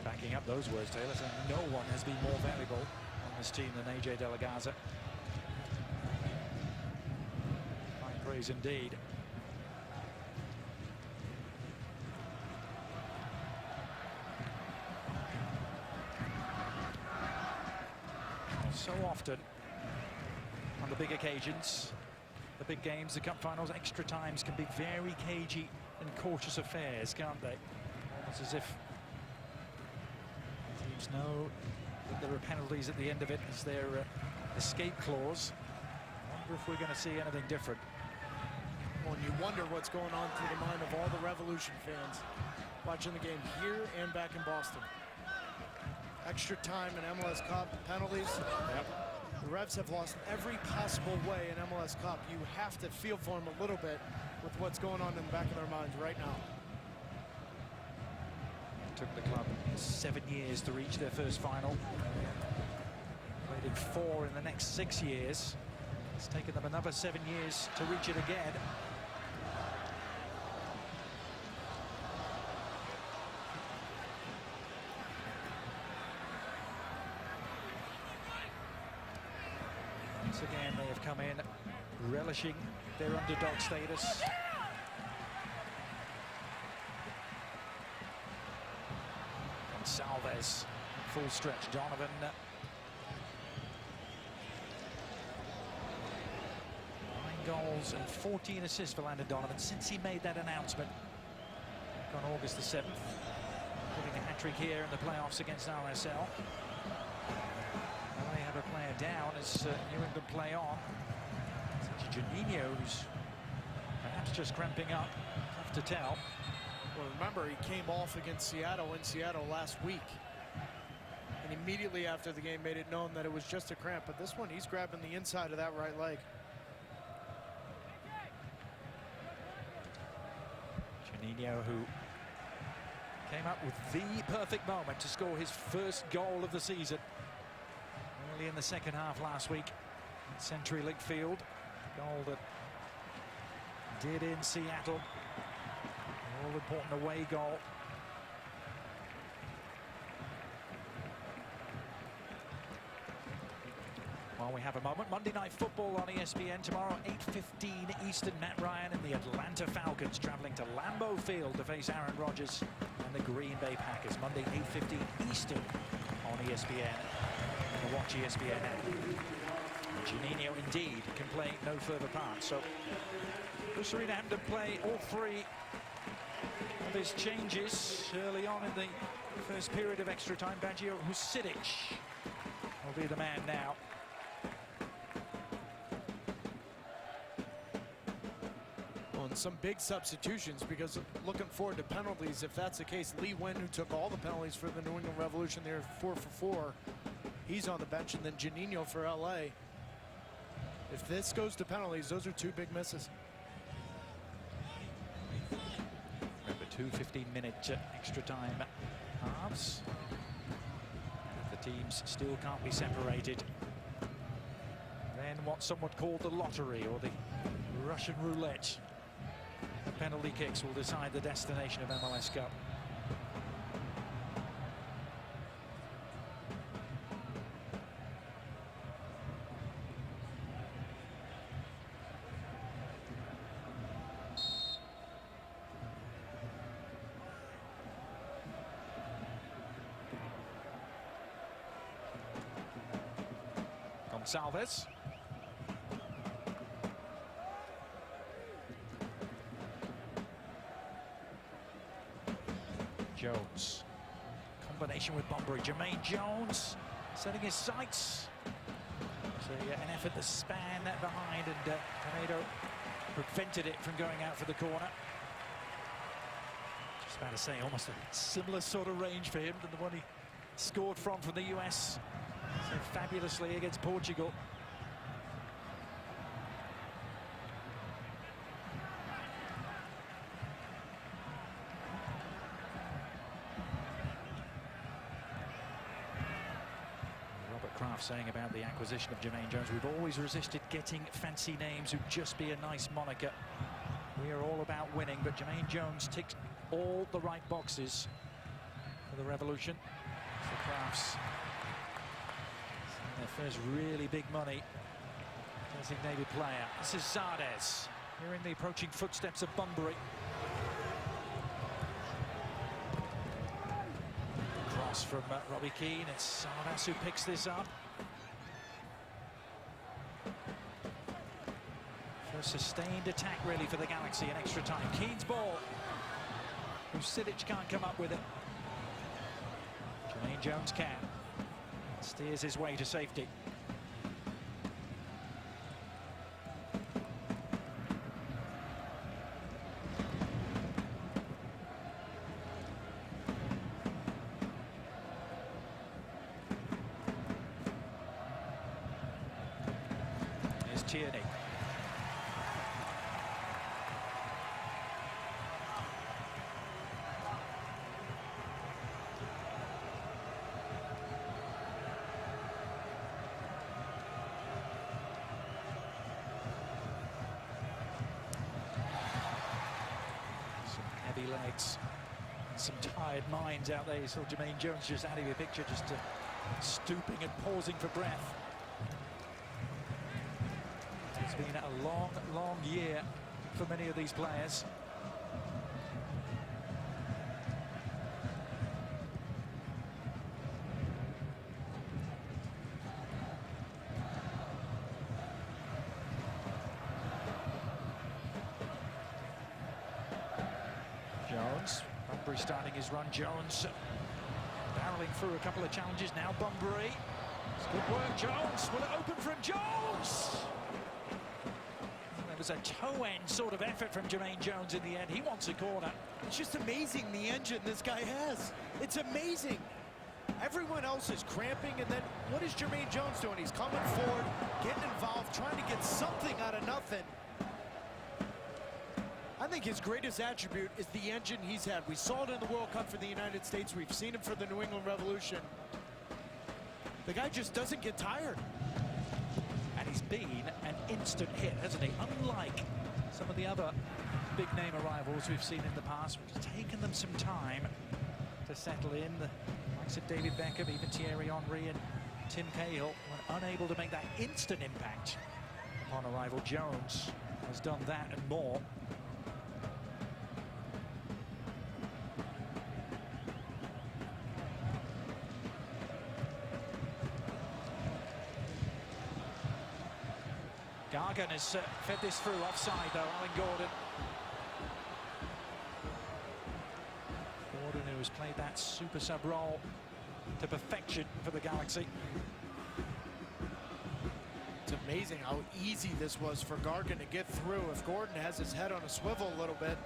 backing up those words, Taylor, saying no one has been more valuable on this team than AJ De La Garza. Praise indeed. So often on the big occasions, the big games, the cup finals, extra times can be very cagey and cautious affairs, can't they? Almost as if teams know that there are penalties at the end of it as their escape clause. I wonder if we're going to see anything different. Well, and you wonder what's going on through the mind of all the Revolution fans watching the game here and back in Boston. Extra time in MLS Cup, penalties. Yep. The Revs have lost every possible way in MLS Cup. You have to feel for them a little bit with what's going on in the back of their minds right now. It took the club 7 years to reach their first final. Played in 4 in the next 6 years. It's taken them another 7 years to reach it again. Once again, they have come in relishing their underdog status. Gonçalves, full stretch. Donovan. 9 goals and 14 assists for Landon Donovan since he made that announcement on August the 7th. Putting a hat-trick here in the playoffs against RSL. They have a player down as New England play on. It's Juninho, who's perhaps just cramping up. Tough to tell. Well, remember, he came off against Seattle in Seattle last week. And immediately after the game made it known that it was just a cramp. But this one, he's grabbing the inside of that right leg. Juninho, who came up with the perfect moment to score his first goal of the season early in the second half last week at Century Link Field. Goal that did in Seattle. All important away goal. While we have a moment, Monday Night Football on ESPN tomorrow, 8:15 Eastern. Matt Ryan and the Atlanta Falcons traveling to Lambeau Field to face Aaron Rodgers and the Green Bay Packers. Monday, 8:15 Eastern on ESPN and the Watch ESPN app. And Juninho indeed can play no further part. So Serena having to play all 3 of his changes early on in the first period of extra time. Baggio Husidic will be the man now. And some big substitutions, because looking forward to penalties, if that's the case, Lee Nguyen, who took all the penalties for the New England Revolution, they're 4 for 4. He's on the bench, and then Juninho for LA. If this goes to penalties, those are 2 big misses. Remember, 2 15-minute extra time halves. The teams still can't be separated. Then what some would call the lottery, or the Russian roulette. Penalty kicks will decide the destination of MLS Cup. Gonçalves. Jones. Combination with Bunbury. Jermaine Jones setting his sights. So yeah, an effort to span that behind, and Tornado prevented it from going out for the corner. Just about to say, almost a similar sort of range for him than the one he scored from the US so fabulously against Portugal. Saying about the acquisition of Jermaine Jones, we've always resisted getting fancy names who'd just be a nice moniker. We are all about winning, but Jermaine Jones ticks all the right boxes for the Revolution. The Crafts, their first really big money designated player. This is Zardes, hearing the approaching footsteps of Bunbury. Cross from Robbie Keane. It's Zardes who picks this up. Sustained attack really for the Galaxy in extra time. Keane's ball. Husidic can't come up with it. Jermaine Jones can. Steers his way to safety. Here's Tierney. Legs, some tired minds out there. You saw Jermaine Jones just out of your picture, just stooping and pausing for breath. It's been a long, long year for many of these players. Jones, Bunbury starting his run. Jones barreling through a couple of challenges now. Bunbury, it's good work. Jones, will it open from Jones? There was a toe-end sort of effort from Jermaine Jones in the end. He wants a corner. It's just amazing the engine this guy has. It's amazing. Everyone else is cramping, and then what is Jermaine Jones doing? He's coming forward, getting involved, trying to get something out of nothing. I think his greatest attribute is the engine he's had. We saw it in the World Cup for the United States. We've seen him for the New England Revolution. The guy just doesn't get tired. And he's been an instant hit, hasn't he? Unlike some of the other big-name arrivals we've seen in the past, which have taken them some time to settle in. The likes of David Beckham, even Thierry Henry and Tim Cahill were unable to make that instant impact upon arrival. Jones has done that and more. Gargan has fed this through offside, though. Alan Gordon. Gordon, who has played that super sub role to perfection for the Galaxy. It's amazing how easy this was for Gargan to get through. If Gordon has his head on a swivel a little bit,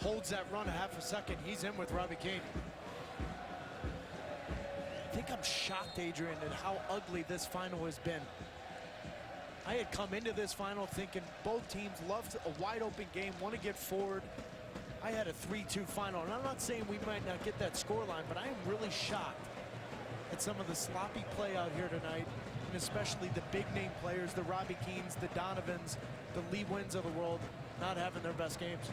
holds that run a half a second, he's in with Robbie Keane. I think I'm shocked, Adrian, at how ugly this final has been. I had come into this final thinking both teams loved a wide open game, want to get forward. I had a 3-2 final, and I'm not saying we might not get that scoreline, but I am really shocked at some of the sloppy play out here tonight, and especially the big name players, the Robbie Keanes, the Donovans, the Lee Wins of the world, not having their best games.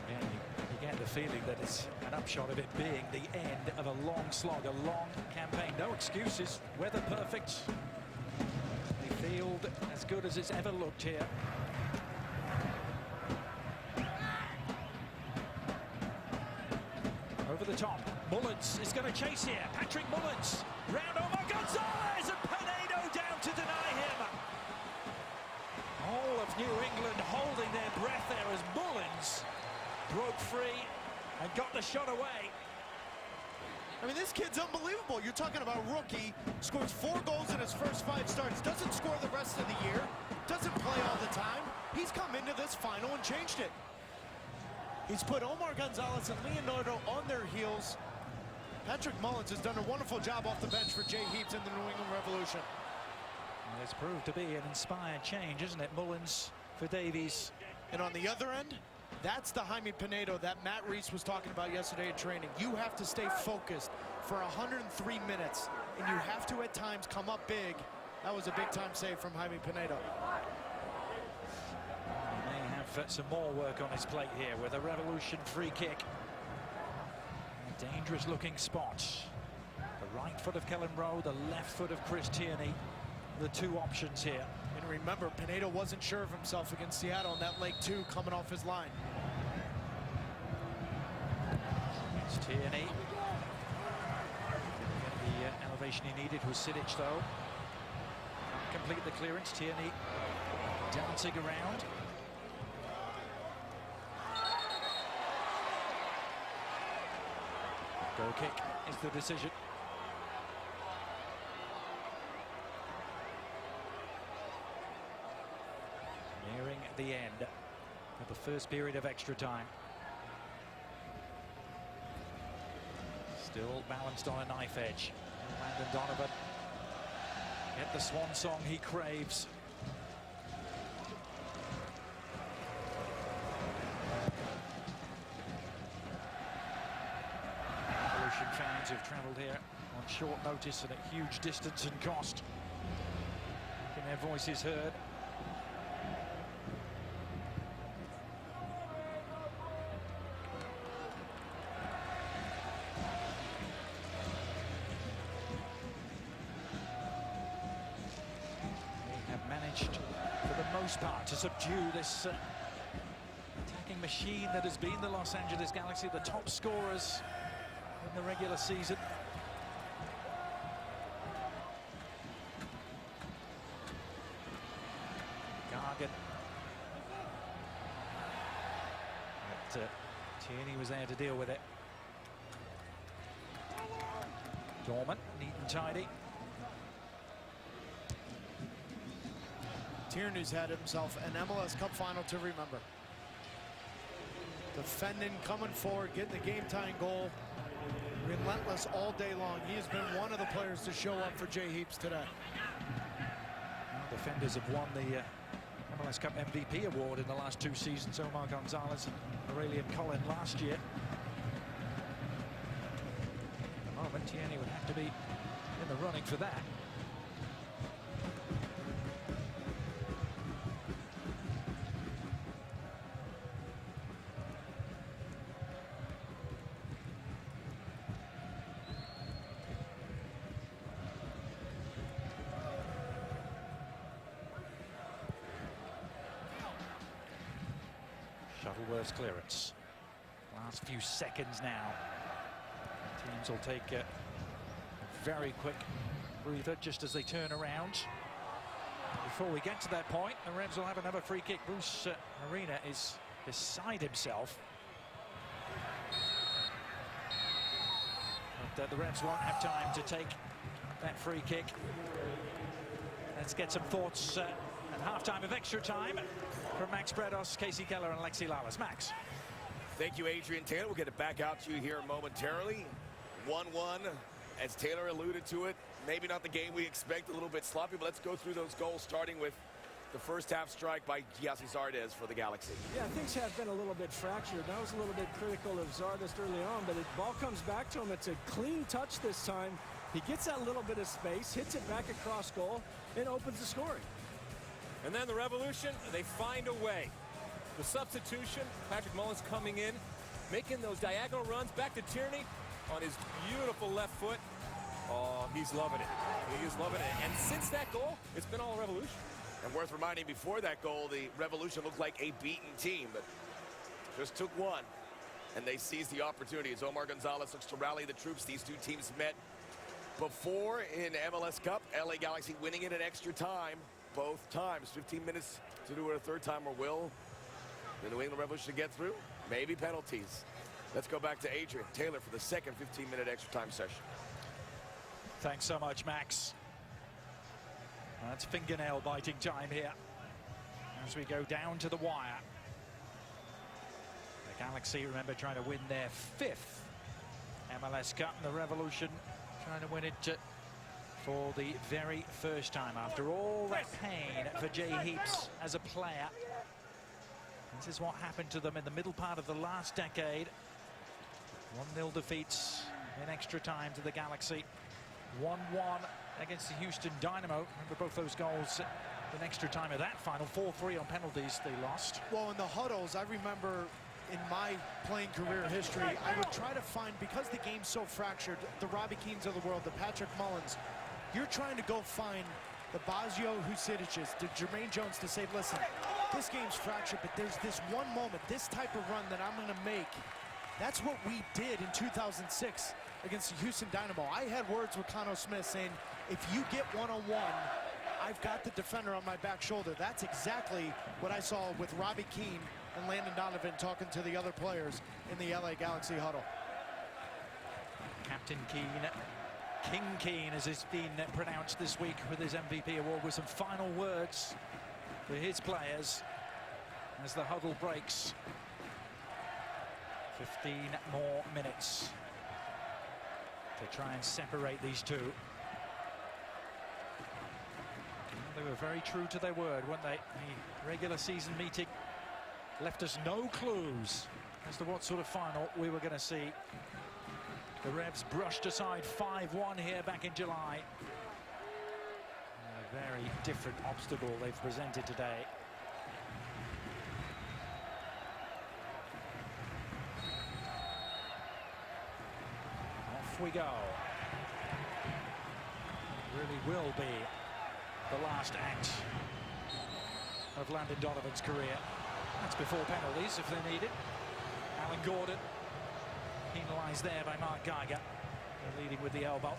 Yeah, you get the feeling that it's an upshot of it being the end of a long slog, a long campaign. No excuses, weather perfect. The field as good as it's ever looked here. Over the top, Mullins is going to chase here. Patrick Mullins, round Omar Gonzalez, and Pinedo down to deny him. All of New England holding their breath there as Mullins broke free and got the shot away. I mean, this kid's unbelievable. You're talking about a rookie, scores 4 goals in his first 5 starts, doesn't score the rest of the year, doesn't play all the time. He's come into this final and changed it. He's put Omar Gonzalez and Leonardo on their heels. Patrick Mullins has done a wonderful job off the bench for Jay Heaps in the New England Revolution. And it's proved to be an inspired change, isn't it? Mullins for Davies. And on the other end, that's the Jaime Pinedo that Matt Reese was talking about yesterday at training. You have to stay focused for 103 minutes, and you have to at times come up big. That was a big-time save from Jaime Pinedo. He may have some more work on his plate here with a Revolution free kick. A dangerous-looking spot. The right foot of Kellen Rowe, the left foot of Chris Tierney. The 2 options here. And remember, Pinedo wasn't sure of himself against Seattle on that leg 2 coming off his line. It's Tierney. The elevation he needed was Sidic, though. Can't complete the clearance. Tierney dancing around. Goal kick is the decision. Nearing the end of the first period of extra time. Still balanced on a knife edge. Landon Donovan get the swan song he craves. Revolution fans who've travelled here on short notice and at huge distance and cost. Getting their voices heard. most part, to subdue this attacking machine that has been the Los Angeles Galaxy, the top scorers in the regular season. Gargan. But Tierney was there to deal with it. Dorman, neat and tidy. Tierney's had himself an MLS Cup final to remember. Defending, coming forward, getting the game-tying goal. Relentless all day long. He has been one of the players to show up for Jay Heaps today. Well, defenders have won the MLS Cup MVP award in the last 2 seasons. Omar Gonzalez and Aurelian Collin last year. At the moment, Tierney would have to be in the running for that. Shuttleworth's clearance. Last few seconds now. Teams will take a very quick breather just as they turn around. Before we get to that point, the Reds will have another free kick. Bruce Arena is beside himself. But the Reds won't have time to take that free kick. Let's get some thoughts at halftime of extra time from Max Bredos, Casey Keller, and Alexi Lalas. Max. Thank you, Adrian Taylor. We'll get it back out to you here momentarily. 1-1, as Taylor alluded to it. Maybe not the game we expect, a little bit sloppy, but let's go through those goals, starting with the first half strike by Giassi Zardes for the Galaxy. Yeah, things have been a little bit fractured. I was a little bit critical of Zardes early on, but the ball comes back to him. It's a clean touch this time. He gets that little bit of space, hits it back across goal, and opens the scoring. And then the Revolution, they find a way. The substitution, Patrick Mullins coming in, making those diagonal runs back to Tierney on his beautiful left foot. Oh, he's loving it. He is loving it. And since that goal, it's been all Revolution. And worth reminding, before that goal, the Revolution looked like a beaten team, but just took one. And they seized the opportunity as Omar Gonzalez looks to rally the troops. These two teams met before in MLS Cup. LA Galaxy winning it in extra time both times. 15 minutes to do it a third time, or will the New England Revolution get through? Maybe penalties. Let's go back to Adrian Taylor for the second 15-minute extra time session. Thanks so much, Max. That's fingernail biting time here as we go down to the wire. The Galaxy, remember, trying to win their 5th MLS Cup, and the Revolution trying to win it for the very first time after all that pain for Jay Heaps as a player. This is what happened to them in the middle part of the last decade. 1-0 defeats in extra time to the Galaxy. 1-1 against the Houston Dynamo. Remember both those goals in extra time of that final. 4-3 on penalties they lost. Well, in the huddles, I remember in my playing career history, I would try to find, because the game's so fractured, the Robbie Keanes of the world, the Patrick Mullins, you're trying to go find the Basio Husidiches, the Jermaine Jones, to say, listen, this game's fractured, but there's this one moment, this type of run that I'm going to make. That's what we did in 2006 against the Houston Dynamo. I had words with Cano Smith saying, if you get one-on-one, I've got the defender on my back shoulder. That's exactly what I saw with Robbie Keane and Landon Donovan talking to the other players in the LA Galaxy huddle. Captain Keane, King Keane, as it's been pronounced this week with his MVP award, with some final words for his players as the huddle breaks. 15 more minutes to try and separate these two. They were very true to their word, weren't they? The regular season meeting left us no clues as to what sort of final we were going to see. The Revs brushed aside 5-1 here back in July. A very different obstacle they've presented today. Off we go. It really will be the last act of Landon Donovan's career. That's before penalties, if they need it. Alan Gordon, penalised there by Mark Geiger. They're leading with the elbow.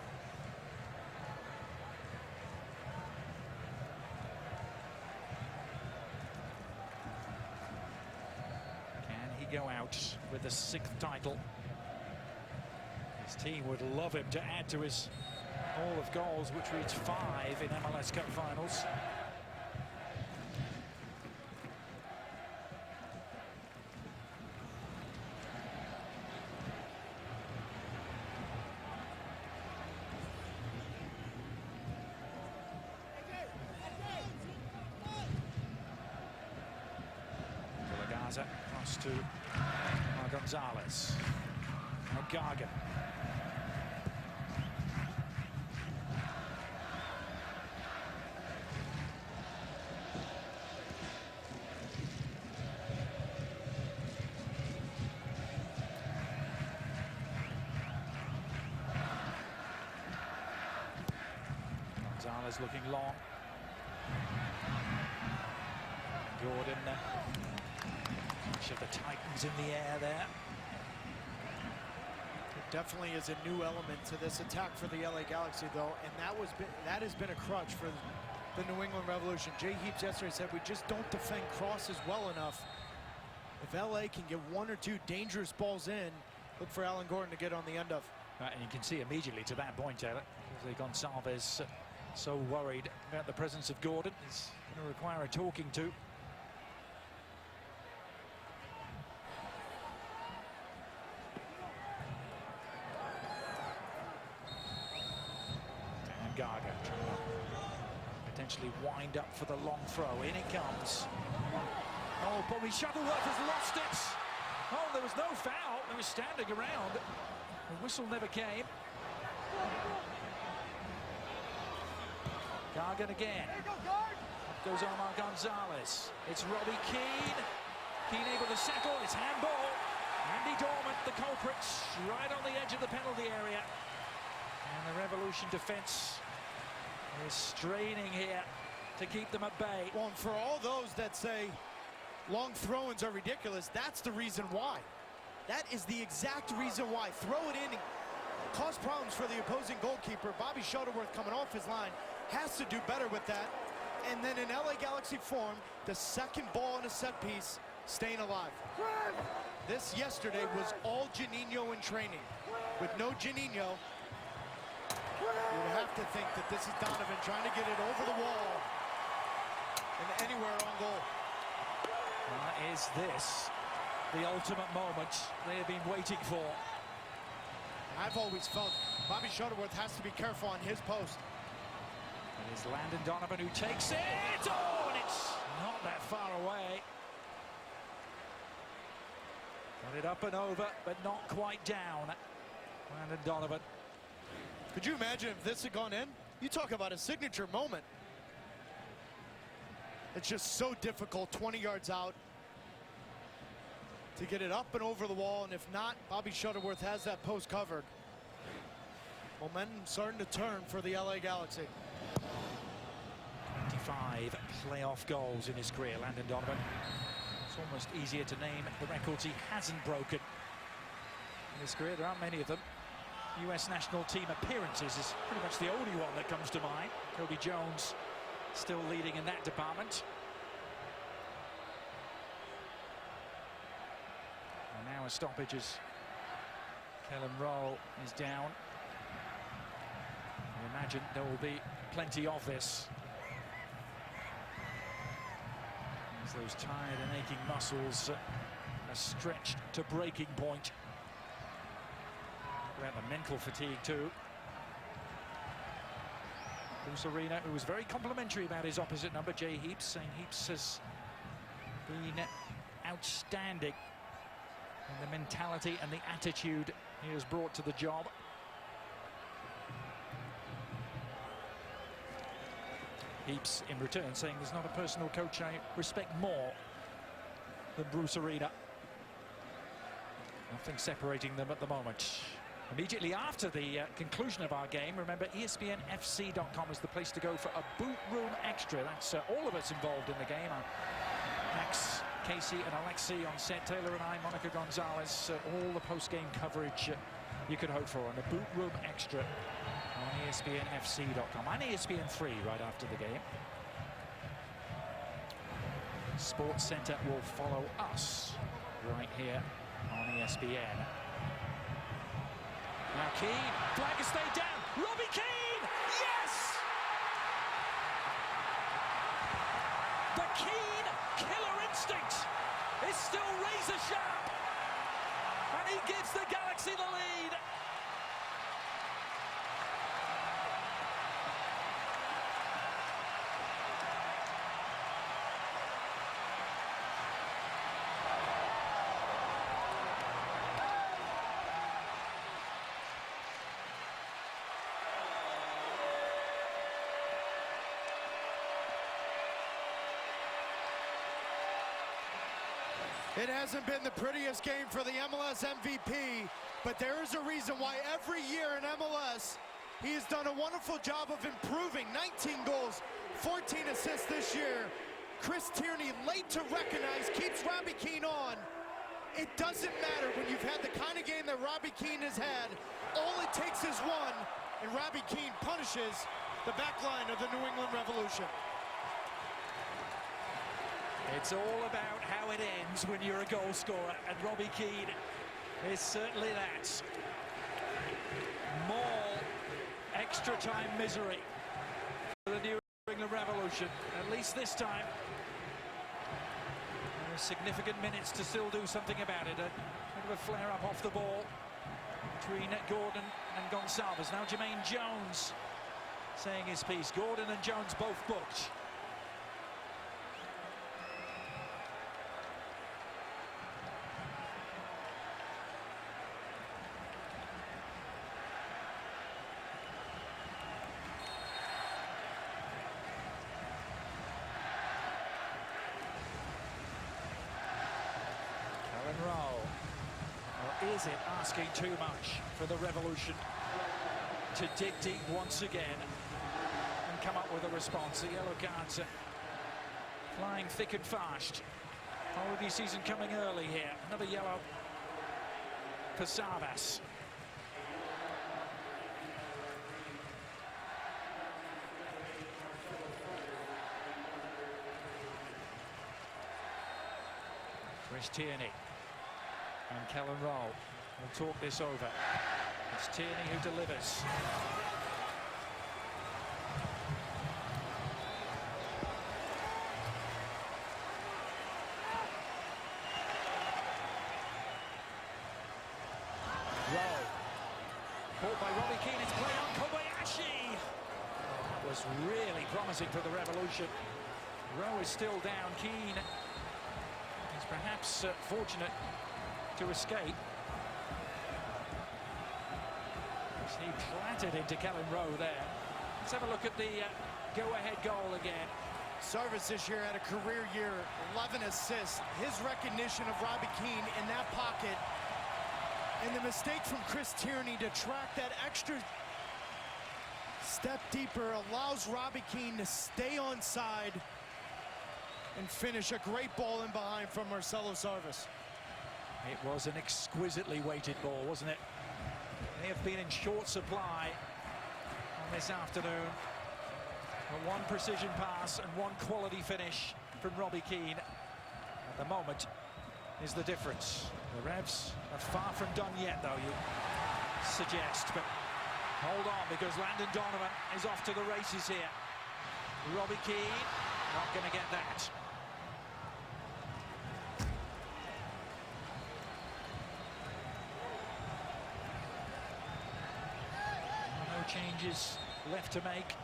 Can he go out with the 6th title? His team would love him to add to his haul of goals, which reached 5 in MLS Cup finals. Cross to Gonzalez. Now Gaga. Gonzalez looking long. Gordon. Each of the Titans in the air there. It definitely is a new element to this attack for the LA Galaxy, though, and that has been a crutch for the New England Revolution. Jay Heaps yesterday said we just don't defend crosses well enough. If LA can get 1 or 2 dangerous balls in, look for Alan Gordon to get on the end of. Right, and you can see immediately to that point, Taylor, Jose Gonçalves so worried about the presence of Gordon. He's going to require a talking to. Gaga trying to potentially wind up for the long throw. In it comes. Oh, Bobby Shuttleworth has lost it. Oh, there was no foul. They were standing around. The whistle never came. Gargan again. Up goes Omar Gonzalez. It's Robbie Keane. Keane able to settle. It's handball. Andy Dormant, the culprit, right on the edge of the penalty area. And the Revolution defense is straining here to keep them at bay. Well, and for all those that say long throw-ins are ridiculous, that's the reason why. That is the exact reason why. Throw it in and cause problems for the opposing goalkeeper. Bobby Shuttleworth coming off his line has to do better with that. And then in LA Galaxy form, the second ball in a set piece, staying alive. This yesterday was all Juninho in training. With no Juninho, you would have to think that this is Donovan trying to get it over the wall and anywhere on goal. Is this the ultimate moment they have been waiting for? I've always felt Bobby Shuttleworth has to be careful on his post. It is Landon Donovan who takes it. Oh, and it's not that far away. Got it up and over, but not quite down. Landon Donovan. Could you imagine if this had gone in? You talk about a signature moment. It's just so difficult 20 yards out to get it up and over the wall, and if not, Bobby Shuttleworth has that post covered. Momentum starting to turn for the LA Galaxy. 25 playoff goals in his career, Landon Donovan. It's almost easier to name the records he hasn't broken in his career. There aren't many of them. US national team appearances is pretty much the only one that comes to mind. Cody Jones still leading in that department. And now a stoppage as Kellen Rowe is down. I imagine there will be plenty of this. As those tired and aching muscles are stretched to breaking point. About the mental fatigue too. Bruce Arena, who was very complimentary about his opposite number, Jay Heaps, saying Heaps has been outstanding in the mentality and the attitude he has brought to the job. Heaps in return saying there's not a personal coach I respect more than Bruce Arena. Nothing separating them at the moment. Immediately after the conclusion of our game, remember ESPNFC.com is the place to go for a boot room extra. That's all of us involved in the game. Max, Casey and Alexi on set, Taylor and I, Monica Gonzalez, all the post-game coverage you could hope for on the boot room extra on ESPNFC.com and ESPN3 right after the game. Sports Center will follow us right here on ESPN. Now Keane, flag has stayed down. Robbie Keane, yes! The Keane killer instinct is still razor sharp, and he gives the Galaxy the lead. It hasn't been the prettiest game for the MLS MVP, but there is a reason why every year in MLS, he has done a wonderful job of improving. 19 goals, 14 assists this year. Chris Tierney, late to recognize, keeps Robbie Keane on. It doesn't matter when you've had the kind of game that Robbie Keane has had. All it takes is one, and Robbie Keane punishes the back line of the New England Revolution. It's all about how it ends when you're a goal scorer, and Robbie Keane is certainly that. More extra time misery for the New England Revolution, at least this time. There are significant minutes to still do something about it. A bit of a flare-up off the ball between Gordon and Gonçalves. Now Jermaine Jones saying his piece. Gordon and Jones both booked. Or is it asking too much for the Revolution to dig deep once again and come up with a response? The yellow cards flying thick and fast. Holiday season coming early here. Another yellow for Savas. Chris Tierney and Kellen Rowe will talk this over. It's Tierney who delivers. Rowe. Caught by Robbie Keane. It's played on Kobayashi. That was really promising for the Revolution. Rowe is still down. Keane is perhaps fortunate to escape. He clattered into Kellen Rowe there. Let's have a look at the go-ahead goal again. Sarvis this year had a career year, 11 assists. His recognition of Robbie Keane in that pocket, and the mistake from Chris Tierney to track that extra step deeper allows Robbie Keane to stay on side and finish a great ball in behind from Marcelo Sarvis. It was an exquisitely weighted ball, wasn't it? They have been in short supply on this afternoon. A one precision pass and one quality finish from Robbie Keane at the moment is the difference. The Revs are far from done yet, though, you suggest, but hold on, because Landon Donovan is off to the races here. Robbie Keane not going to get that. No changes left to make.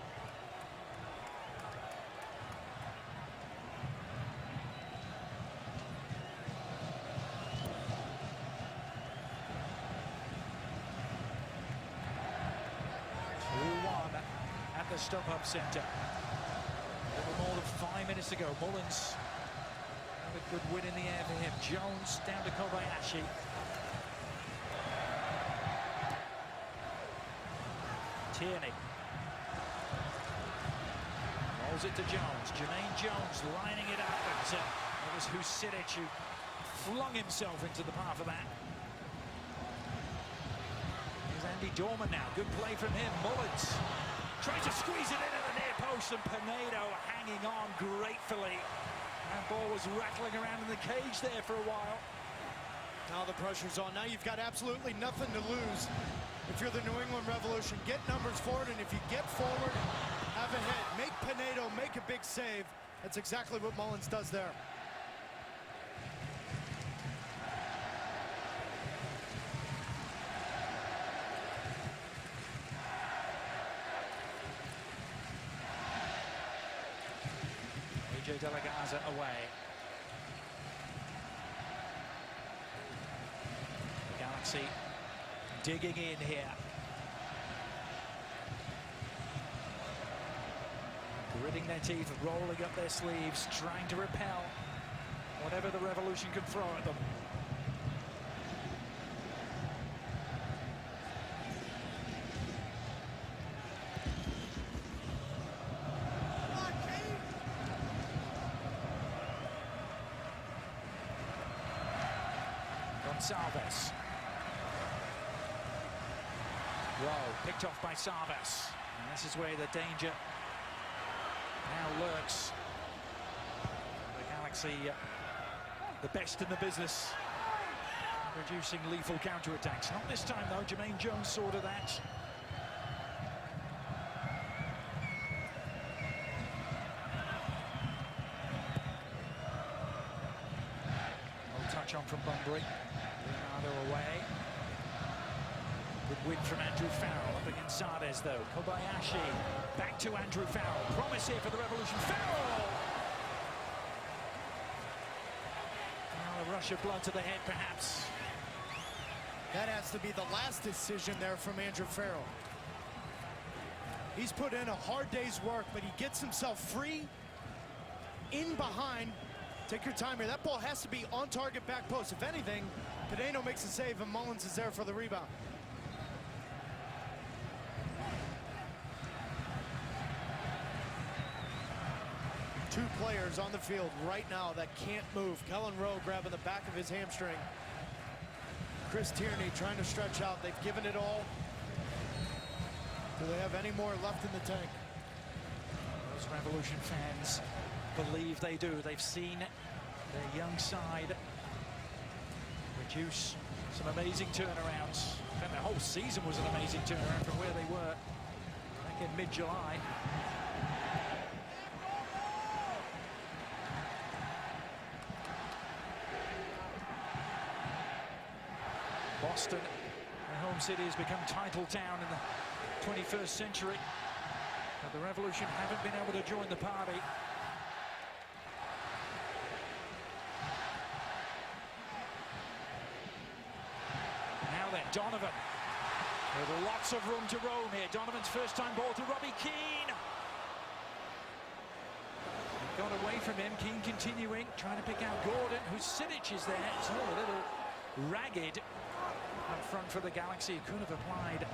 At the StubHub Center. A little more than 5 minutes ago, Mullins had a good win in the air for him. Jones down to Kobayashi. Tierney. Rolls it to Jones. Jermaine Jones lining it up. And it was Husidic who flung himself into the path of that. Here's Andy Dorman now. Good play from him. Mullins tries to squeeze it into the near post, and Pinedo hanging on gratefully. That ball was rattling around in the cage there for a while. Now the pressure's on. Now you've got absolutely nothing to lose. If you're the New England Revolution, get numbers forward, and if you get forward, have a hit. Make Pinedo make a big save. That's exactly what Mullins does there. AJ De La Garza away. The Galaxy digging in here. Gritting their teeth, rolling up their sleeves, trying to repel whatever the Revolution can throw at them. Gonçalves. Rowe picked off by Sarves. And this is where the danger now lurks. The Galaxy, the best in the business, reducing lethal counterattacks. Not this time though. Jermaine Jones saw to that. No touch on from Bunbury. Leonardo away. Good win from Andrew Farrell up against Sardes though. Kobayashi back to Andrew Farrell. Promise here for the Revolution. Farrell! Now a rush of blood to the head perhaps. That has to be the last decision there from Andrew Farrell. He's put in a hard day's work, but he gets himself free in behind. Take your time here. That ball has to be on target back post. If anything, Pinedo makes a save and Mullins is there for the rebound. Two players on the field right now that can't move. Kellen Rowe grabbing the back of his hamstring. Chris Tierney trying to stretch out. They've given it all. Do they have any more left in the tank? Those Revolution fans believe they do. They've seen their young side produce some amazing turnarounds. In fact, the whole season was an amazing turnaround from where they were back in mid-July. Boston, their home city, has become title town in the 21st century. But the Revolution haven't been able to join the party. Now then, Donovan. With lots of room to roam here. Donovan's first time ball to Robbie Keane. Got away from him. Keane continuing, trying to pick out Gordon. Husidic is there. It's all a little ragged up front for the Galaxy. Could have applied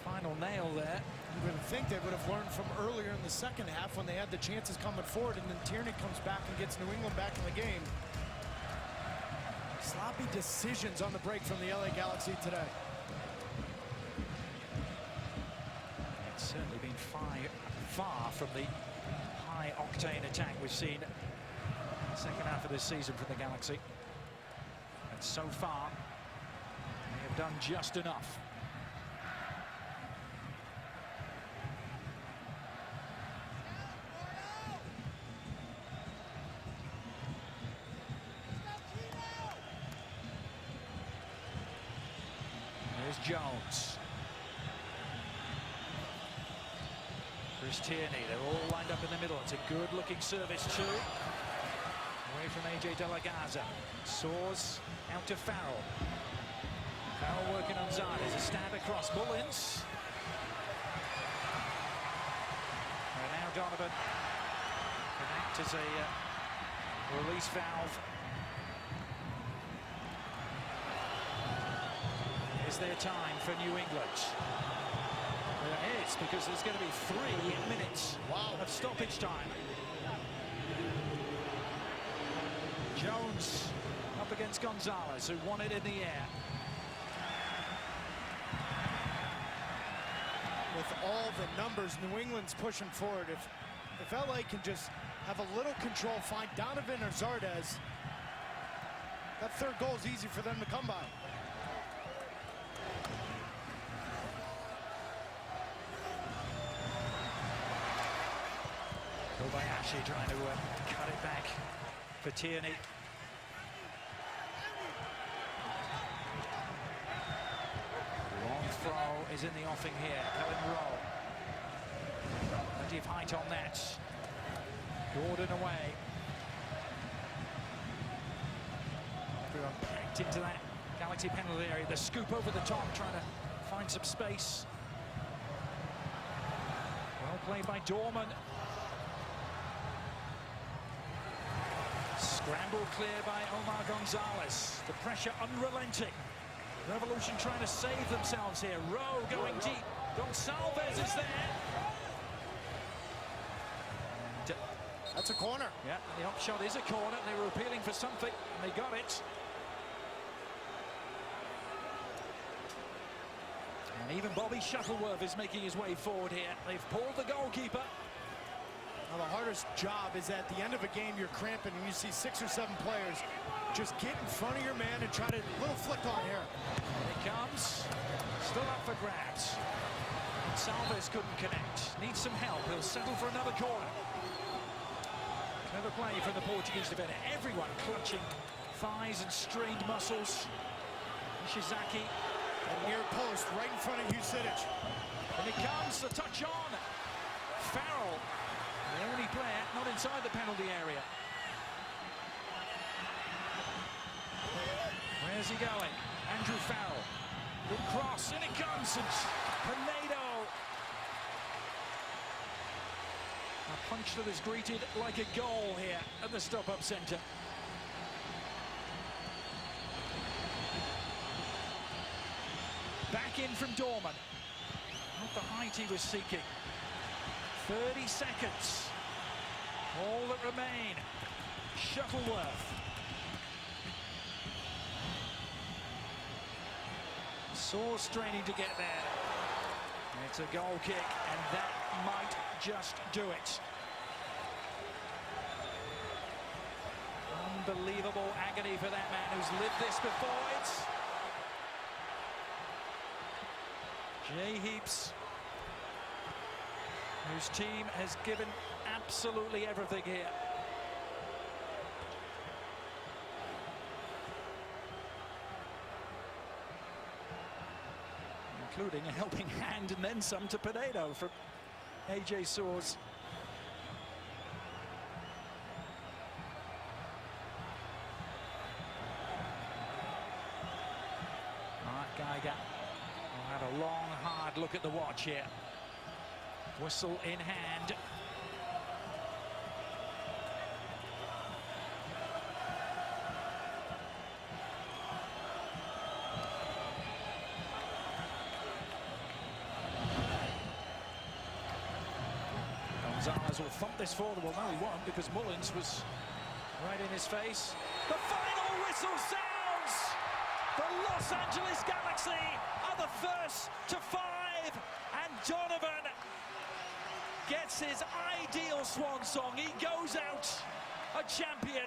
final nail there. You would think they would have learned from earlier in the second half when they had the chances coming forward, and then Tierney comes back and gets New England back in the game. Sloppy decisions on the break from the LA Galaxy today. It's certainly been far from the high-octane attack we've seen in the second half of this season from the Galaxy. And so far, they have done just enough. There's Jones. Chris Tierney, they're all lined up in the middle. It's a good-looking service too. Away from AJ De La Garza. Soars out to Farrell. Farrell working on Zardes. A stab across. Mullins. And now Donovan can act as a release valve. Is their time for New England. is, because there's going to be 3 minutes of stoppage time. Jones up against Gonzalez, who won it in the air. With all the numbers, New England's pushing forward. If LA can just have a little control, find Donovan or Zardes, that third goal is easy for them to come by. Kobayashi trying to cut it back for Tierney. Long throw is in the offing here. Cohen roll. Plenty of height on that. Gordon away. Everyone packed into that Galaxy penalty area. The scoop over the top, trying to find some space. Well played by Dorman. Scramble clear by Omar Gonzalez. The pressure unrelenting. Revolution trying to save themselves here. Rowe going deep. Gonsalves is there. And, that's a corner. Yeah, the upshot is a corner. They were appealing for something, and they got it. And even Bobby Shuttleworth is making his way forward here. They've pulled the goalkeeper. Now, the hardest job is at the end of a game, you're cramping and you see 6 or 7 players. Just get in front of your man and try to little flick on here. Here it comes. Still up for grabs. Salves couldn't connect. Needs some help. He'll settle for another corner. Clever play from the Portuguese defender. Everyone clutching thighs and strained muscles. Ishizaki. And near post, right in front of Husidic. And it comes, the touch on. Farrell, the only player not inside the penalty area. Where's he going? Andrew Farrell. Good cross, in it comes, and Pinedo. A punch that is greeted like a goal here at the StubHub Center. Back in from Dorman. Not the height he was seeking. 30 seconds. All that remain. Shuttleworth. Sore straining to get there. It's a goal kick, and that might just do it. Unbelievable agony for that man who's lived this before. It's Jay Heaps, whose team has given absolutely everything here. Including a helping hand and then some to Pinedo from AJ Soares. Mark Geiger will have a long, hard look at the watch here. Whistle in hand. Gonzalez will thump this forward. Well, no, he won't, because Mullins was right in his face. The final whistle sounds! The Los Angeles Galaxy are the first to 5, and Donovan gets his ideal swan song. He goes out a champion.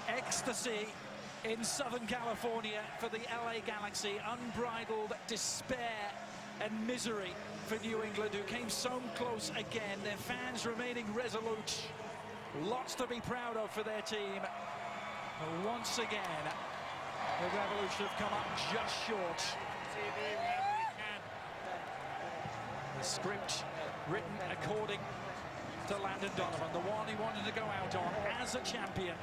Ecstasy in Southern California for the LA Galaxy. Unbridled despair and misery for New England, who came so close again. Their fans remaining resolute. Lots to be proud of for their team. But once again, the Revolution have come up just short. The script written according to Landon Donovan, the one he wanted to go out on as a champion.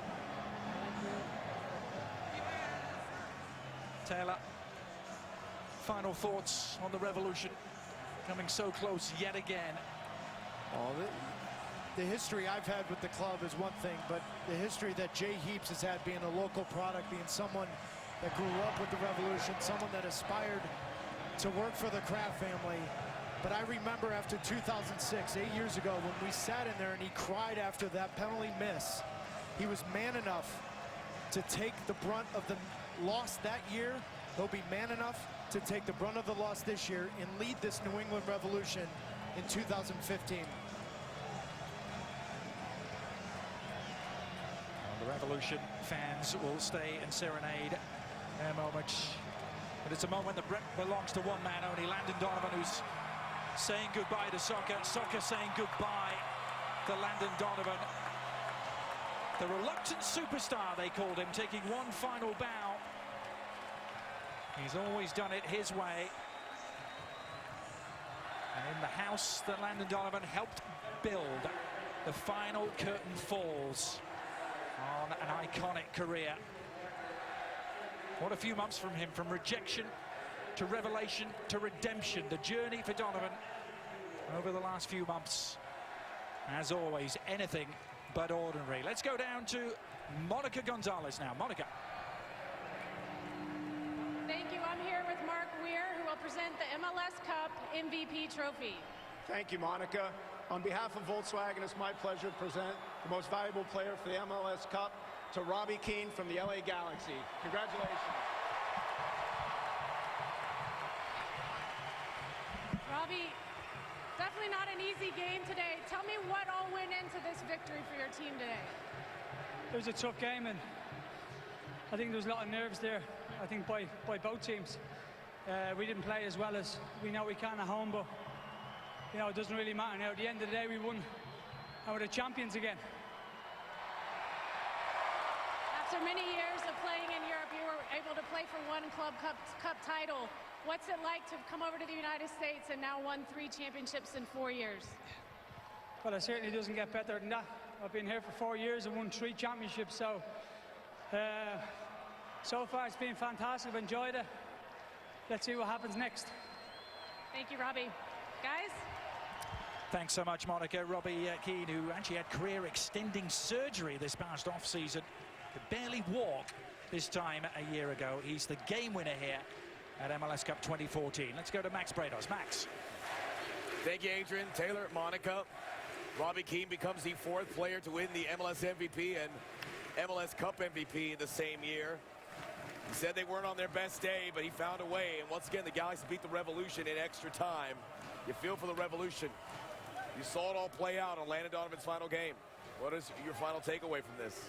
Taylor, final thoughts on the Revolution coming so close yet again. Well, the history I've had with the club is one thing, but the history that Jay Heaps has had, being a local product, being someone that grew up with the Revolution, someone that aspired to work for the Kraft family. But I remember after 2006, 8 years ago, when we sat in there and he cried after that penalty miss. He was man enough to take the brunt of the loss that year. He'll be man enough to take the brunt of the loss this year and lead this New England Revolution in 2015. The Revolution fans will stay and serenade their moment. But it's a moment that belongs to one man only, Landon Donovan, who's saying goodbye to soccer. Soccer saying goodbye to Landon Donovan. The reluctant superstar, they called him, taking one final bow. He's always done it his way. And in the house that Landon Donovan helped build, the final curtain falls on an iconic career. What a few months from him, from rejection to revelation to redemption. The journey for Donovan over the last few months, as always, anything but ordinary. Let's go down to Monica Gonzalez now. Monica. Thank you. I'm here with Mark Weir, who will present the MLS Cup MVP trophy. Thank you, Monica. On behalf of Volkswagen, it's my pleasure to present the most valuable player for the MLS Cup to Robbie Keane from the LA Galaxy. Congratulations. Robbie, definitely not an easy game today. Tell me what all went into this victory for your team today. It was a tough game, and I think there was a lot of nerves there, I think, by both teams. We didn't play as well as we know we can at home, but you know, it doesn't really matter now. At the end of the day, we won, and we're the champions again. After many years of playing in Europe, you were able to play for one club cup title. What's it like to come over to the United States and now won 3 championships in 4 years? Well, it certainly doesn't get better than that. I've been here for 4 years and won 3 championships, so so far it's been fantastic. I've enjoyed it. Let's see what happens next. Thank you, Robbie. Guys? Thanks so much, Monica. Robbie Keane, who actually had career-extending surgery this past off-season, could barely walk this time a year ago. He's the game winner here at MLS Cup 2014. Let's go to Max Brados. Max. Thank you, Adrian. Taylor, Monica. Robbie Keane becomes the 4th player to win the MLS MVP and MLS Cup MVP in the same year. He said they weren't on their best day, but he found a way. And once again, the Galaxy beat the Revolution in extra time. You feel for the Revolution. You saw it all play out on Landon Donovan's final game. What is your final takeaway from this?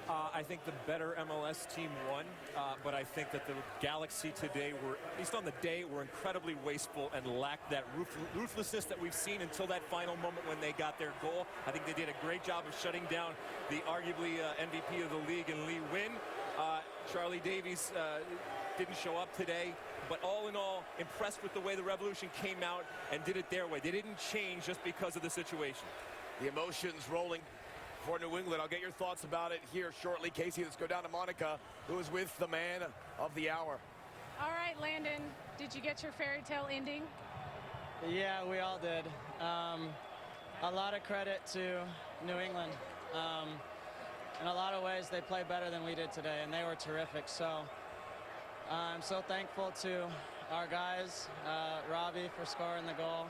I think the better MLS team won, but I think that the Galaxy today were, at least on the day, were incredibly wasteful and lacked that ruthlessness that we've seen until that final moment when they got their goal. I think they did a great job of shutting down the arguably MVP of the league in Lee Win. Charlie Davies didn't show up today, but all in all, impressed with the way the Revolution came out and did it their way. They didn't change just because of the situation. The emotions rolling for New England. I'll get your thoughts about it here shortly. Casey, let's go down to Monica, who is with the man of the hour. All right, Landon, did you get your fairy tale ending? Yeah, we all did. A lot of credit to New England. In a lot of ways, they played better than we did today, and they were terrific. So I'm so thankful to our guys, Robbie for scoring the goal,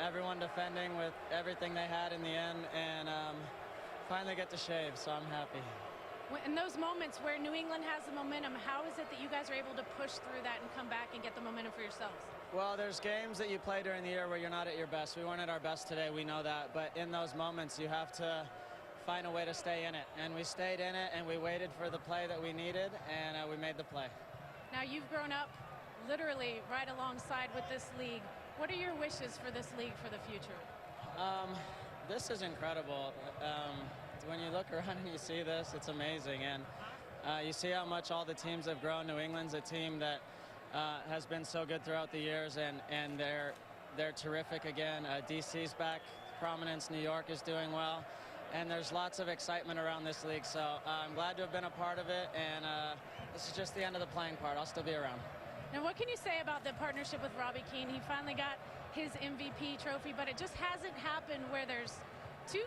everyone defending with everything they had in the end, and finally get to shave, so I'm happy. In those moments where New England has the momentum, how is it that you guys are able to push through that and come back and get the momentum for yourselves? Well, there's games that you play during the year where you're not at your best. We weren't at our best today, we know that. But in those moments, you have to find a way to stay in it. And we stayed in it, and we waited for the play that we needed, and we made the play. Now, you've grown up literally right alongside with this league. What are your wishes for this league for the future? This is incredible. When you look around and you see this, it's amazing. And you see how much all the teams have grown. New England's a team that has been so good throughout the years, and they're terrific again. DC's back, prominence. New York is doing well. And there's lots of excitement around this league. So I'm glad to have been a part of it. And this is just the end of the playing part. I'll still be around. Now, what can you say about the partnership with Robbie Keane? He finally got his MVP trophy, but it just hasn't happened where there's two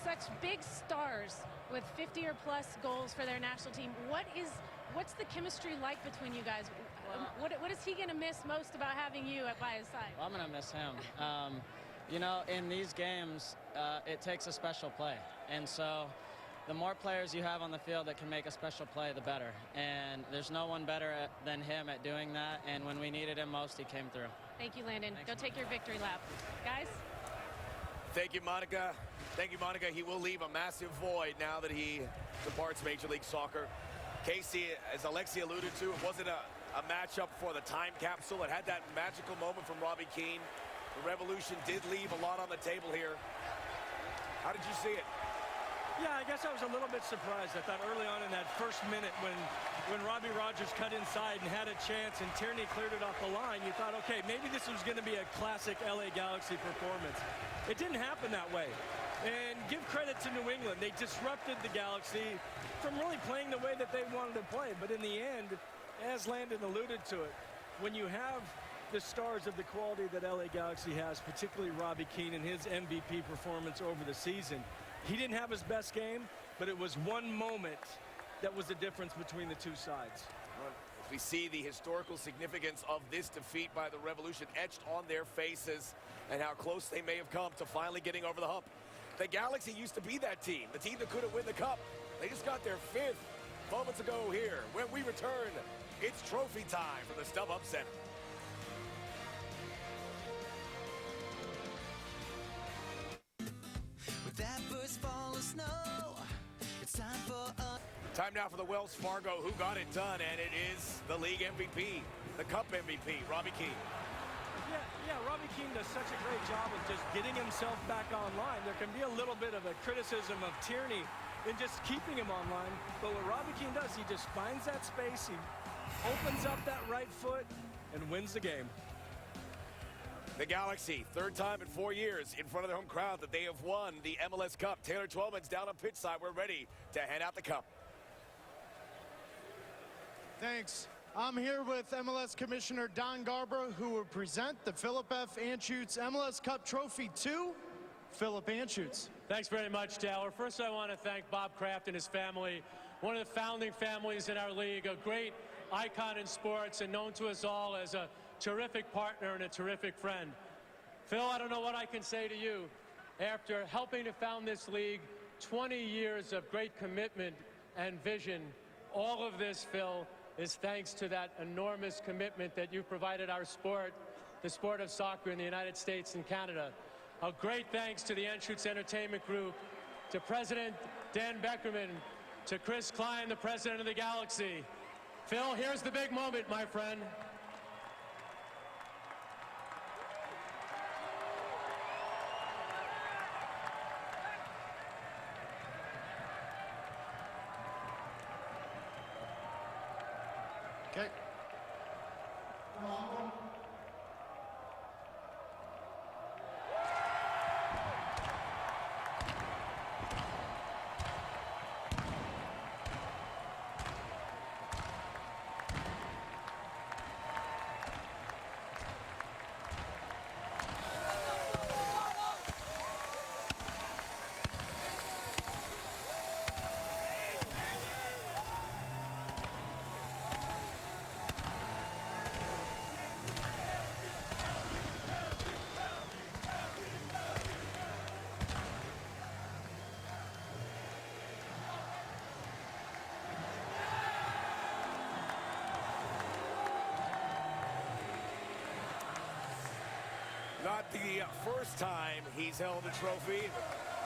such big stars with 50 or plus goals for their national team. What's the chemistry like between you guys? What is he going to miss most about having you by his side? Well, I'm going to miss him. You know, in these games, it takes a special play. And so the more players you have on the field that can make a special play, the better. And there's no one better than him at doing that. And when we needed him most, he came through. Thank you, Landon. Go take your victory lap. Guys? Thank you, Monica. Thank you, Monica. He will leave a massive void now that he departs Major League Soccer. Casey, as Alexi alluded to, it wasn't a matchup for the time capsule. It had that magical moment from Robbie Keane. The Revolution did leave a lot on the table here. How did you see it? Yeah, I guess I was a little bit surprised. I thought early on in that first minute when Robbie Rogers cut inside and had a chance and Tierney cleared it off the line, you thought, okay, maybe this was going to be a classic LA Galaxy performance. It didn't happen that way. And give credit to New England. They disrupted the Galaxy from really playing the way that they wanted to play. But in the end, as Landon alluded to it, when you have the stars of the quality that LA Galaxy has, particularly Robbie Keane and his MVP performance over the season, he didn't have his best game, but it was one moment that was the difference between the two sides. We see the historical significance of this defeat by the Revolution etched on their faces and how close they may have come to finally getting over the hump. The Galaxy used to be that team, the team that couldn't win the Cup. They just got their fifth moments ago here. When we return, it's trophy time from the StubHub Center. That first fall of snow, it's time for us. Time now for the Wells Fargo Who Got It Done, and it is the league MVP, the Cup MVP, Robbie Keane. Yeah, Robbie Keane does such a great job of just getting himself back online. There can be a little bit of a criticism of Tierney in just keeping him online, but what Robbie Keane does, he just finds that space, he opens up that right foot, and wins the game. The Galaxy, third time in 4 years in front of their home crowd that they have won the MLS Cup. Taylor Twellman's down on pitch side. We're ready to hand out the cup. Thanks. I'm here with MLS Commissioner Don Garber, who will present the Philip F. Anschutz MLS Cup Trophy to Philip Anschutz. Thanks very much, Taylor. First, I want to thank Bob Kraft and his family, one of the founding families in our league, a great icon in sports and known to us all as a terrific partner and a terrific friend. Phil, I don't know what I can say to you. After helping to found this league, 20 years of great commitment and vision, all of this, Phil, is thanks to that enormous commitment that you provided our sport, the sport of soccer in the United States and Canada. A great thanks to the Anschutz Entertainment Group, to President Dan Beckerman, to Chris Klein, the president of the Galaxy. Phil, here's the big moment, my friend. Okay. Not the first time he's held a trophy.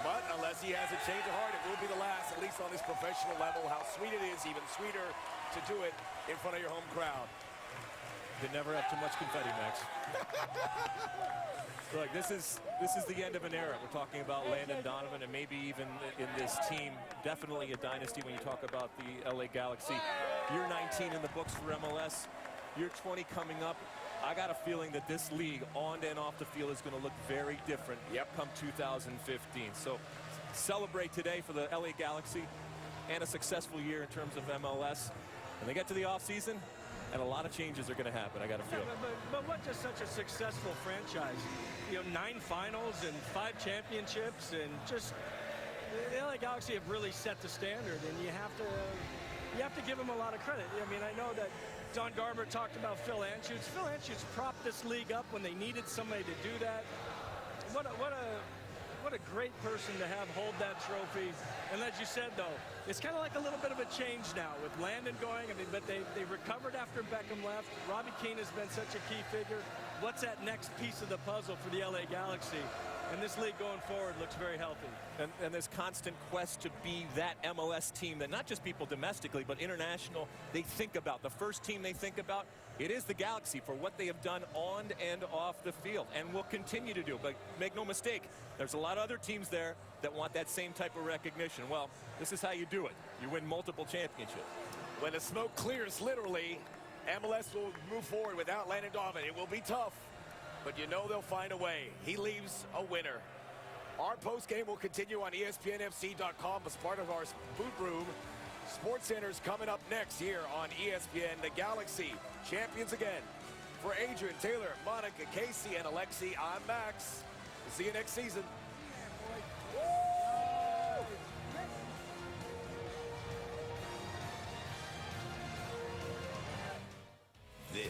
But unless he has a change of heart, it will be the last, at least on this professional level. How sweet it is, even sweeter to do it in front of your home crowd. You never have too much confetti, Max. Look, this is the end of an era. We're talking about Landon Donovan, and maybe even in this team, definitely a dynasty when you talk about the LA Galaxy. Year 19 in the books for MLS. Year 20 coming up. I got a feeling that this league, on and off the field, is going to look very different come 2015. So celebrate today for the LA Galaxy and a successful year in terms of MLS. And they get to the offseason, and a lot of changes are going to happen, I got to feel. But what just such a successful franchise? You know, 9 finals and 5 championships, and just the LA Galaxy have really set the standard, and you have to give them a lot of credit. I mean, I know that Don Garber talked about Phil Anschutz. Phil Anschutz propped this league up when they needed somebody to do that. What a great person to have hold that trophy. And as you said, though, it's kind of like a little bit of a change now with Landon going. I mean, but they recovered after Beckham left. Robbie Keane has been such a key figure. What's that next piece of the puzzle for the LA Galaxy? And this league going forward looks very healthy. And this constant quest to be that MLS team that not just people domestically, but international, they think about. The first team they think about, it is the Galaxy for what they have done on and off the field, and will continue to do. But make no mistake, there's a lot of other teams there that want that same type of recognition. Well, this is how you do it. You win multiple championships. When the smoke clears, literally, MLS will move forward without Landon Donovan. It will be tough, but you know they'll find a way. He leaves a winner. Our postgame will continue on ESPNFC.com as part of our boot room. Sports Center's coming up next here on ESPN. The Galaxy champions again. For Adrian, Taylor, Monica, Casey, and Alexi, I'm Max. We'll see you next season.